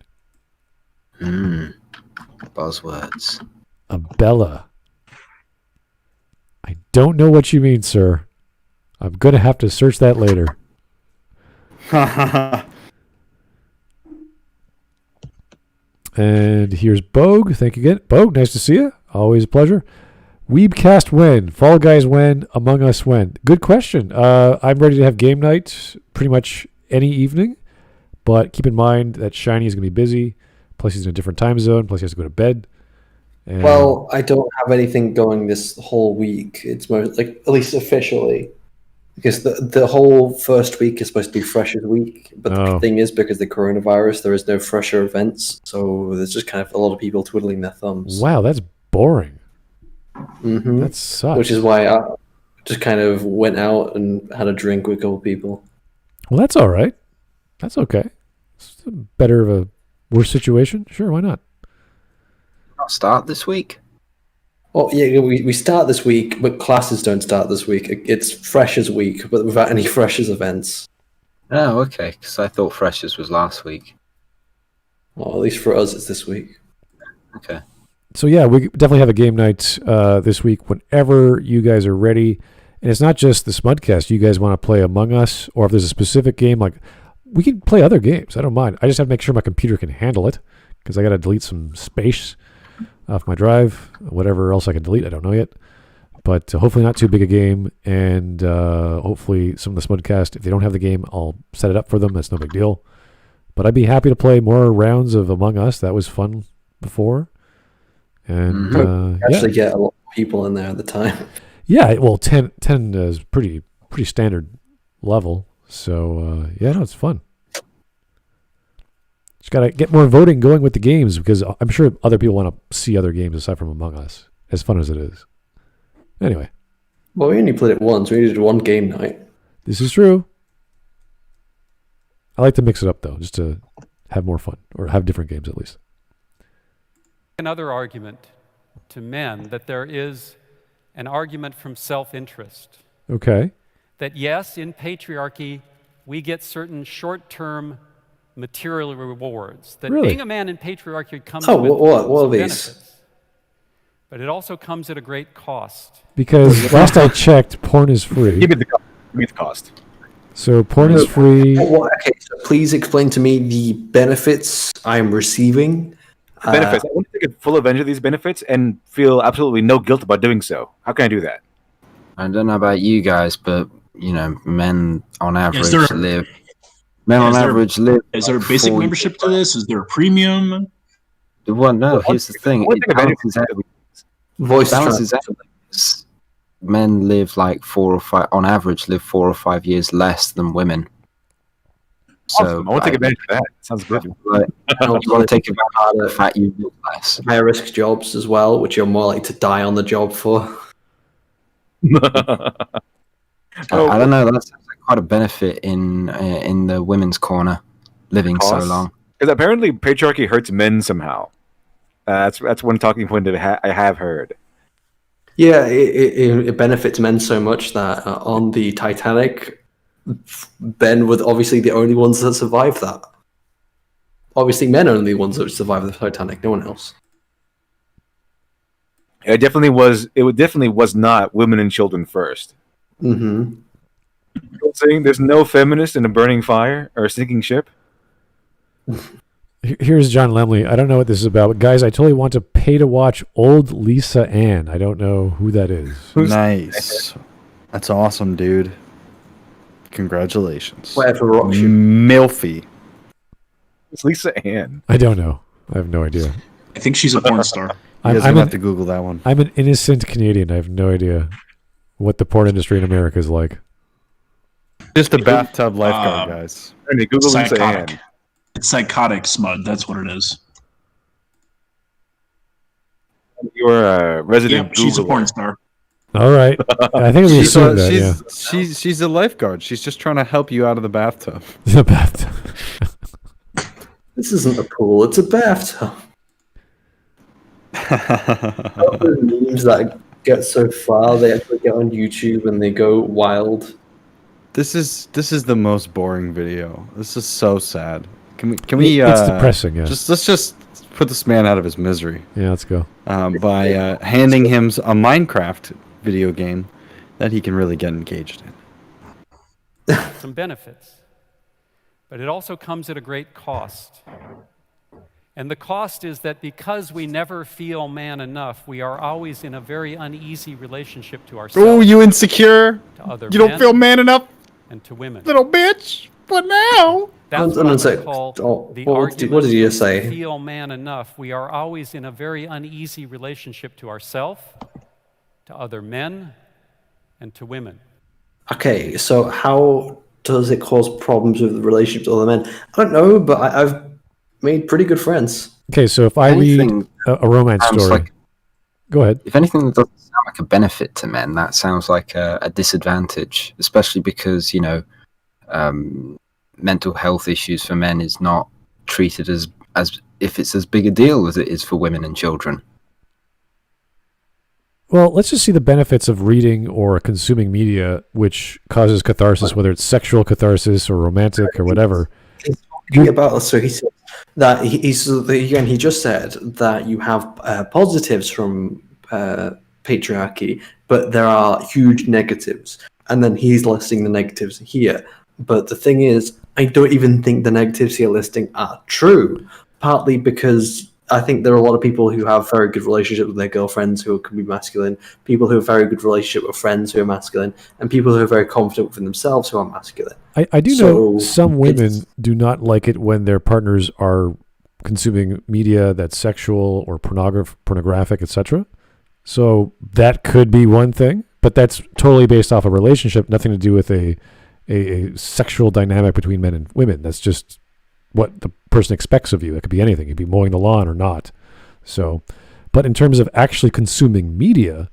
Speaker 1: Buzzwords.
Speaker 2: Abella. I don't know what you mean, sir. I'm going to have to search that later. And here's Bogue. Thank you again. Bogue, nice to see you. Always a pleasure. Weebcast when? Fall Guys when? Among Us when? Good question. I'm ready to have game night pretty much any evening. But keep in mind that Shiny is going to be busy. Plus he's in a different time zone. Plus he has to go to bed. And
Speaker 6: Well, I don't have anything going this whole week. It's most like at least officially, because the whole first week is supposed to be Freshers Week. But the thing is, because of the coronavirus, there is no Fresher events, so there's just kind of a lot of people twiddling their thumbs.
Speaker 2: Wow, that's boring.
Speaker 6: Mm-hmm.
Speaker 2: That sucks.
Speaker 6: Which is why I just kind of went out and had a drink with a couple people.
Speaker 2: Well, that's all right. That's okay. It's better of a worse situation. Sure, why not?
Speaker 1: Not start this week.
Speaker 6: Well, yeah, we start this week, but classes don't start this week. It's Freshers Week, but without any Freshers events.
Speaker 1: Oh, okay. Because I thought Freshers was last week.
Speaker 6: Well, at least for us, it's this week.
Speaker 1: Okay.
Speaker 2: So yeah, we definitely have a game night this week whenever you guys are ready. And it's not just the Smudcast. You guys want to play Among Us, or if there's a specific game, like we can play other games. I don't mind. I just have to make sure my computer can handle it because I got to delete some space off my drive. Whatever else I can delete, I don't know yet. But hopefully not too big a game, and hopefully some of the Smudcast, if they don't have the game, I'll set it up for them. That's no big deal. But I'd be happy to play more rounds of Among Us. That was fun before. And
Speaker 6: Actually get a lot of people in there at the time.
Speaker 2: Yeah, well, 10 is pretty standard level. So, yeah, no, it's fun. Just got to get more voting going with the games because I'm sure other people want to see other games aside from Among Us, as fun as it is. Anyway.
Speaker 6: Well, we only played it once. We did one game night.
Speaker 2: This is true. I like to mix it up, though, just to have more fun or have different games at least.
Speaker 4: Another argument to men that there is an argument from self-interest.
Speaker 2: Okay.
Speaker 4: That yes, in patriarchy, we get certain short-term material rewards. That
Speaker 2: Really?
Speaker 4: being a man in patriarchy comes
Speaker 6: Oh,
Speaker 4: with
Speaker 6: what are
Speaker 4: some
Speaker 6: these?
Speaker 4: benefits. But it also comes at a great cost.
Speaker 2: Because last I checked, porn is free.
Speaker 3: Give me the cost. Give me the cost.
Speaker 2: So porn is free.
Speaker 6: Okay, so please explain to me the benefits I'm receiving.
Speaker 3: Benefits. I want to take a full advantage of these benefits and feel absolutely no guilt about doing so. How can I do that?
Speaker 1: I don't know about you guys, but men on average
Speaker 5: there-
Speaker 1: live. Men on
Speaker 5: is there-
Speaker 1: average live.
Speaker 5: Is there a
Speaker 1: like
Speaker 5: basic
Speaker 1: 4
Speaker 5: membership to this? Is there a premium?
Speaker 1: Well, no. Here's the thing.
Speaker 3: One
Speaker 1: It
Speaker 3: thing about it-
Speaker 1: balances out.
Speaker 6: Voice
Speaker 1: Balances out. Men live like 4 or 5. On average, live 4 or 5 years less than women. So
Speaker 3: Awesome. I want to take advantage of that. Sounds good.
Speaker 1: Like, you want to take advantage of the fact you live less.
Speaker 6: higher risk jobs as well, which you're more likely to die on the job for.
Speaker 1: I don't know. That's quite a benefit in the women's corner. living so long.
Speaker 3: Because apparently patriarchy hurts men somehow. That's one talking point that I have heard.
Speaker 6: Yeah, it benefits men so much that on the Titanic, men were obviously the only ones that survived that. Obviously, men are the only ones that survived the Titanic, no one else.
Speaker 3: It definitely was not women and children first.
Speaker 6: Mm-hmm.
Speaker 3: Saying there's no feminist in a burning fire or a sinking ship.
Speaker 2: Here's John Lemley. I don't know what this is about, but guys, I totally want to pay to watch Old Lisa Ann. I don't know who that is.
Speaker 7: Nice. That's awesome, dude. Congratulations.
Speaker 6: Whatever rocks you.
Speaker 7: Milfy.
Speaker 3: It's Lisa Ann.
Speaker 2: I don't know. I have no idea.
Speaker 5: I think she's a porn star.
Speaker 7: You guys have to Google that one.
Speaker 2: I'm an innocent Canadian. I have no idea what the porn industry in America is like.
Speaker 7: Just a bathtub lifeguard, guys.
Speaker 3: Google Lisa Ann.
Speaker 5: It's psychotic, Smud. That's what it is.
Speaker 3: You're a resident.
Speaker 5: Yep, she's a porn star.
Speaker 2: All right. I think we assumed that, yeah.
Speaker 7: She's a lifeguard. She's just trying to help you out of the bathtub.
Speaker 2: The bathtub.
Speaker 6: This isn't a pool, it's a bathtub. The memes that get so far, they actually get on YouTube and they go wild.
Speaker 7: This is the most boring video. This is so sad. Can we?
Speaker 2: It's depressing. Yeah.
Speaker 7: Let's just put this man out of his misery.
Speaker 2: Yeah, let's go.
Speaker 7: By handing him a Minecraft video game that he can really get engaged in.
Speaker 4: Some benefits, but it also comes at a great cost. And the cost is that because we never feel man enough, we are always in a very uneasy relationship to ourselves.
Speaker 7: Oh, you insecure?
Speaker 4: To other
Speaker 7: You don't
Speaker 4: men,
Speaker 7: feel man enough?
Speaker 4: And to women.
Speaker 7: Little bitch. What now?
Speaker 4: That's what I call the argument.
Speaker 6: What did you say?
Speaker 4: Feel man enough. We are always in a very uneasy relationship to ourselves, to other men, and to women.
Speaker 6: Okay, so how does it cause problems with the relationship to other men? I don't know, but I've made pretty good friends.
Speaker 2: Okay, so if I read a romance story, go ahead.
Speaker 1: If anything that doesn't sound like a benefit to men, that sounds like a disadvantage, especially because, mental health issues for men is not treated as if it's as big a deal as it is for women and children.
Speaker 2: Well, let's just see the benefits of reading or consuming media which causes catharsis, whether it's sexual catharsis or romantic or whatever.
Speaker 6: So he said that he just said that you have positives from patriarchy, but there are huge negatives, and then he's listing the negatives here. But the thing is, I don't even think the negatives here listing are true, partly because I think there are a lot of people who have very good relationships with their girlfriends who can be masculine, people who have very good relationship with friends who are masculine, and people who are very confident within themselves who are masculine.
Speaker 2: I do know some women do not like it when their partners are consuming media that's sexual or pornographic, etc. So that could be one thing, but that's totally based off a relationship, nothing to do with a sexual dynamic between men and women. That's just what the person expects of you. It could be anything. It could be mowing the lawn or not. So, but in terms of actually consuming media,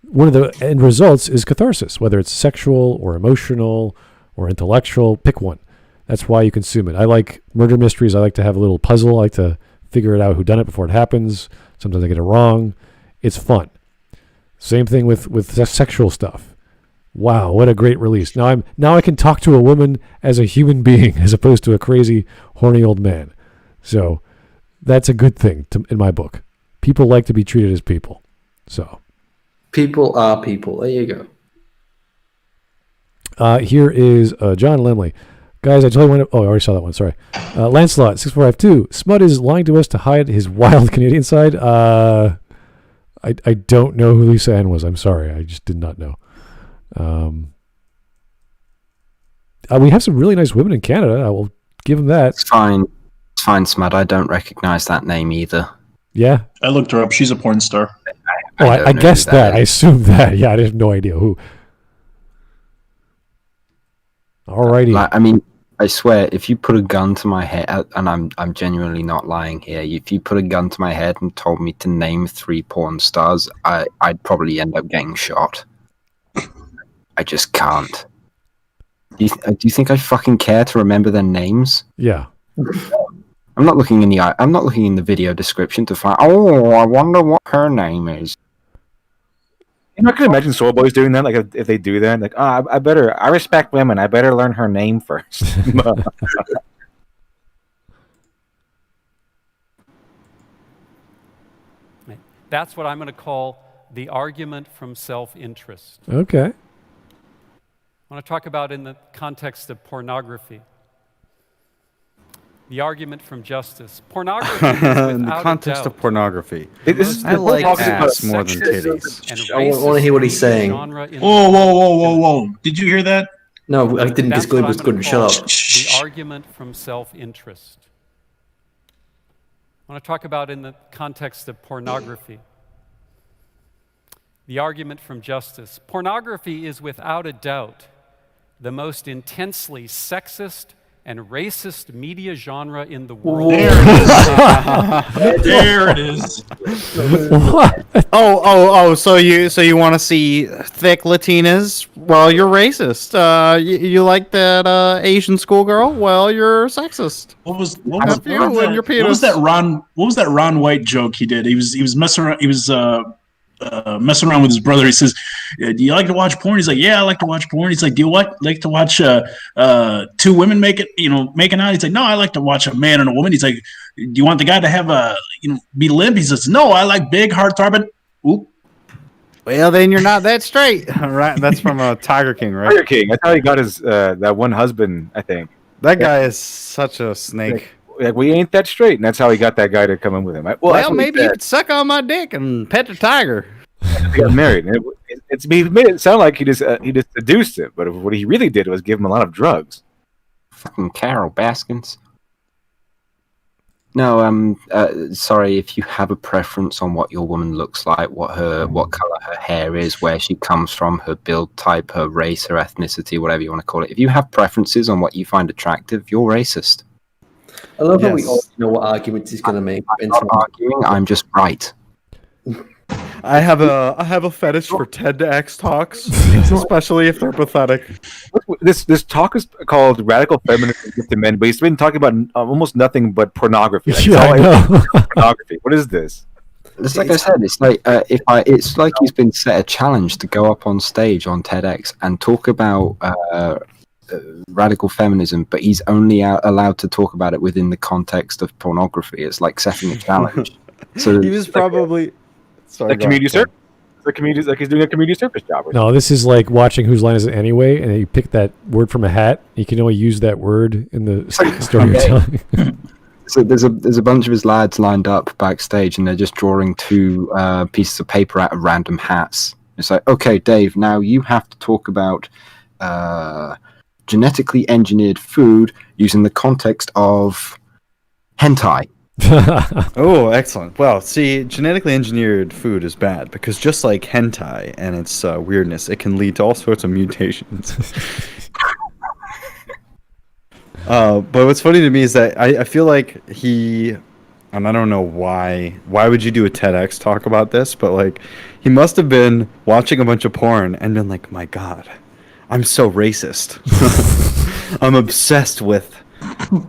Speaker 2: one of the end results is catharsis, whether it's sexual or emotional or intellectual. Pick one. That's why you consume it. I like murder mysteries. I like to have a little puzzle. I like to figure it out who done it before it happens. Sometimes I get it wrong. It's fun. Same thing with sexual stuff. Wow, what a great release. Now I can talk to a woman as a human being as opposed to a crazy, horny old man. So that's a good thing in my book. People like to be treated as people. So
Speaker 6: people are people. There you
Speaker 2: go. Here is John Lemley. Guys, I totally want to... Oh, I already saw that one. Sorry. Lancelot, 6452. Smud is lying to us to hide his wild Canadian side. I don't know who Lisa Ann was. I'm sorry. I just did not know. We have some really nice women in Canada. I will give them that.
Speaker 1: It's fine, Smud. I don't recognize that name either.
Speaker 2: Yeah,
Speaker 5: I looked her up. She's a porn star.
Speaker 2: I guessed that. I assumed that. Yeah, I have no idea who. Alrighty.
Speaker 1: I swear, if you put a gun to my head, and I'm genuinely not lying here, if you put a gun to my head and told me to name 3 porn stars, I'd probably end up getting shot. I just can't. Do you think I fucking care to remember their names?
Speaker 2: Yeah.
Speaker 1: I'm not looking in the video description to find. Oh, I wonder what her name is.
Speaker 3: You're not gonna imagine soy boys doing that. Like if they do that, like, I respect women. I better learn her name first.
Speaker 4: That's what I'm going to call the argument from self-interest.
Speaker 2: Okay.
Speaker 4: I want to talk about in the context of pornography. The argument from justice. Pornography is
Speaker 7: In the context of pornography.
Speaker 3: I
Speaker 7: like
Speaker 3: talking
Speaker 7: ass more than titties.
Speaker 6: I want to hear what he's saying.
Speaker 5: Whoa. Did you hear that?
Speaker 6: No, I didn't. This Glib was good. Shut up.
Speaker 4: The argument from self-interest. I want to talk about in the context of pornography. The argument from justice. Pornography is without a doubt the most intensely sexist and racist media genre in the world.
Speaker 5: There it is.
Speaker 2: What?
Speaker 7: So you want to see thick Latinas? Well, you're racist. You like that Asian schoolgirl? Well, you're sexist.
Speaker 5: What was that Ron White joke he did? He was messing around. He was messing around with his brother. He says, "Do you like to watch porn?" He's like, "Yeah, I like to watch porn." He's like, "Do you like to watch two women making out?" He's like, "No, I like to watch a man and a woman." He's like, "Do you want the guy to have be limp?" He says, "No, I like big, hard throbbing." Oop.
Speaker 7: Well, then you're not that straight. Right? That's from Tiger King, right?
Speaker 3: Tiger King. That's how he got his that one husband. I think
Speaker 7: that guy is such a snake.
Speaker 3: Like we ain't that straight, and that's how he got that guy to come in with him.
Speaker 7: Well, maybe you could suck on my dick and pet the tiger.
Speaker 3: They got married. And he made it sound like he just seduced him, but what he really did was give him a lot of drugs.
Speaker 1: Fucking Carol Baskins. No, sorry if you have a preference on what your woman looks like, what color her hair is, where she comes from, her build type, her race, her ethnicity, whatever you want to call it. If you have preferences on what you find attractive, you're racist.
Speaker 6: I love how we all know what arguments he's going to make.
Speaker 1: I'm not arguing, I'm just right.
Speaker 7: I have a fetish for TEDx talks, especially if they're pathetic.
Speaker 3: This talk is called Radical Feminism to Men, but he's been talking about almost nothing but pornography. Like,
Speaker 2: yeah, I know.
Speaker 3: Pornography. What is this?
Speaker 1: It's like I said. It's like it's like he's been set a challenge to go up on stage on TEDx and talk about radical feminism, but he's only allowed to talk about it within the context of pornography. It's like setting a challenge. So
Speaker 7: he was probably
Speaker 3: like community service. Like he's doing a community service job.
Speaker 2: No, this is like watching Whose Line Is It Anyway, and you pick that word from a hat. You can only use that word in the story you're telling.
Speaker 1: So there's a bunch of his lads lined up backstage, and they're just drawing two pieces of paper out of random hats. It's like, okay, Dave, now you have to talk about genetically engineered food using the context of hentai.
Speaker 7: Oh, excellent. Well, see, genetically engineered food is bad because just like hentai and its weirdness, it can lead to all sorts of mutations. But what's funny to me is that I feel like and I don't know why would you do a TEDx talk about this, but like he must have been watching a bunch of porn and been like, my God, I'm so racist. I'm obsessed with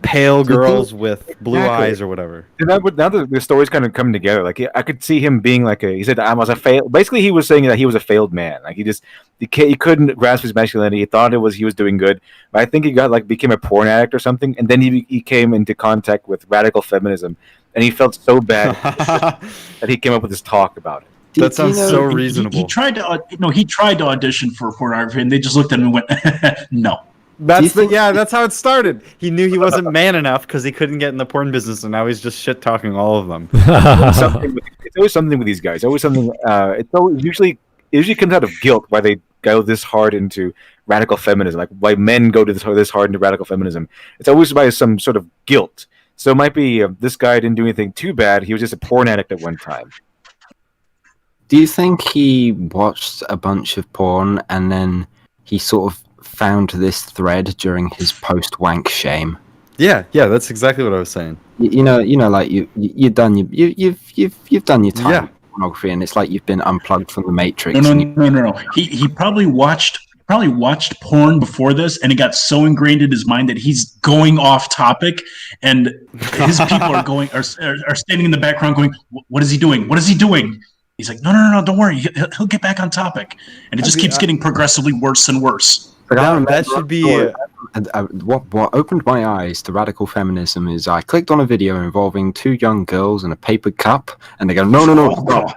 Speaker 7: pale girls with blue eyes or whatever.
Speaker 3: Now the story's kind of coming together. Like I could see him being like he said I was a failed. Basically, he was saying that he was a failed man. Like he couldn't grasp his masculinity. He thought he was doing good, but I think he became a porn addict or something, and then he came into contact with radical feminism, and he felt so bad that he came up with this talk about it.
Speaker 7: That sounds so reasonable.
Speaker 5: He tried to audition for pornography, and they just looked at him and went, "No."
Speaker 7: That's how it started. He knew he wasn't man enough because he couldn't get in the porn business, and now he's just shit talking all of them.
Speaker 3: It's always something with these guys. Always something. It usually comes out of guilt why they go this hard into radical feminism. Like why men go to this hard into radical feminism. It's always by some sort of guilt. So it might be this guy didn't do anything too bad. He was just a porn addict at one time.
Speaker 1: Do you think he watched a bunch of porn and then he sort of found this thread during his post-wank shame?
Speaker 7: Yeah, that's exactly what I was saying.
Speaker 1: You know, like you've done your time
Speaker 7: Yeah.
Speaker 1: with pornography, and it's like you've been unplugged from the Matrix.
Speaker 5: No. He probably watched probably watched porn before this, and it got so ingrained in his mind that he's going off topic, and his people are standing in the background going, "What is he doing? What is he doing?" He's like, no, don't worry, he'll get back on topic, and it just keeps getting progressively worse and worse.
Speaker 7: That should be.
Speaker 1: What opened my eyes to radical feminism is I clicked on a video involving 2 young girls in a paper cup, and they go, no, stop.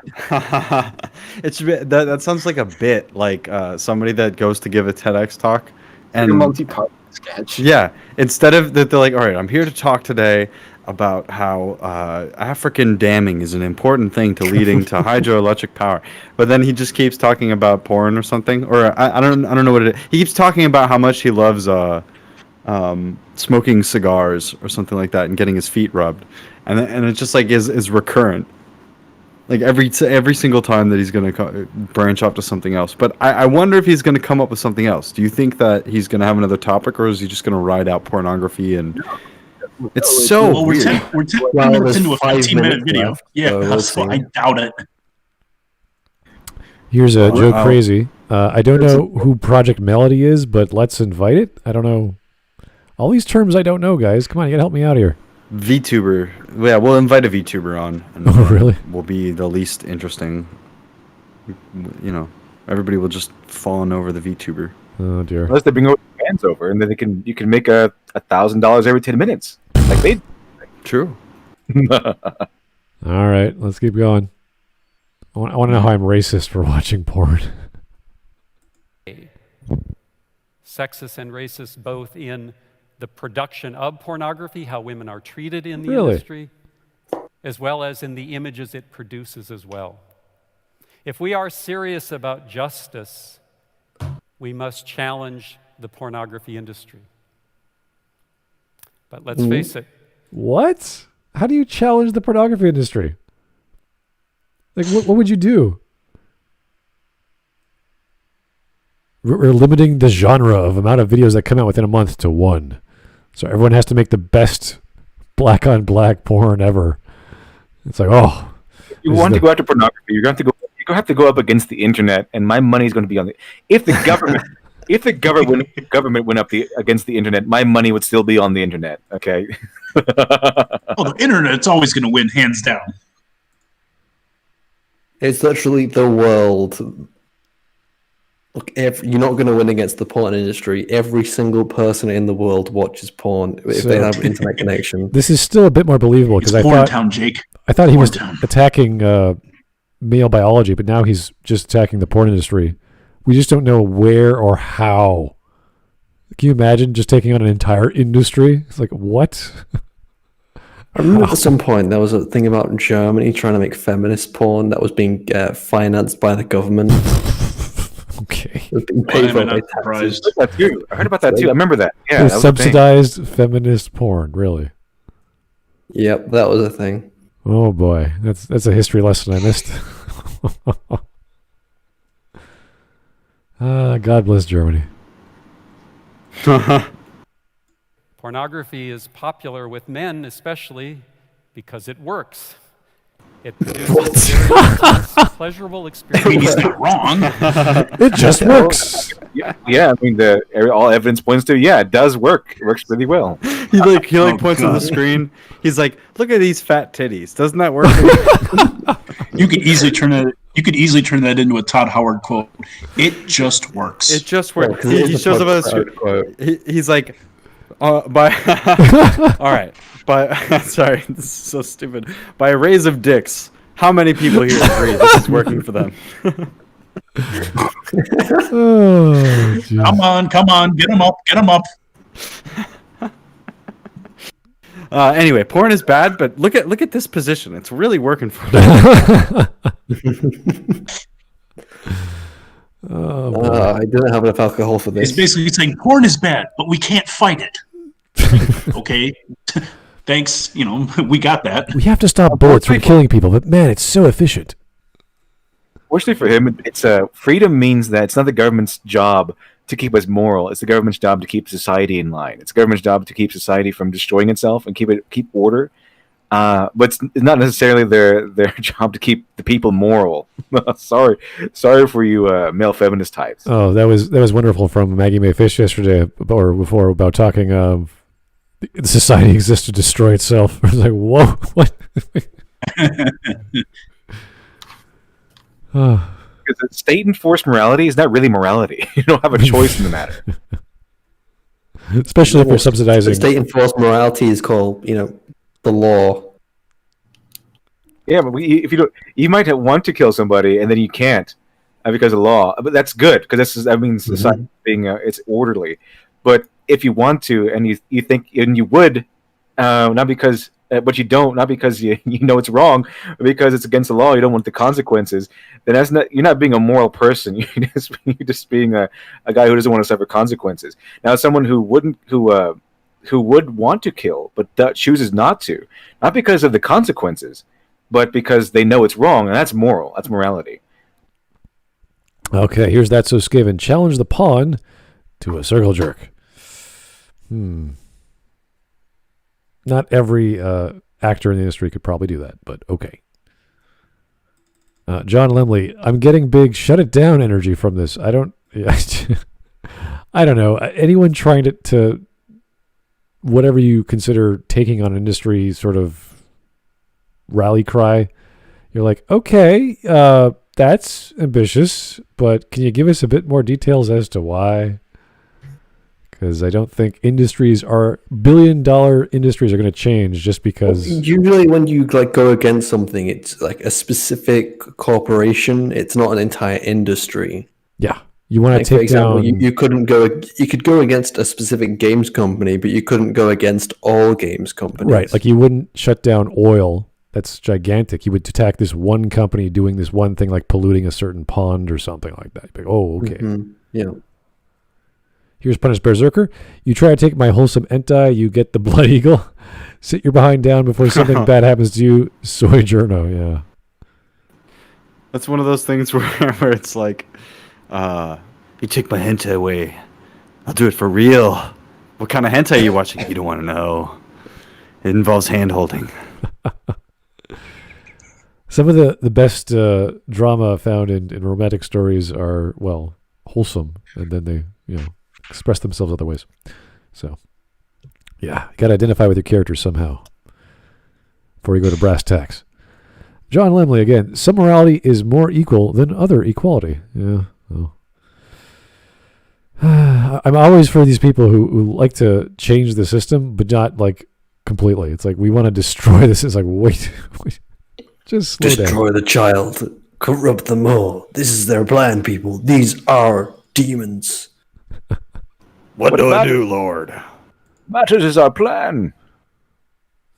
Speaker 7: It should be, that sounds like a bit, like somebody that goes to give a TEDx talk, and
Speaker 1: a multi-part sketch.
Speaker 7: Yeah, instead of that, they're like, all right, I'm here to talk today about how African damming is an important thing to leading to hydroelectric power, but then he just keeps talking about porn or something, or I don't know what it is. He keeps talking about how much he loves smoking cigars or something like that and getting his feet rubbed, and it just like is recurrent, like every single time that he's going to branch off to something else. But I wonder if he's going to come up with something else. Do you think that he's going to have another topic, or is he just going to ride out pornography and? It's so
Speaker 5: well, we're 10 minutes into a 15-minute video.
Speaker 6: Left,
Speaker 5: Yeah, so I doubt it.
Speaker 2: Here's a joke crazy. I don't know who Project Melody is, but let's invite it. I don't know. All these terms I don't know, guys. Come on, you gotta help me out here.
Speaker 7: VTuber. Yeah, we'll invite a VTuber on. And
Speaker 2: Oh, really?
Speaker 7: Will be the least interesting. You know, everybody will just fawn over the VTuber.
Speaker 2: Oh dear.
Speaker 3: Unless they bring fans over, and then you can make $1,000 every 10 minutes. Like they.
Speaker 7: True.
Speaker 2: All right, let's keep going. I want to know how I'm racist for watching porn.
Speaker 4: Sexist and racist both in the production of pornography, how women are treated in the
Speaker 2: Really?
Speaker 4: industry, as well as in the images it produces as well. If we are serious about justice, we must challenge the pornography industry. But let's face it.
Speaker 2: What? How do you challenge the pornography industry? Like, what would you do? We're limiting the genre of amount of videos that come out within a month to 1. So everyone has to make the best black-on-black porn ever. It's like, oh.
Speaker 3: You want to go after pornography, you're going to have to go up against the internet, and my money is going to be on the. If the government, government went up against the internet, my money would still be on the internet. Okay.
Speaker 5: Well, the internet's always going to win, hands down.
Speaker 6: It's literally the world. Look, you're not going to win against the porn industry. Every single person in the world watches porn if they have an internet connection.
Speaker 2: This is still a bit more believable because I thought he was attacking male biology, but now he's just attacking the porn industry. We just don't know where or how. Can you imagine just taking on an entire industry? It's like, what?
Speaker 6: I remember at some point there was a thing about Germany trying to make feminist porn that was being financed by the government.
Speaker 2: Okay.
Speaker 6: It was being paid for by taxes.
Speaker 3: I heard about that too. I remember that. Yeah, that was
Speaker 2: subsidized feminist porn, really.
Speaker 6: Yep, that was a thing.
Speaker 2: Oh boy, that's a history lesson I missed. God bless Germany.
Speaker 4: Pornography is popular with men, especially because it works. It produces very intense, pleasurable experience.
Speaker 5: I mean, he's not wrong.
Speaker 2: It just works.
Speaker 3: Yeah. I mean, all evidence points to it does work. It works really well.
Speaker 7: He points on the screen. He's like, "Look at these fat titties. Doesn't that work?"
Speaker 5: You could easily turn that into a Todd Howard quote. It just works.
Speaker 7: It just works. He shows up on the screen. He's like, all right. Sorry, this is so stupid. By a raise of dicks, how many people here agree this is working for them?
Speaker 2: Oh,
Speaker 5: come on, get him up.
Speaker 7: Anyway, porn is bad, but look at this position. It's really working for them.
Speaker 6: I didn't have enough alcohol for this.
Speaker 5: It's basically saying porn is bad, but we can't fight it. Okay. Thanks, we got that.
Speaker 2: We have to stop bullets from killing people, but man, it's so efficient.
Speaker 3: Fortunately for him, it's freedom means that it's not the government's job to keep us moral. It's the government's job to keep society in line. It's the government's job to keep society from destroying itself and keep order. but it's not necessarily their job to keep the people moral. sorry for you male feminist types.
Speaker 2: Oh, that was wonderful from Maggie Mae Fish yesterday or before about talking the society exists to destroy itself. I was like, whoa, what?
Speaker 3: Because state enforced morality is not really morality. You don't have a choice in the matter.
Speaker 2: Especially if you're subsidizing.
Speaker 6: State enforced morality is called, the law.
Speaker 3: Yeah, but if you don't, you might want to kill somebody and then you can't because of law. But that's good because society being it's orderly. But if you want to and you think and you would, not because, but you don't, not because you know it's wrong, but because it's against the law. You don't want the consequences. Then you're not being a moral person. You're just being a guy who doesn't want to suffer consequences. Now, someone who would want to kill but chooses not to, not because of the consequences, but because they know it's wrong, and that's moral. That's morality.
Speaker 2: Okay, here's That's So Skiven. Challenge the pawn to a circle jerk. Not every actor in the industry could probably do that, but okay. John Lemley, I'm getting big shut it down energy from this. I don't know. Anyone trying to whatever you consider taking on industry sort of rally cry, you're like, okay, that's ambitious, but can you give us a bit more details as to why? Because I don't think billion-dollar industries are going to change just because.
Speaker 6: Usually, when you go against something, it's like a specific corporation. It's not an entire industry.
Speaker 2: Yeah, you want to take
Speaker 6: for example,
Speaker 2: down.
Speaker 6: You couldn't go. You could go against a specific games company, but you couldn't go against all games companies.
Speaker 2: Right, like you wouldn't shut down oil. That's gigantic. You would attack this one company doing this one thing, like polluting a certain pond or something like that. You'd be like, oh, okay.
Speaker 6: Mm-hmm. Yeah.
Speaker 2: Here's Punished Berserker. You try to take my wholesome entai, you get the blood eagle. Sit your behind down before something bad happens to you. Soy journo, yeah.
Speaker 7: That's one of those things where it's like, you take my hentai away, I'll do it for real. What kind of hentai are you watching? You don't want to know. It involves hand-holding.
Speaker 2: Some of the best drama found in romantic stories are, well, wholesome, and then they, express themselves other ways. So, yeah, you got to identify with your characters somehow before you go to brass tacks. John Lemley, again, some morality is more equal than other equality. Yeah, well. I'm always for these people who like to change the system, but not, completely. It's like, we want to destroy this. It's like, wait. Just slow down.
Speaker 6: Destroy the child. Corrupt them all. This is their plan, people. These are demons.
Speaker 7: What do I do, Lord?
Speaker 3: Matters is our plan.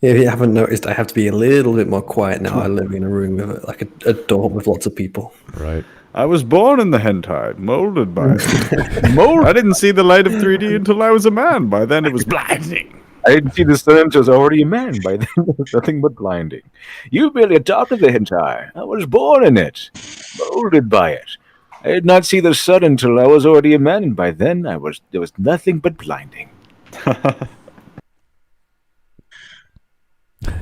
Speaker 6: If you haven't noticed, I have to be a little bit more quiet now. I live in a room with a door with lots of people.
Speaker 2: Right.
Speaker 7: I was born in the hentai, molded by it. I didn't see the light of 3D until I was a man. By then it was blinding.
Speaker 3: I didn't see the sun until I was already a man. By then it was nothing but blinding. You barely adopted the hentai. I was born in it, molded by it. I did not see the sun until I was already a man, and by then there was nothing but blinding.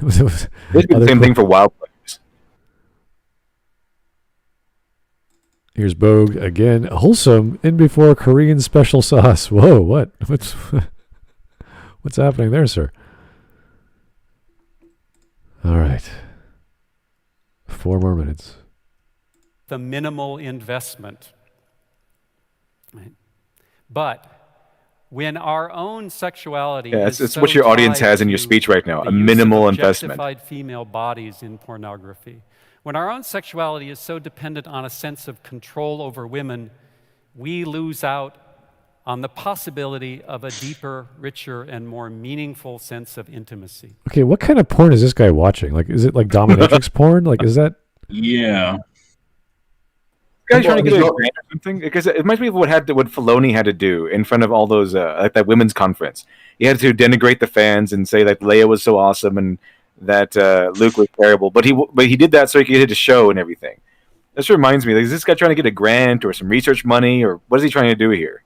Speaker 3: It's the same thing for WoW players.
Speaker 2: Here's Bogue again. Wholesome in before Korean special sauce. Whoa, what? What's happening there, sir? All right. 4 more minutes.
Speaker 4: The minimal investment. Right? But when our own sexuality is
Speaker 3: it's
Speaker 4: so
Speaker 3: what your audience
Speaker 4: tied
Speaker 3: has in your
Speaker 4: to
Speaker 3: speech right now,
Speaker 4: the
Speaker 3: a
Speaker 4: use of
Speaker 3: minimal investment.
Speaker 4: objectified female bodies in pornography, when our own sexuality is so dependent on a sense of control over women, we lose out on the possibility of a deeper, richer, and more meaningful sense of intimacy.
Speaker 2: Okay, what kind of porn is this guy watching? Is it like dominatrix porn? Is that?
Speaker 5: Yeah.
Speaker 3: Guys trying to get a grant or something? Because it reminds me of what Filoni had to do in front of all those like that women's conference. He had to denigrate the fans and say that Leia was so awesome and that Luke was terrible. But he did that so he could get a show and everything. This reminds me, is this guy trying to get a grant or some research money, or what is he trying to do here?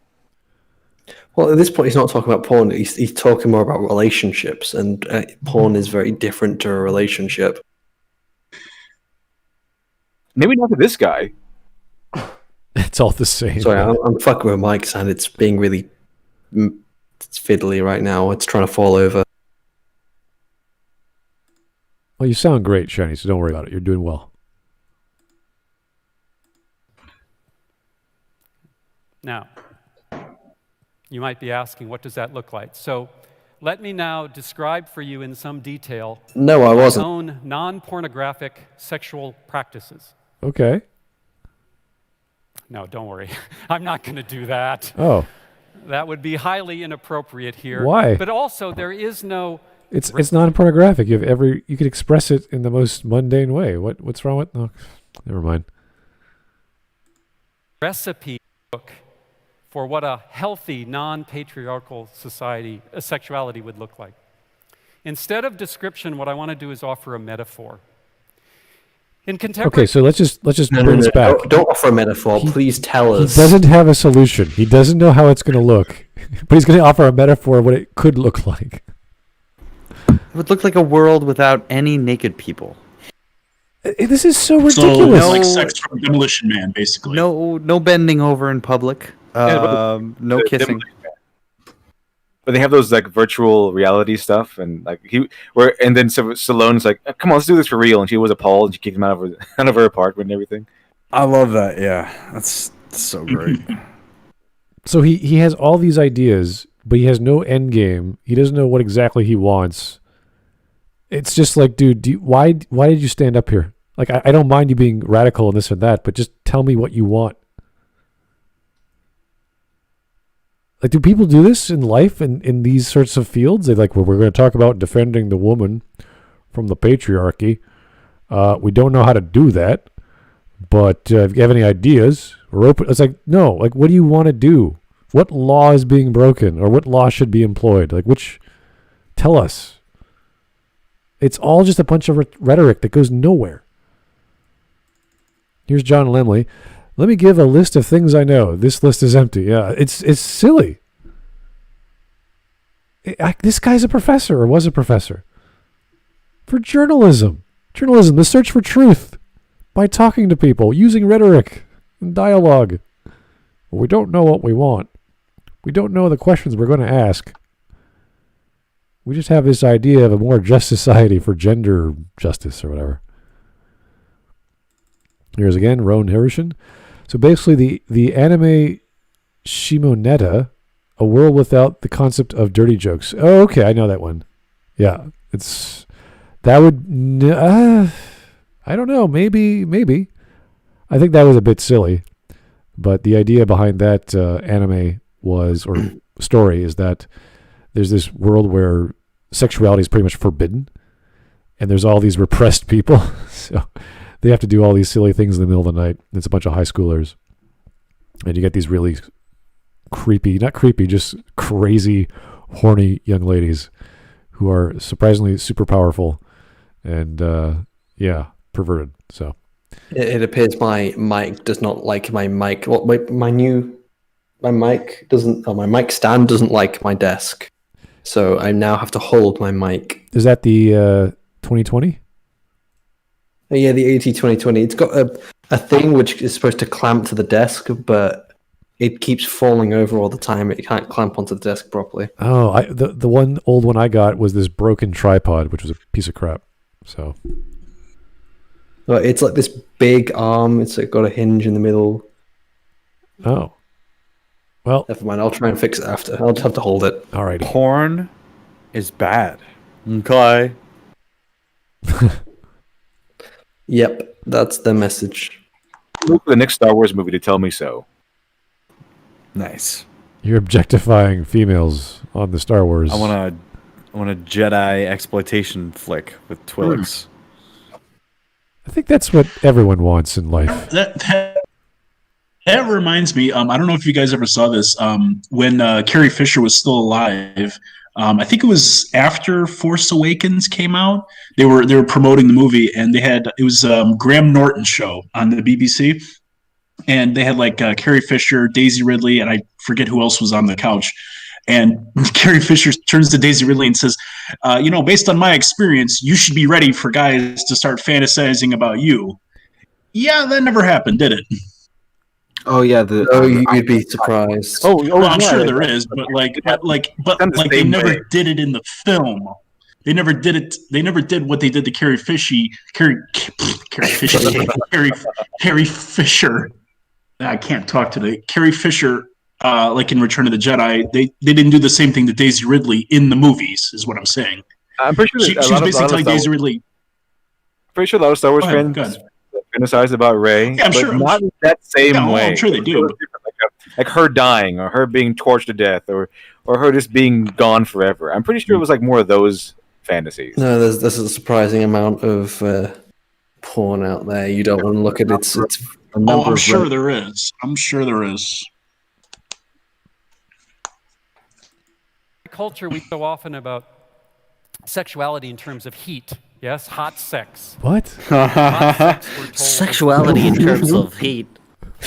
Speaker 6: Well, at this point, he's not talking about porn. He's talking more about relationships, and porn is very different to a relationship.
Speaker 3: Maybe not to this guy.
Speaker 2: It's all the same.
Speaker 6: Sorry, I'm fucking with Mike's, and it's being really it's fiddly right now. It's trying to fall over.
Speaker 2: Well, you sound great, Shiny, so don't worry about it. You're doing well.
Speaker 4: Now, you might be asking, what does that look like? So let me now describe for you in some detail
Speaker 6: No, I wasn't.
Speaker 4: my own non-pornographic sexual practices.
Speaker 2: Okay.
Speaker 4: No, don't worry. I'm not going to do that.
Speaker 2: Oh.
Speaker 4: That would be highly inappropriate here.
Speaker 2: Why?
Speaker 4: But also, there is no...
Speaker 2: It's non-pornographic. You could express it in the most mundane way. What's wrong with... No, never mind.
Speaker 4: Recipe book for what a healthy, non-patriarchal society, sexuality would look like. Instead of description, what I want to do is offer a metaphor. In contemporary...
Speaker 2: Okay, so let's just bring this back.
Speaker 6: Don't offer a metaphor. Please tell us.
Speaker 2: He doesn't have a solution. He doesn't know how it's going to look, but he's going to offer a metaphor of what it could look like.
Speaker 8: It would look like a world without any naked people.
Speaker 2: This is so ridiculous.
Speaker 5: So it's like Sex from Demolition Man, basically.
Speaker 8: No bending over in public. No kissing.
Speaker 3: But they have those like virtual reality stuff, and like and then Stallone's like, "Come on, let's do this for real," and she was appalled, and she kicked him out of her apartment and everything.
Speaker 7: I love that. Yeah, that's so great.
Speaker 2: So he has all these ideas, but he has no end game. He doesn't know what exactly he wants. It's just like, dude, why did you stand up here? Like, I don't mind you being radical and this or that, but just tell me what you want. Like, do people do this in life in these sorts of fields? They're like, well, we're going to talk about defending the woman from the patriarchy. We don't know how to do that, but if you have any ideas, we're open. It's like, no, like, what do you want to do? What law is being broken, or what law should be employed? Like, tell us. It's all just a bunch of rhetoric that goes nowhere. Here's John Lemley. Let me give a list of things I know. This list is empty. Yeah, it's silly. This guy's a professor, or was a professor, for journalism. Journalism, the search for truth by talking to people, using rhetoric and dialogue. Well, we don't know what we want. We don't know the questions we're going to ask. We just have this idea of a more just society for gender justice or whatever. Here's again, Roan Hiroshin. So basically the anime Shimoneta, a world without the concept of dirty jokes. Oh, okay, I know that one. Yeah, I don't know, maybe. I think that was a bit silly, but the idea behind that anime or story is that there's this world where sexuality is pretty much forbidden, and there's all these repressed people, so they have to do all these silly things in the middle of the night. It's a bunch of high schoolers, and you get these really not creepy, just crazy, horny young ladies who are surprisingly super powerful and, perverted. So
Speaker 6: it appears my mic does not like my mic. Well, my mic doesn't. Oh, my mic stand doesn't like my desk, so I now have to hold my mic.
Speaker 2: Is that the 2020?
Speaker 6: Yeah, the AT2020. It's got a thing which is supposed to clamp to the desk, but it keeps falling over all the time. It can't clamp onto the desk properly.
Speaker 2: Oh, the one old one I got was this broken tripod, which was a piece of crap. So,
Speaker 6: but it's like this big arm. It's got a hinge in the middle.
Speaker 2: Oh, well,
Speaker 6: never mind. I'll try and fix it after. I'll just have to hold it.
Speaker 2: All right.
Speaker 7: Porn is bad. Okay.
Speaker 6: Yep, that's the message.
Speaker 3: Look for the next Star Wars movie to tell me so.
Speaker 7: Nice.
Speaker 2: You're objectifying females on the Star Wars.
Speaker 7: I want a Jedi exploitation flick with Twi'leks.
Speaker 2: I think that's what everyone wants in life.
Speaker 5: That reminds me. I don't know if you guys ever saw this. When Carrie Fisher was still alive, I think it was after Force Awakens came out. They were promoting the movie, and it was Graham Norton's show on the BBC, and they had like Carrie Fisher, Daisy Ridley, and I forget who else was on the couch. And Carrie Fisher turns to Daisy Ridley and says, based on my experience, you should be ready for guys to start fantasizing about you. Yeah, that never happened, did it?
Speaker 1: Oh yeah,
Speaker 6: you'd be surprised.
Speaker 5: Well, I'm sure there is, but they never did it in the film. They never did it. They never did what they did to Carrie Fisher. I can't talk today. Carrie Fisher, like in Return of the Jedi, they didn't do the same thing to Daisy Ridley in the movies, is what I'm saying.
Speaker 3: I'm pretty sure
Speaker 5: she was basically telling Daisy Ridley.
Speaker 3: Pretty sure a lot of Star Wars fans fantasize about Rey,
Speaker 5: yeah,
Speaker 3: but not in that same way.
Speaker 5: I'm sure they do.
Speaker 3: Like her dying, or her being torched to death, or her just being gone forever. I'm pretty sure it was like more of those fantasies.
Speaker 6: No, there's a surprising amount of porn out there. You don't want to look at it.
Speaker 5: I'm sure there is. I'm sure there is.
Speaker 4: Culture, we so often about sexuality in terms of heat. Yes, hot sex.
Speaker 2: What?
Speaker 4: Hot sex, we're told.
Speaker 8: Sexuality in terms of heat.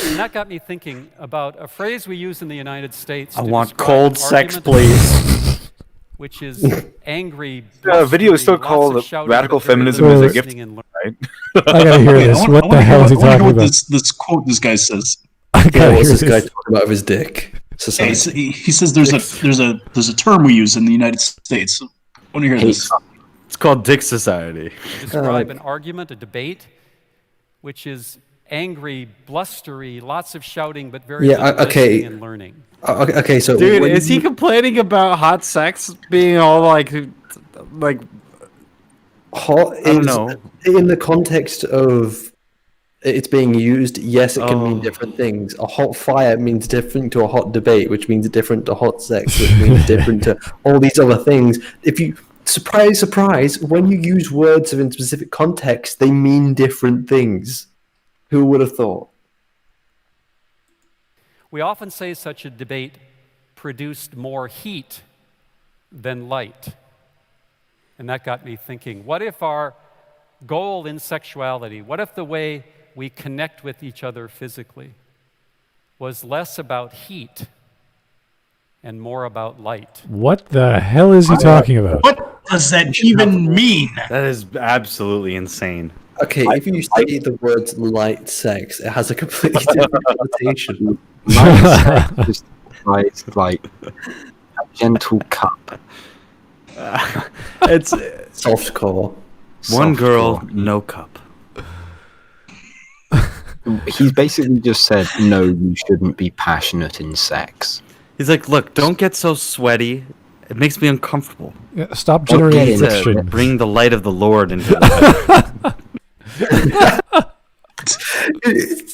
Speaker 4: And that got me thinking about a phrase we use in the United States.
Speaker 7: I
Speaker 4: to
Speaker 7: want
Speaker 4: describe
Speaker 7: cold
Speaker 4: an
Speaker 7: sex,
Speaker 4: argument,
Speaker 7: please.
Speaker 4: Which is angry.
Speaker 3: The video is still
Speaker 4: lots of
Speaker 3: called
Speaker 4: shouting,
Speaker 3: Radical
Speaker 4: but very
Speaker 3: Feminism
Speaker 4: little
Speaker 3: is a
Speaker 4: listening
Speaker 3: gift.
Speaker 4: and
Speaker 3: Right?
Speaker 2: I gotta hear this. What the hell is he talking about?
Speaker 5: This quote this guy says.
Speaker 2: I gotta
Speaker 6: What's
Speaker 2: hear
Speaker 6: this guy
Speaker 2: this.
Speaker 6: talking about with his dick?
Speaker 5: Hey, he says there's a term we use in the United States. I want to hear this.
Speaker 7: It's called Dick Society.
Speaker 4: describe an argument, a debate, which is angry, blustery, lots of shouting, but very little listening and learning.
Speaker 6: Okay, so
Speaker 7: Dude, is he complaining about hot sex being all like
Speaker 6: hot?
Speaker 7: I don't know.
Speaker 6: In the context of it's being used, yes, it can mean different things. A hot fire means different to a hot debate, which means different to hot sex, which means different to all these other things. If you surprise, when you use words in specific context, they mean different things. Who would have thought?
Speaker 4: We often say such a debate produced more heat than light. And that got me thinking, what if our goal in sexuality, what if the way we connect with each other physically was less about heat and more about light?
Speaker 2: What the hell is he talking about?
Speaker 5: What does that even mean?
Speaker 7: That is absolutely insane.
Speaker 6: Okay, if you say the words light sex, it has a completely different connotation.
Speaker 1: Light sex is like a gentle cup.
Speaker 7: It's
Speaker 6: Soft core.
Speaker 7: one
Speaker 1: Soft
Speaker 7: girl,
Speaker 1: core.
Speaker 7: no cup.
Speaker 1: He's basically just said, no, you shouldn't be passionate in sex.
Speaker 7: He's like, look, don't get so sweaty. It makes me uncomfortable.
Speaker 2: Yeah, stop
Speaker 1: Okay,
Speaker 2: generating
Speaker 1: let's
Speaker 2: fiction.
Speaker 7: Bring the light of the Lord into the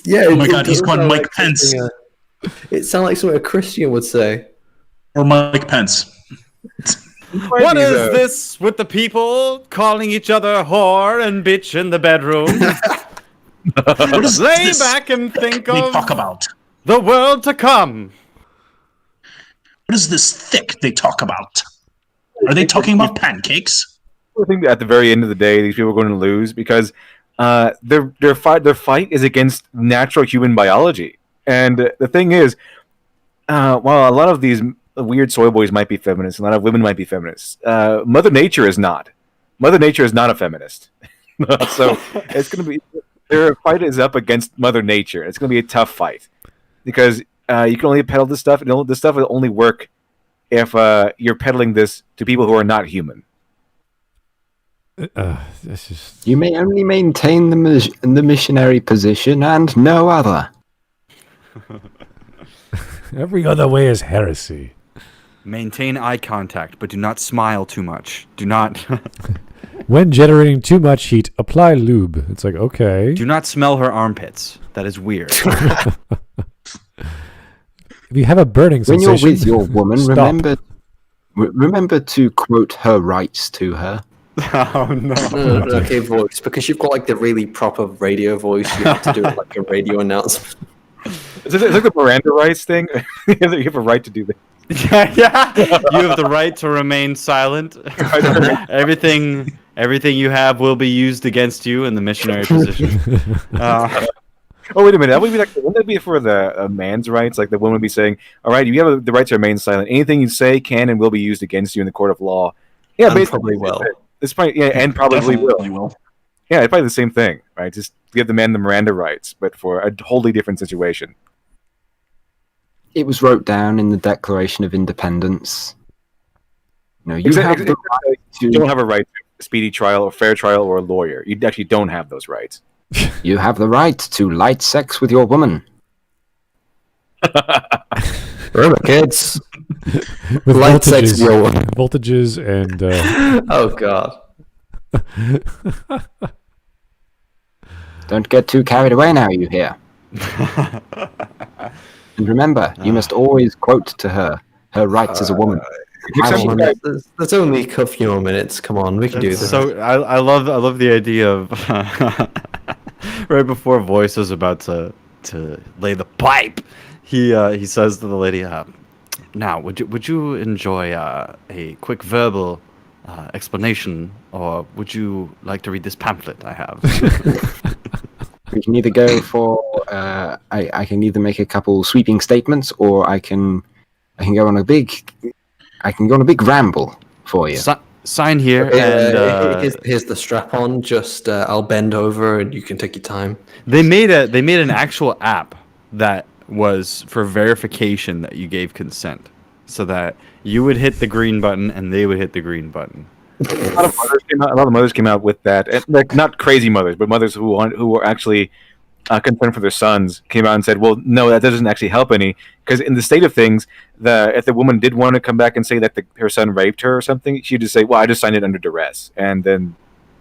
Speaker 6: Yeah.
Speaker 5: Oh my God, he's called Mike Pence.
Speaker 6: It sounds like something a Christian would say.
Speaker 5: Or Mike Pence.
Speaker 7: What is this with the people calling each other whore and bitch in the bedroom?
Speaker 5: What is
Speaker 7: Lay
Speaker 5: this
Speaker 7: back and think
Speaker 5: they
Speaker 7: of
Speaker 5: talk about?
Speaker 7: the world to come.
Speaker 5: What is this thick they talk about? Are they talking about pancakes?
Speaker 3: I think that at the very end of the day, these people are going to lose because their fight is against natural human biology. And the thing is, while a lot of these weird soy boys might be feminists, a lot of women might be feminists, Mother Nature is not. Mother Nature is not a feminist. So it's going to be their fight is up against Mother Nature. It's going to be a tough fight because you can only peddle this stuff, and this stuff will only work if you're peddling this to people who are not human.
Speaker 2: This is...
Speaker 1: You may only maintain the missionary position and no other.
Speaker 2: Every other way is heresy.
Speaker 7: Maintain eye contact, but do not smile too much. Do not
Speaker 2: When generating too much heat, apply lube. It's like, okay.
Speaker 7: do not smell her armpits. That is weird.
Speaker 2: If you have a burning
Speaker 1: When you're
Speaker 2: sensation,
Speaker 1: with your woman,
Speaker 2: stop.
Speaker 1: remember to quote her rights to her.
Speaker 7: Oh no.
Speaker 6: No, okay, voice. Because you've got like the really proper radio voice, you have to do it like a radio announcement.
Speaker 3: It's like the Miranda rights thing. You have a right to do that.
Speaker 7: Yeah. You have the right to remain silent. Everything you have will be used against you in the missionary position.
Speaker 3: Oh, wait a minute. That would be like, wouldn't that be for the man's rights? Like the woman would be saying, "All right, you have the right to remain silent. Anything you say can and will be used against you in the court of law." Yeah,
Speaker 6: And
Speaker 3: basically,
Speaker 6: probably will.
Speaker 3: It's probably and probably
Speaker 5: Definitely
Speaker 3: will. Yeah, it's probably the same thing, right? Just give the man the Miranda rights, but for a wholly different situation.
Speaker 1: It was wrote down in the Declaration of Independence. You know, you have the right
Speaker 3: You don't
Speaker 1: to.
Speaker 3: have a right to a speedy trial, or fair trial, or a lawyer. You actually don't have those rights.
Speaker 1: You have the right to light sex with your woman.
Speaker 6: Remember, kids.
Speaker 2: With
Speaker 6: Light sex,
Speaker 2: voltages and
Speaker 6: Oh god.
Speaker 1: Don't get too carried away now, you hear. And remember, you must always quote to her rights as a woman. How she-
Speaker 6: There's only a few more minutes. Come on, we can do this.
Speaker 7: So I love the idea of right before Voice is about to lay the pipe, he says to the lady, "Now, would you enjoy a quick verbal explanation, or would you like to read this pamphlet I have?"
Speaker 1: We can either go for I can either make a couple sweeping statements, or I can go on a big ramble for you.
Speaker 7: Sign here, and
Speaker 6: Here's the strap on. Just I'll bend over and you can take your time.
Speaker 7: they made an actual app that was for verification that you gave consent, so that you would hit the green button and they would hit the green button.
Speaker 3: A lot of mothers came out with that, and like not crazy mothers, but mothers who were actually concerned for their sons came out and said, "Well, no, that doesn't actually help any, because in the state of things, if the woman did want to come back and say that her son raped her or something, she'd just say, well, I just signed it under duress,' and then,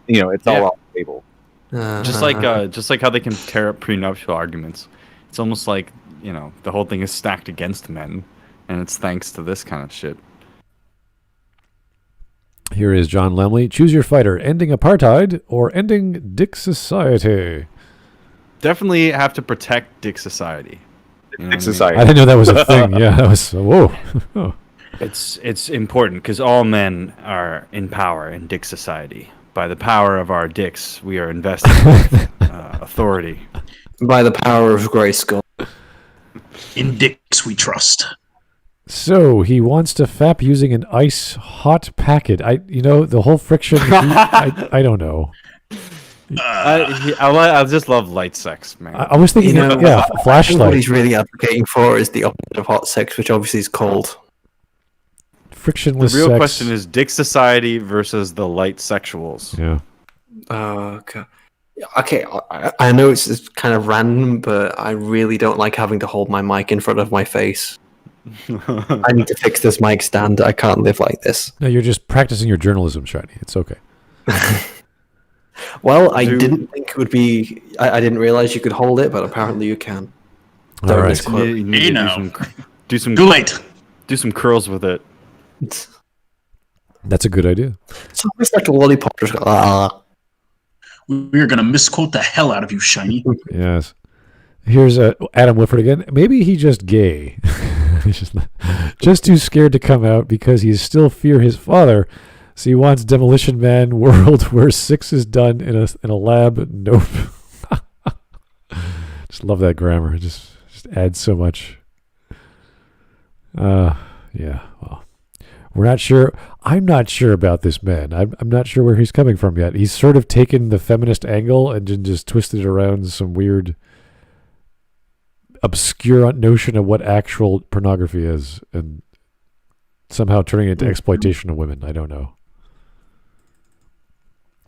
Speaker 3: it's all off the table."
Speaker 7: Just like how they can tear up prenuptial arguments. It's almost like the whole thing is stacked against men, and it's thanks to this kind of shit.
Speaker 2: here is John Lemley. Choose your fighter: ending apartheid or ending Dick Society.
Speaker 7: Definitely have to protect Dick Society. You know what I mean?
Speaker 3: Society.
Speaker 2: I didn't know that was a thing. Yeah, that was whoa. Oh.
Speaker 7: It's important because all men are in power in Dick Society. By the power of our dicks, we are invested with authority.
Speaker 6: By the power of Grayskull.
Speaker 5: In dicks we trust.
Speaker 2: So he wants to fap using an ice hot packet. The whole friction. I don't know.
Speaker 7: I just love light sex, man.
Speaker 2: I was thinking,
Speaker 6: I think what
Speaker 2: flashlight.
Speaker 6: he's really advocating for is the opposite of hot sex, which obviously is cold.
Speaker 7: The
Speaker 2: Frictionless
Speaker 7: real
Speaker 2: sex.
Speaker 7: question is Dick Society versus the light sexuals.
Speaker 2: Yeah.
Speaker 6: Okay. Okay, I know it's kind of random, but I really don't like having to hold my mic in front of my face. I need to fix this mic stand. I can't live like this.
Speaker 2: No, you're just practicing your journalism, Shiny. It's okay.
Speaker 6: Well, I didn't think it would be... I didn't realize you could hold it, but apparently you can.
Speaker 2: All
Speaker 6: Don't
Speaker 2: right.
Speaker 6: misquote.
Speaker 7: You need to do some
Speaker 5: Too late.
Speaker 7: do some curls with it.
Speaker 2: That's a good idea.
Speaker 6: It's almost like a lollipop. Just
Speaker 5: We're gonna misquote the hell out of you, Shiny.
Speaker 2: Yes. Here's Adam Whifford again. Maybe he's just gay. He's just too scared to come out because he still fear his father. So he wants Demolition Man world where 6 is done in a lab. Nope. Just love that grammar. It just adds so much. Yeah. Well, we're not sure. I'm not sure about this man. I'm not sure where he's coming from yet. He's sort of taken the feminist angle and just twisted it around some weird, obscure notion of what actual pornography is, and somehow turning it into exploitation of women. I don't know.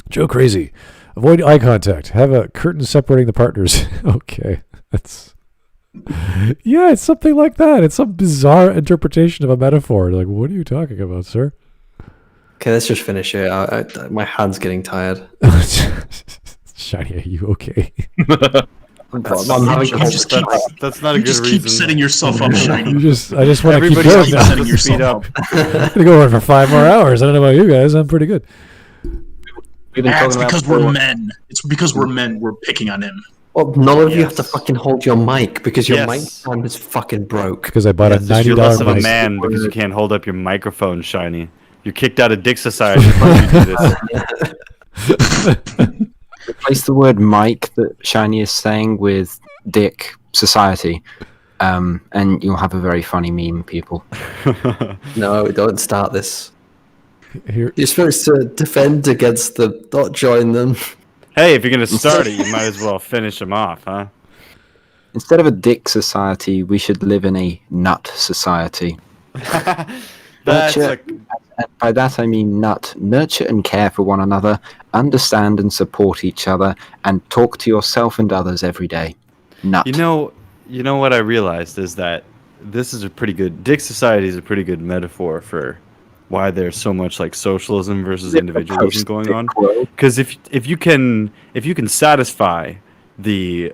Speaker 2: Joe Crazy. Avoid eye contact. Have a curtain separating the partners. Okay. Yeah, it's something like that. It's some bizarre interpretation of a metaphor. Like, what are you talking about, sir?
Speaker 6: Okay, let's just finish it. My hand's getting tired.
Speaker 2: Shiny, are you okay?
Speaker 7: That's not a good reason.
Speaker 5: Keep setting yourself up, Shiny.
Speaker 2: I just want to keep
Speaker 7: Everybody
Speaker 2: going
Speaker 5: keep
Speaker 2: now.
Speaker 5: setting yourself up.
Speaker 2: I'm gonna go on for 5 more hours. I don't know about you guys. I'm pretty good.
Speaker 3: We've been
Speaker 5: That's
Speaker 3: talking
Speaker 5: because
Speaker 3: about
Speaker 5: we're men. It's because we're men. We're picking on him.
Speaker 6: Well, none of you have to fucking hold your mic because your mic
Speaker 7: Yes.
Speaker 6: stand is fucking broke.
Speaker 2: Because I bought a
Speaker 7: You're less
Speaker 2: $90
Speaker 7: of a
Speaker 2: mic.
Speaker 7: man because you can't hold up your microphone, Shiny. You're kicked out of Dick Society because you do this.
Speaker 1: Replace the word mic that Shiny is saying with dick society, and you'll have a very funny meme, people.
Speaker 6: No, don't start this.
Speaker 2: Here,
Speaker 6: You're supposed to defend against them, not join them.
Speaker 7: Hey, if you're gonna start it, you might as well finish them off, huh?
Speaker 1: Instead of a dick society, we should live in a nut society.
Speaker 7: That's
Speaker 1: Nurture, and by that I mean nut. Nurture and care for one another, understand and support each other, and talk to yourself and others every day. Nut.
Speaker 7: You know what I realized is that this is a pretty good dick society is a pretty good metaphor for why there's so much like socialism versus individualism going on. Because if you can satisfy the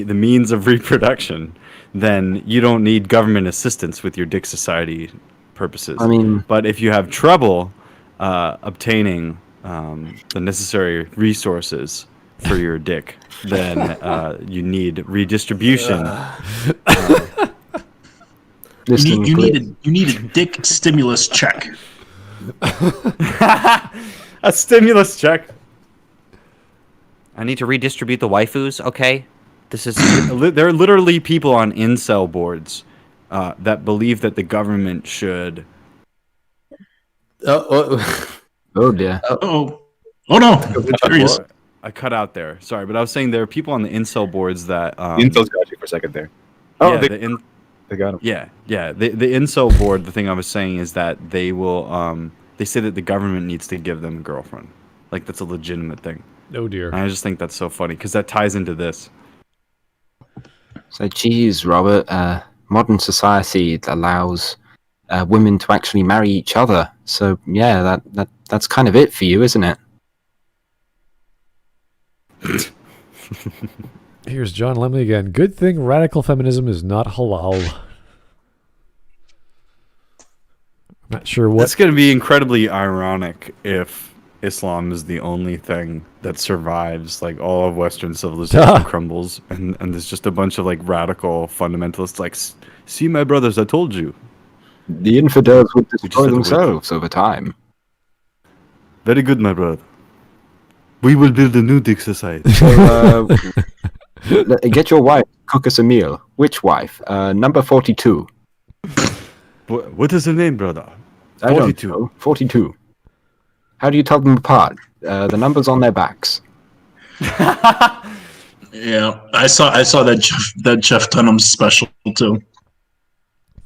Speaker 7: means of reproduction, then you don't need government assistance with your dick society purposes.
Speaker 1: I mean,
Speaker 7: but if you have trouble obtaining the necessary resources for your dick, then you need redistribution.
Speaker 5: You need a dick stimulus check.
Speaker 7: A stimulus check.
Speaker 8: I need to redistribute the waifus. Okay, this is
Speaker 7: There are literally people on incel boards that believe that the government should.
Speaker 1: oh dear.
Speaker 5: Oh no! Serious.
Speaker 7: I cut out there. Sorry, but I was saying there are people on the incel boards that.
Speaker 3: The incels got you for a second there.
Speaker 7: Oh,
Speaker 3: Yeah,
Speaker 7: yeah,
Speaker 3: they got him.
Speaker 7: yeah. The incel board. The thing I was saying is that they will. They say that the government needs to give them a girlfriend. Like that's a legitimate thing.
Speaker 2: oh dear.
Speaker 7: And I just think that's so funny because that ties into this.
Speaker 1: So, geez, Robert, modern society allows women to actually marry each other. So, yeah, that's kind of it for you, isn't it?
Speaker 2: Here's John Lemley again. Good thing radical feminism is not halal. I'm not sure what.
Speaker 7: That's going to be incredibly ironic if Islam is the only thing that survives, like all of Western civilization crumbles, and there's just a bunch of like radical fundamentalists like, see my brothers, I told you.
Speaker 1: The infidels would destroy
Speaker 7: have to wait.
Speaker 1: themselves over time.
Speaker 7: Very good, my brother. We will build a new dick society.
Speaker 1: So, get your wife to cook us a meal. Which wife? Number 42.
Speaker 7: What is her name, brother?
Speaker 1: I don't know. 42. How do you tell them apart? The numbers on their backs.
Speaker 5: Yeah, I saw that Jeff Dunham special too.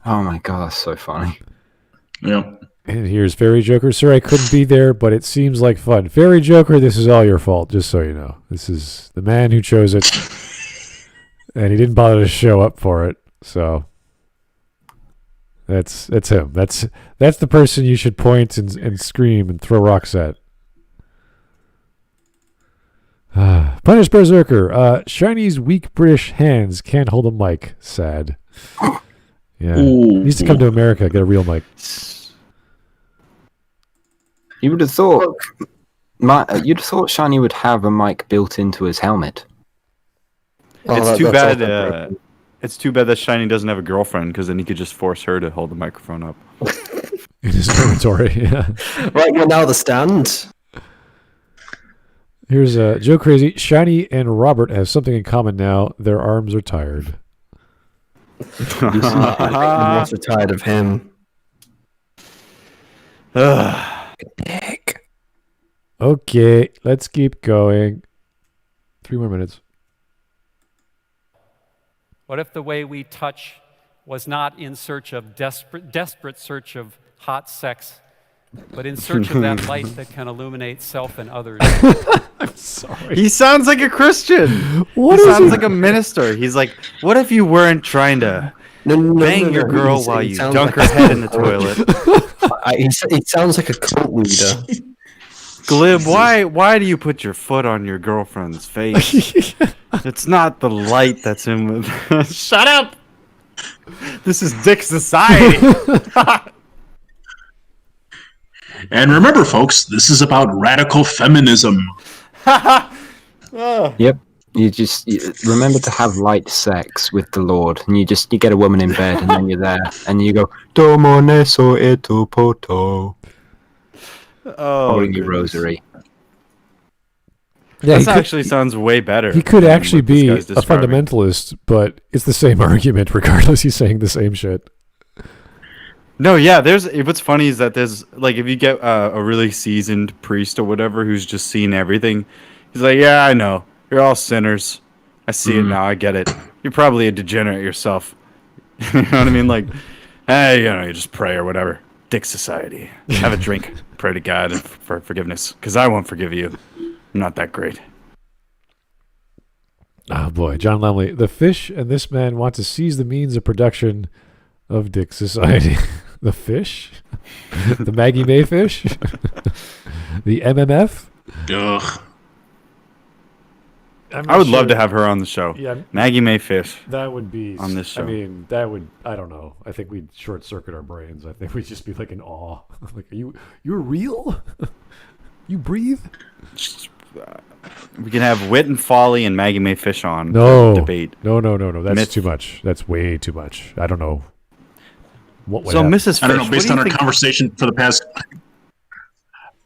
Speaker 1: Oh my god, that's so funny.
Speaker 5: Yeah.
Speaker 2: And here's Fairy Joker. Sir, I couldn't be there, but it seems like fun. Fairy Joker, this is all your fault, just so you know. This is the man who chose it, and he didn't bother to show up for it. So that's him. That's the person you should point and scream and throw rocks at. Punish Berserker. Shiny's weak British hands can't hold a mic. Sad. Yeah,
Speaker 5: Ooh.
Speaker 2: needs to come to America. Get a real mic.
Speaker 1: You would have thought, Shiny would have a mic built into his helmet.
Speaker 7: It's too bad. It's too bad that Shiny doesn't have a girlfriend, because then he could just force her to hold the microphone up.
Speaker 2: In his territory. Yeah.
Speaker 6: Right, well, now the stand.
Speaker 2: Here's Joe Crazy. Shiny and Robert have something in common now. Their arms are tired.
Speaker 6: I'm also tired of him.
Speaker 2: Dick. Okay, let's keep going. 3 more minutes.
Speaker 4: What if the way we touch was not in search of desperate search of hot sex, but in search of that light that can illuminate self and others?
Speaker 2: I'm sorry.
Speaker 7: He sounds like a Christian.
Speaker 2: What
Speaker 7: he
Speaker 2: is
Speaker 7: sounds
Speaker 2: he?
Speaker 7: like a minister. He's like, what if you weren't trying to bang your girl while you dunk her head in the toilet?
Speaker 6: He sounds like a cult leader.
Speaker 7: Glib, why do you put your foot on your girlfriend's face? It's not the light that's in with. Shut up! This is Dick Society.
Speaker 5: And remember, folks, this is about radical feminism.
Speaker 1: Yep. You remember to have light sex with the Lord, and you get a woman in bed, and then you're there, and you go Domo neso eto poto,
Speaker 7: Oh,
Speaker 1: holding your rosary.
Speaker 2: Yeah,
Speaker 7: This actually sounds way better.
Speaker 2: He could
Speaker 7: than
Speaker 2: actually
Speaker 7: what this
Speaker 2: be a
Speaker 7: guy's describing.
Speaker 2: fundamentalist, but it's the same argument regardless. He's saying the same shit.
Speaker 7: No, yeah. What's funny is that there's like if you get a really seasoned priest or whatever who's just seen everything, he's like, yeah, I know. You're all sinners. I see it now. I get it. You're probably a degenerate yourself. You know what I mean? Like, hey, you just pray or whatever. Dick society. Have a drink. Pray to God for forgiveness, because I won't forgive you. I'm not that great.
Speaker 2: Oh boy, John Lemley. The fish and this man want to seize the means of production of Dick Society. The fish? The Maggie May fish? The MMF?
Speaker 5: Ugh.
Speaker 7: I would love to have her on the show.
Speaker 2: Yeah,
Speaker 7: Maggie May Fish.
Speaker 2: that would be
Speaker 7: On this show.
Speaker 2: I mean, that would. I don't know. I think we'd short circuit our brains. I think we'd just be like in awe. Like, you're real? You breathe?
Speaker 7: We can have Wit and Folly and Maggie May Fish on
Speaker 2: No
Speaker 7: for debate.
Speaker 2: No. That's
Speaker 7: Myth.
Speaker 2: too much. That's way too much. I don't know. What would
Speaker 7: So,
Speaker 2: happen.
Speaker 7: Mrs. Fish,
Speaker 5: I don't know.
Speaker 7: what
Speaker 5: Based
Speaker 7: do
Speaker 5: on
Speaker 7: you
Speaker 5: our
Speaker 7: think-
Speaker 5: conversation for the past, I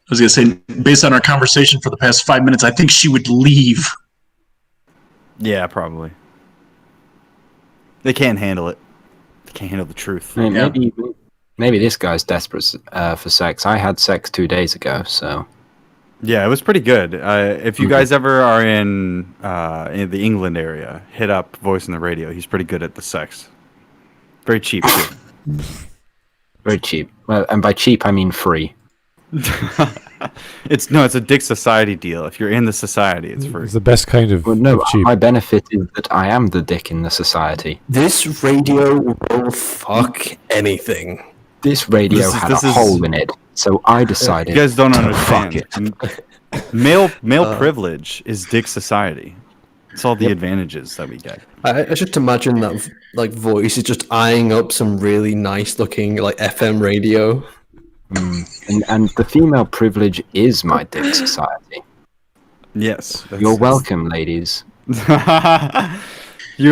Speaker 5: was gonna say, based on our conversation for the past 5 minutes, I think she would leave.
Speaker 7: Yeah, probably. They can't handle it. They can't handle the truth.
Speaker 1: I mean, maybe this guy's desperate for sex. I had sex 2 days ago, so.
Speaker 7: Yeah, it was pretty good. If you guys ever are in the England area, hit up Voice on the Radio. He's pretty good at the sex. Very cheap too.
Speaker 1: Very cheap. Well, and by cheap, I mean free.
Speaker 7: It's a Dick Society deal. If you're in the society, it's free.
Speaker 2: It's the best kind of,
Speaker 1: Well, no,
Speaker 2: of cheap.
Speaker 1: my benefit is that I am the dick in the society.
Speaker 6: This radio will fuck anything.
Speaker 1: This radio
Speaker 7: This is-
Speaker 1: had
Speaker 7: this
Speaker 1: a
Speaker 7: is-
Speaker 1: hole in it, so I decided.
Speaker 7: You guys don't
Speaker 1: to
Speaker 7: understand.
Speaker 1: Fuck it.
Speaker 7: Male privilege is Dick Society. It's all the advantages that we get.
Speaker 6: I just imagine that voice is just eyeing up some really nice looking FM radio.
Speaker 1: And the female privilege is my dick society.
Speaker 7: Yes.
Speaker 1: You're welcome, ladies.
Speaker 7: You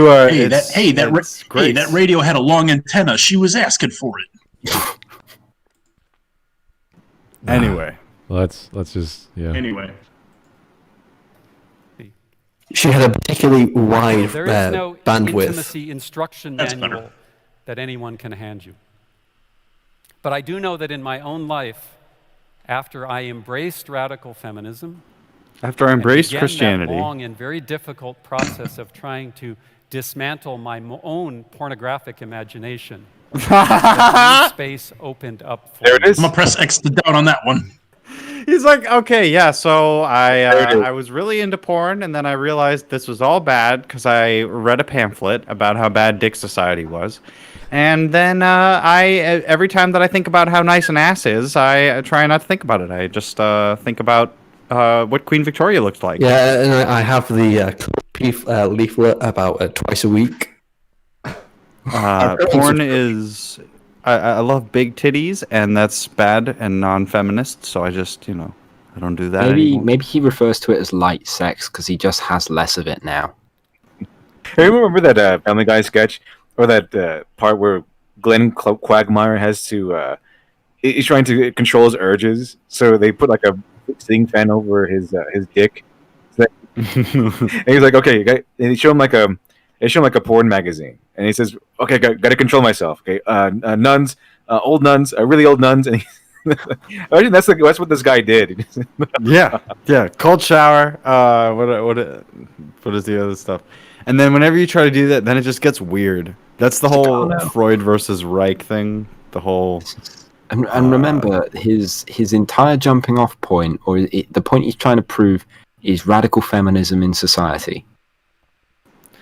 Speaker 7: are.
Speaker 5: Hey,
Speaker 7: it's great.
Speaker 5: that radio had a long antenna. She was asking for it.
Speaker 7: Anyway.
Speaker 2: Well, let's just
Speaker 5: Anyway,
Speaker 6: She had a particularly wide
Speaker 4: There is no
Speaker 6: bandwidth.
Speaker 4: intimacy instruction
Speaker 5: That's
Speaker 4: manual
Speaker 5: better.
Speaker 4: that anyone can hand you. But I do know that in my own life, after I embraced radical feminism,
Speaker 7: After I embraced
Speaker 4: began
Speaker 7: Christianity.
Speaker 4: that long and very difficult process of trying to dismantle my own pornographic imagination, that new space opened up for
Speaker 3: There it
Speaker 4: me.
Speaker 3: is.
Speaker 5: I'm gonna press X to down on that one.
Speaker 7: He's like, okay, yeah. So I was really into porn, and then I realized this was all bad because I read a pamphlet about how bad Dick Society was, and then every time that I think about how nice an ass is, I try not to think about it. I just think about what Queen Victoria looked like.
Speaker 6: Yeah, and I have the leaflet about twice a week.
Speaker 7: Porn is. I love big titties, and that's bad and non-feminist. So I just, I don't do that anymore.
Speaker 1: Maybe he refers to it as light sex because he just has less of it now.
Speaker 3: Hey, remember that Family Guy sketch, or that part where Glenn Quagmire has to he's trying to control his urges, so they put like a ceiling fan over his dick, and he's like, okay, and they show him like a porn magazine, and he says, okay, got to control myself. Okay, nuns, old nuns, really old nuns, and imagine that's what this guy did.
Speaker 7: Yeah. Cold shower. What is the other stuff? And then whenever you try to do that, then it just gets weird. That's the whole Freud versus Reich thing. The whole.
Speaker 1: And remember, his entire jumping off point, or the point he's trying to prove, is radical feminism in society.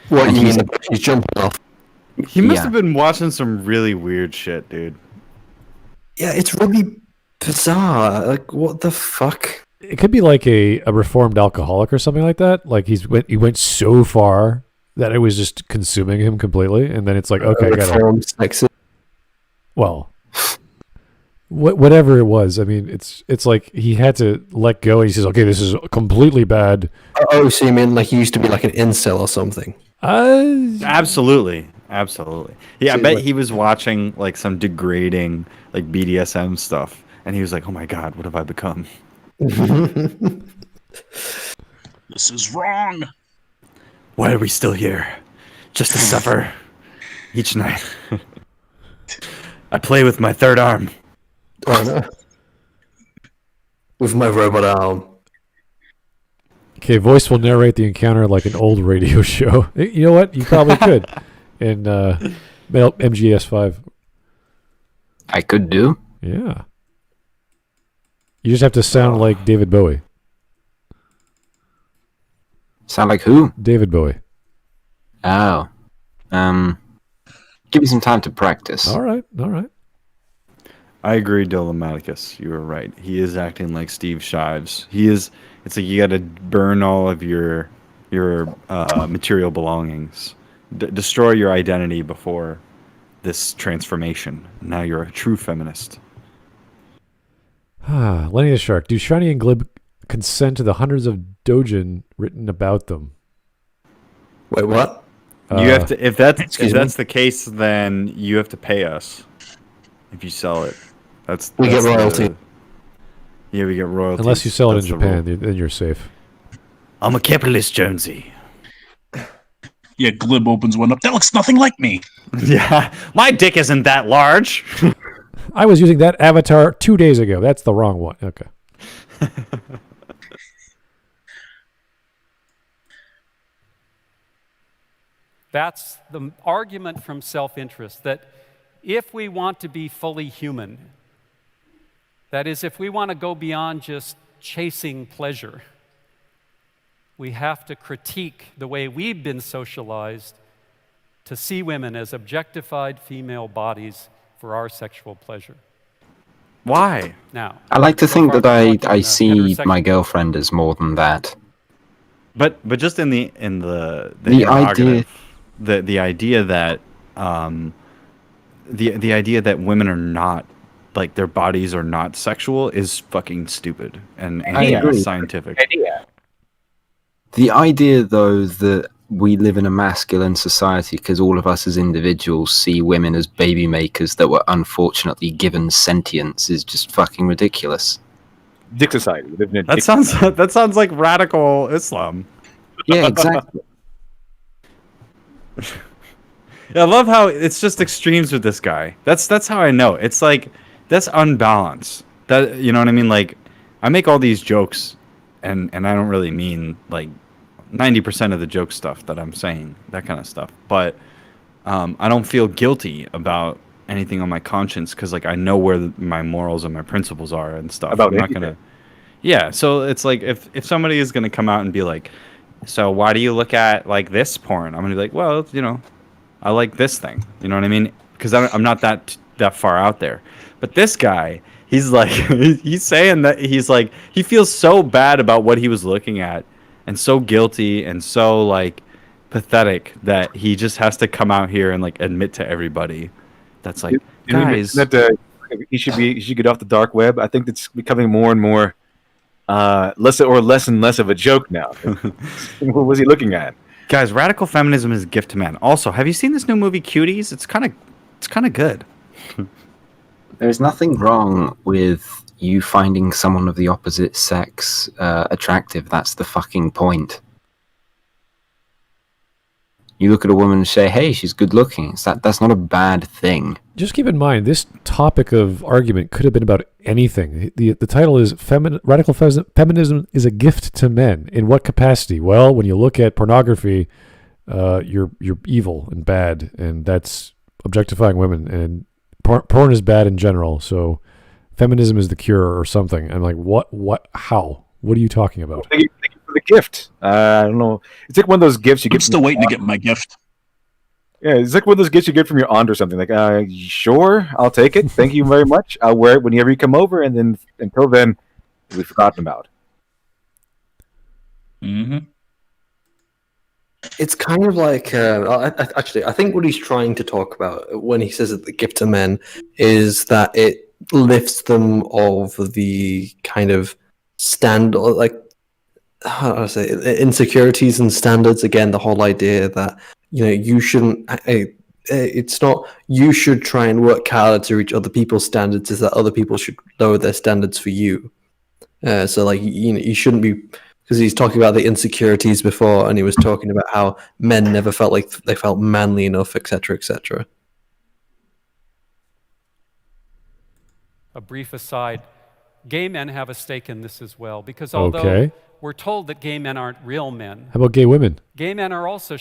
Speaker 6: What
Speaker 1: And
Speaker 6: you mean? He's jumping off.
Speaker 7: He must
Speaker 1: Yeah.
Speaker 7: have been watching some really weird shit, dude.
Speaker 6: Yeah, it's really bizarre. Like, what the fuck?
Speaker 2: It could be like a reformed alcoholic or something like that. Like he went so far that it was just consuming him completely, and then it's like, okay, I gotta.
Speaker 6: Reformed sexist.
Speaker 2: Well, whatever it was. I mean, it's like he had to let go, and he says, okay, this is completely bad.
Speaker 6: Oh, so you mean like he used to be like an incel or something?
Speaker 7: Absolutely. Yeah, I
Speaker 6: So
Speaker 7: bet
Speaker 6: like-
Speaker 7: he was watching like some degrading like BDSM stuff, and he was like, "Oh my god, what have I become?"
Speaker 5: Yeah, This is wrong.
Speaker 7: Why are we still here? Just to suffer each night. I play with my third arm.
Speaker 6: Oh, no. With my robot arm.
Speaker 2: Okay, voice will narrate the encounter like an old radio show. You know what? You probably could in MGS5.
Speaker 1: I could do.
Speaker 2: Yeah. You just have to sound like David Bowie.
Speaker 1: Sound like who?
Speaker 2: David Bowie.
Speaker 1: Oh. Give me some time to practice.
Speaker 2: All right.
Speaker 7: I agree, Dolomaticus. You were right. He is acting like Steve Shives. He is. It's like you got to burn all of your material belongings, destroy your identity before this transformation. Now you're a true feminist.
Speaker 2: Lenny the Shark. Do Shineying and Glib consent to the hundreds of dojin written about them?
Speaker 6: Wait, what?
Speaker 7: You have to. If that's
Speaker 6: Excuse me?
Speaker 7: the case, then you have to pay us if you sell it.
Speaker 6: We get royalty.
Speaker 7: Yeah, we get royalty.
Speaker 2: Unless you sell it in Japan, then you're safe.
Speaker 7: I'm a capitalist, Jonesy.
Speaker 5: Yeah, Glib opens one up. That looks nothing like me.
Speaker 7: Yeah, my dick isn't that large.
Speaker 2: I was using that avatar 2 days ago. That's the wrong one. Okay.
Speaker 4: That's the argument from self-interest, that if we want to be fully human, that is, if we want to go beyond just chasing pleasure, we have to critique the way we've been socialized to see women as objectified female bodies for our sexual pleasure.
Speaker 7: Why?
Speaker 4: Now,
Speaker 1: I like to
Speaker 4: so
Speaker 1: think
Speaker 4: far
Speaker 1: that
Speaker 4: we're talking
Speaker 1: I
Speaker 4: about
Speaker 1: see
Speaker 4: heterosexual-
Speaker 1: my girlfriend as more than that.
Speaker 7: But just in the
Speaker 1: The idea-
Speaker 7: the idea that the idea that women are not, like, their bodies are not sexual is fucking stupid and
Speaker 1: I agree.
Speaker 7: scientific.
Speaker 1: The idea, though, that we live in a masculine society because all of us as individuals see women as baby makers that were unfortunately given sentience is just fucking ridiculous.
Speaker 3: Dick society. We live in a
Speaker 7: That
Speaker 3: dick-
Speaker 7: sounds like radical Islam.
Speaker 1: Yeah, exactly.
Speaker 7: I love how it's just extremes with this guy. That's how I know. It's like, that's unbalanced. That, you know what I mean? Like, I make all these jokes, and I don't really mean like 90% of the joke stuff that I'm saying, that kind of stuff. But I don't feel guilty about anything on my conscience because, like, I know where my morals and my principles are and stuff.
Speaker 3: About
Speaker 7: I'm not
Speaker 3: anything.
Speaker 7: gonna. Yeah, so it's like if somebody is gonna come out and be like, so why do you look at like this porn? I'm gonna be like, well, you know, I like this thing. You know what I mean? Because I'm not that far out there. But this guy, he's like, he's saying that he's like, he feels so bad about what he was looking at, and so guilty and so like pathetic that he just has to come out here and like admit to everybody that's like, guys.
Speaker 3: That he should get off the dark web. I think it's becoming more and more less and less of a joke now. What was he looking at?
Speaker 7: Guys, radical feminism is a gift to man. Also, have you seen this new movie Cuties? It's kind of good.
Speaker 1: There's nothing wrong with you finding someone of the opposite sex attractive. That's the fucking point. You look at a woman and say, hey, she's good looking. That's not a bad thing.
Speaker 2: Just keep in mind, this topic of argument could have been about anything. The title is Radical Feminism is a Gift to Men. In what capacity? Well, when you look at pornography, you're evil and bad, and that's objectifying women. And porn is bad in general, so feminism is the cure or something. I'm like, what, how? What are you talking about?
Speaker 3: Thank you for the gift. I don't know. It's like one of those gifts you
Speaker 5: I'm
Speaker 3: get.
Speaker 5: still waiting to get my gift.
Speaker 3: Yeah, it's like one of those gifts you get from your aunt or something. Like, sure, I'll take it. Thank you very much. I'll wear it whenever you come over, and then until then, we've forgotten about.
Speaker 5: Mm-hmm.
Speaker 6: It's kind of like, actually, I think what he's trying to talk about when he says that the gift to men is that it lifts them of the kind of like, how do I say it? Insecurities and standards. Again, the whole idea that, you know, you shouldn't. It's not you should try and work harder to reach other people's standards. Is that other people should lower their standards for you. So, like, you know, you shouldn't be because he's talking about the insecurities before, and he was talking about how men never felt like they felt manly enough, etc., etc.
Speaker 4: A brief aside, gay men have a stake in this as well, because although we're told that gay men aren't real men,
Speaker 2: How about gay women?
Speaker 4: gay men are also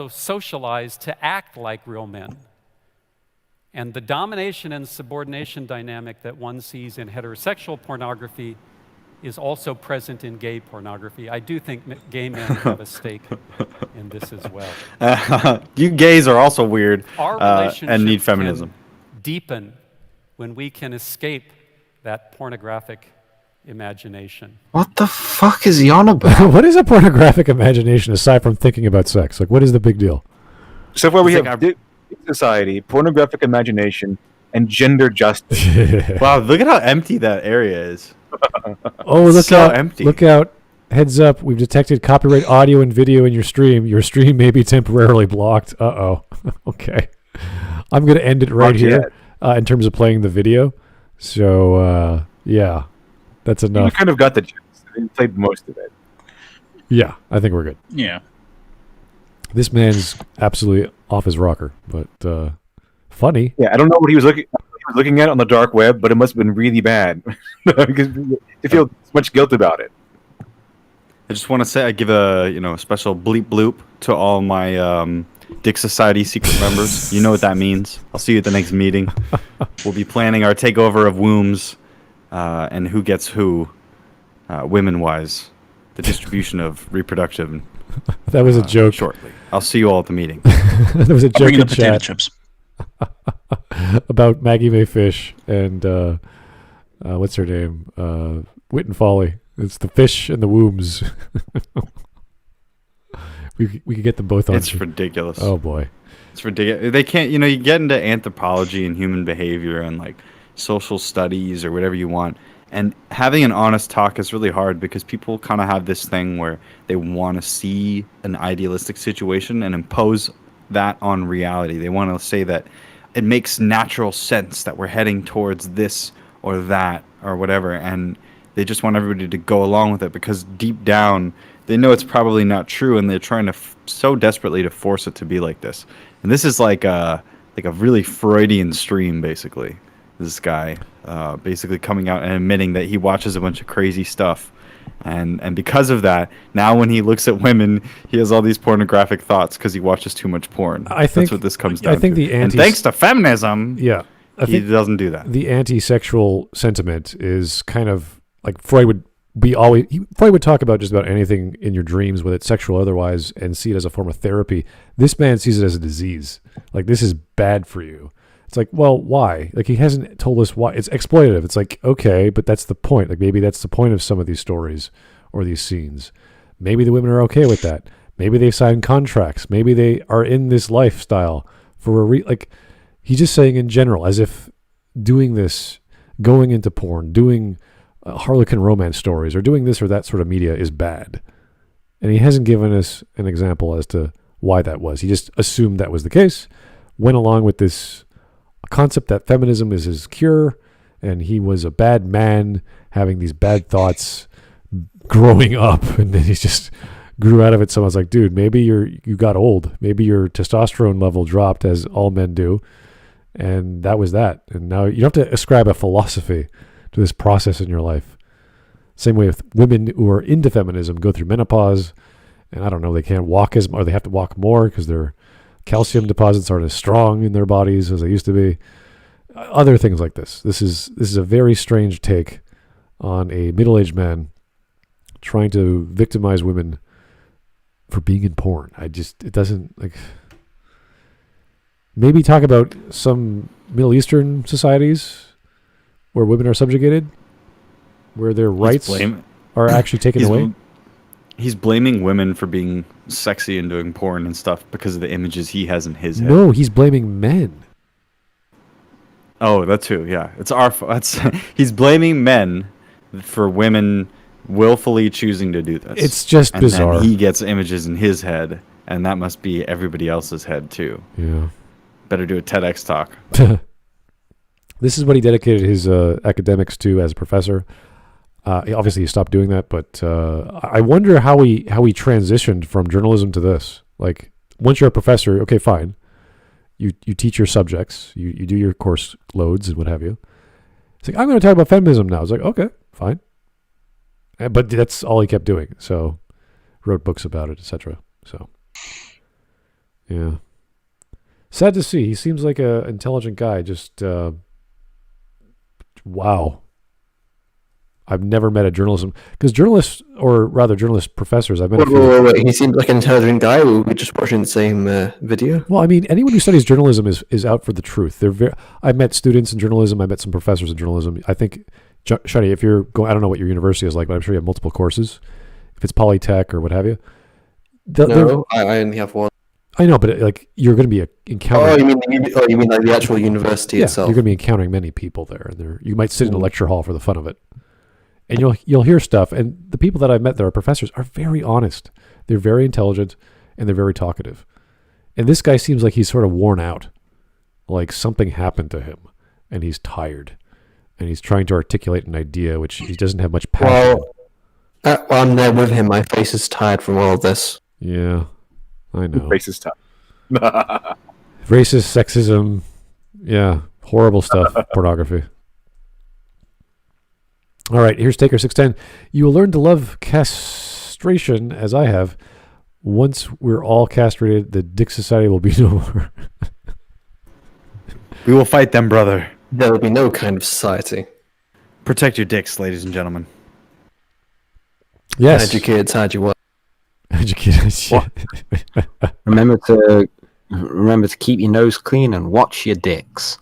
Speaker 4: socialized to act like real men. And the domination and subordination dynamic that one sees in heterosexual pornography is also present in gay pornography. I do think gay men have a stake in this as well.
Speaker 7: You gays are also weird
Speaker 4: Our relationship
Speaker 7: and need feminism.
Speaker 4: can deepen when we can escape that pornographic imagination.
Speaker 1: What the fuck is he on about?
Speaker 2: What is a pornographic imagination aside from thinking about sex? Like, what is the big deal?
Speaker 3: So far we
Speaker 7: It's
Speaker 3: have
Speaker 7: like
Speaker 3: society, pornographic imagination, and gender justice.
Speaker 7: Wow, look at how empty that area is.
Speaker 2: Oh, look
Speaker 7: so
Speaker 2: out!
Speaker 7: empty.
Speaker 2: Look out! Heads up! We've detected copyright audio and video in your stream. Your stream may be temporarily blocked. Uh-oh. Okay. I'm going to end it right here in terms of playing the video. So, yeah, that's
Speaker 3: We
Speaker 2: enough.
Speaker 3: kind of got the gist. We played most of it.
Speaker 2: Yeah, I think we're good.
Speaker 5: Yeah.
Speaker 2: This man's absolutely off his rocker, but funny.
Speaker 3: Yeah, I don't know what he was looking at on the dark web, but it must have been really bad because you feel much guilt about it.
Speaker 7: I just want to say I give a special bleep bloop to all my Dick Society secret members. You know what that means. I'll see you at the next meeting. We'll be planning our takeover of wombs and who gets who, women-wise. The distribution of reproduction.
Speaker 2: That was a joke.
Speaker 7: Shortly. I'll see you all at the meeting.
Speaker 2: There was a
Speaker 5: I'll
Speaker 2: joke
Speaker 5: bring in
Speaker 2: in
Speaker 5: the potato
Speaker 2: chat
Speaker 5: chips.
Speaker 2: about Maggie May Fish and what's her name? Wit and Folly. It's the fish and the wombs. we could get them both on.
Speaker 7: It's ridiculous.
Speaker 2: Oh boy.
Speaker 7: It's ridiculous. They can't, you get into anthropology and human behavior and like social studies or whatever you want. And having an honest talk is really hard because people kind of have this thing where they want to see an idealistic situation and impose that on reality. They want to say that it makes natural sense that we're heading towards this or that or whatever. And they just want everybody to go along with it because deep down they know it's probably not true, and they're trying to so desperately to force it to be like this. And this is like a really Freudian stream, basically. This guy basically coming out and admitting that he watches a bunch of crazy stuff, and because of that, now when he looks at women, he has all these pornographic thoughts because he watches too much porn.
Speaker 2: I think
Speaker 7: that's what this comes down to. And thanks to feminism,
Speaker 2: yeah,
Speaker 7: he doesn't do that.
Speaker 2: The anti-sexual sentiment is kind of like Freud would talk about just about anything in your dreams, whether it's sexual or otherwise, and see it as a form of therapy. This man sees it as a disease. Like, this is bad for you. It's like, well, why? Like, he hasn't told us why. It's exploitative. It's like, okay, but that's the point. Like, maybe that's the point of some of these stories or these scenes. Maybe the women are okay with that. Maybe they've signed contracts. Maybe they are in this lifestyle for like, he's just saying in general, as if doing this, going into porn, doing Harlequin romance stories, or doing this or that sort of media is bad. And he hasn't given us an example as to why that was. He just assumed that was the case, went along with this concept that feminism is his cure, and he was a bad man having these bad thoughts growing up, and then he just grew out of it. Someone's like, dude, maybe you got old. Maybe your testosterone level dropped, as all men do, and that was that. And now you don't have to ascribe a philosophy to this process in your life. Same way with women who are into feminism, go through menopause, and I don't know, they can't walk as much, or they have to walk more because their calcium deposits aren't as strong in their bodies as they used to be. Other things like this. This is a very strange take on a middle-aged man trying to victimize women for being in porn. It doesn't, like, maybe talk about some Middle Eastern societies where women are subjugated, where their rights are actually taken away.
Speaker 7: He's blaming women for being sexy and doing porn and stuff because of the images he has in his head.
Speaker 2: No, he's blaming men.
Speaker 7: Oh, that too, yeah. It's our fault. He's blaming men for women willfully choosing to do this.
Speaker 2: It's just bizarre.
Speaker 7: And he gets images in his head, and that must be everybody else's head too.
Speaker 2: Yeah.
Speaker 7: Better do a TEDx talk.
Speaker 2: This is what he dedicated his academics to as a professor. Obviously, he stopped doing that, but I wonder how he transitioned from journalism to this. Like, once you're a professor, okay, fine. You teach your subjects, you do your course loads and what have you. It's like, I'm going to talk about feminism now. It's like, okay, fine. But that's all he kept doing. So, wrote books about it, etc. So, yeah. Sad to see. He seems like an intelligent guy. Just, wow. I've never met a journalism, because journalists, or rather journalist professors, I've met a few.
Speaker 6: Wait. He seems like an intelligent guy. We were just watching the same video.
Speaker 2: Well, I mean, anyone who studies journalism is out for the truth. I've met students in journalism. I met some professors in journalism. I think, Shani, if you're going, I don't know what your university is like, but I'm sure you have multiple courses. If it's Polytech or what have you.
Speaker 6: No, I only have one.
Speaker 2: I know, but like, you're going to be encountering.
Speaker 6: You mean like the actual university itself?
Speaker 2: You're going to be encountering many people there, and you might sit in a lecture hall for the fun of it. And you'll hear stuff, and the people that I've met that are professors are very honest. They're very intelligent, and they're very talkative. And this guy seems like he's sort of worn out, like something happened to him, and he's tired, and he's trying to articulate an idea which he doesn't have much passion.
Speaker 6: Well, I'm there with him. My face is tired from all of this.
Speaker 2: Yeah, I know.
Speaker 3: Face is tired.
Speaker 2: Racist, sexism, yeah, horrible stuff. Pornography. All right, here's Taker 610. You will learn to love castration, as I have. Once we're all castrated, the Dick Society will be no more.
Speaker 7: We will fight them, brother.
Speaker 6: There will be no kind of society.
Speaker 7: Protect your dicks, ladies and gentlemen.
Speaker 2: Yes.
Speaker 6: Hide your kids, hide your wife.
Speaker 1: Remember to keep your nose clean and watch your dicks.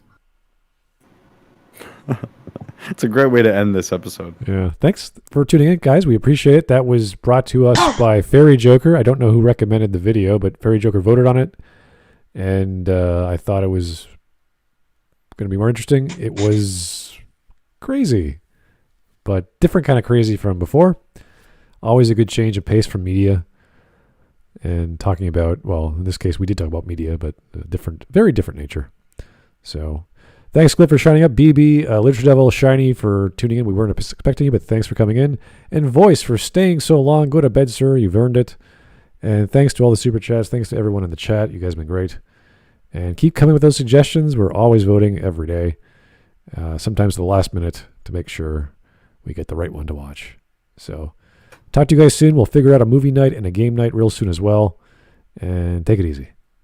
Speaker 7: It's a great way to end this episode.
Speaker 2: Yeah. Thanks for tuning in, guys. We appreciate it. That was brought to us by Fairy Joker. I don't know who recommended the video, but Fairy Joker voted on it. And I thought it was going to be more interesting. It was crazy, but different kind of crazy from before. Always a good change of pace from media. And talking about, well, in this case, we did talk about media, but very different nature. So, thanks, Glib, for shining up. BB, LiteratureDevil, Shiny for tuning in. We weren't expecting you, but thanks for coming in. And Voice for staying so long. Go to bed, sir. You've earned it. And thanks to all the super chats. Thanks to everyone in the chat. You guys have been great. And keep coming with those suggestions. We're always voting every day. Sometimes at the last minute to make sure we get the right one to watch. So, talk to you guys soon. We'll figure out a movie night and a game night real soon as well. And take it easy.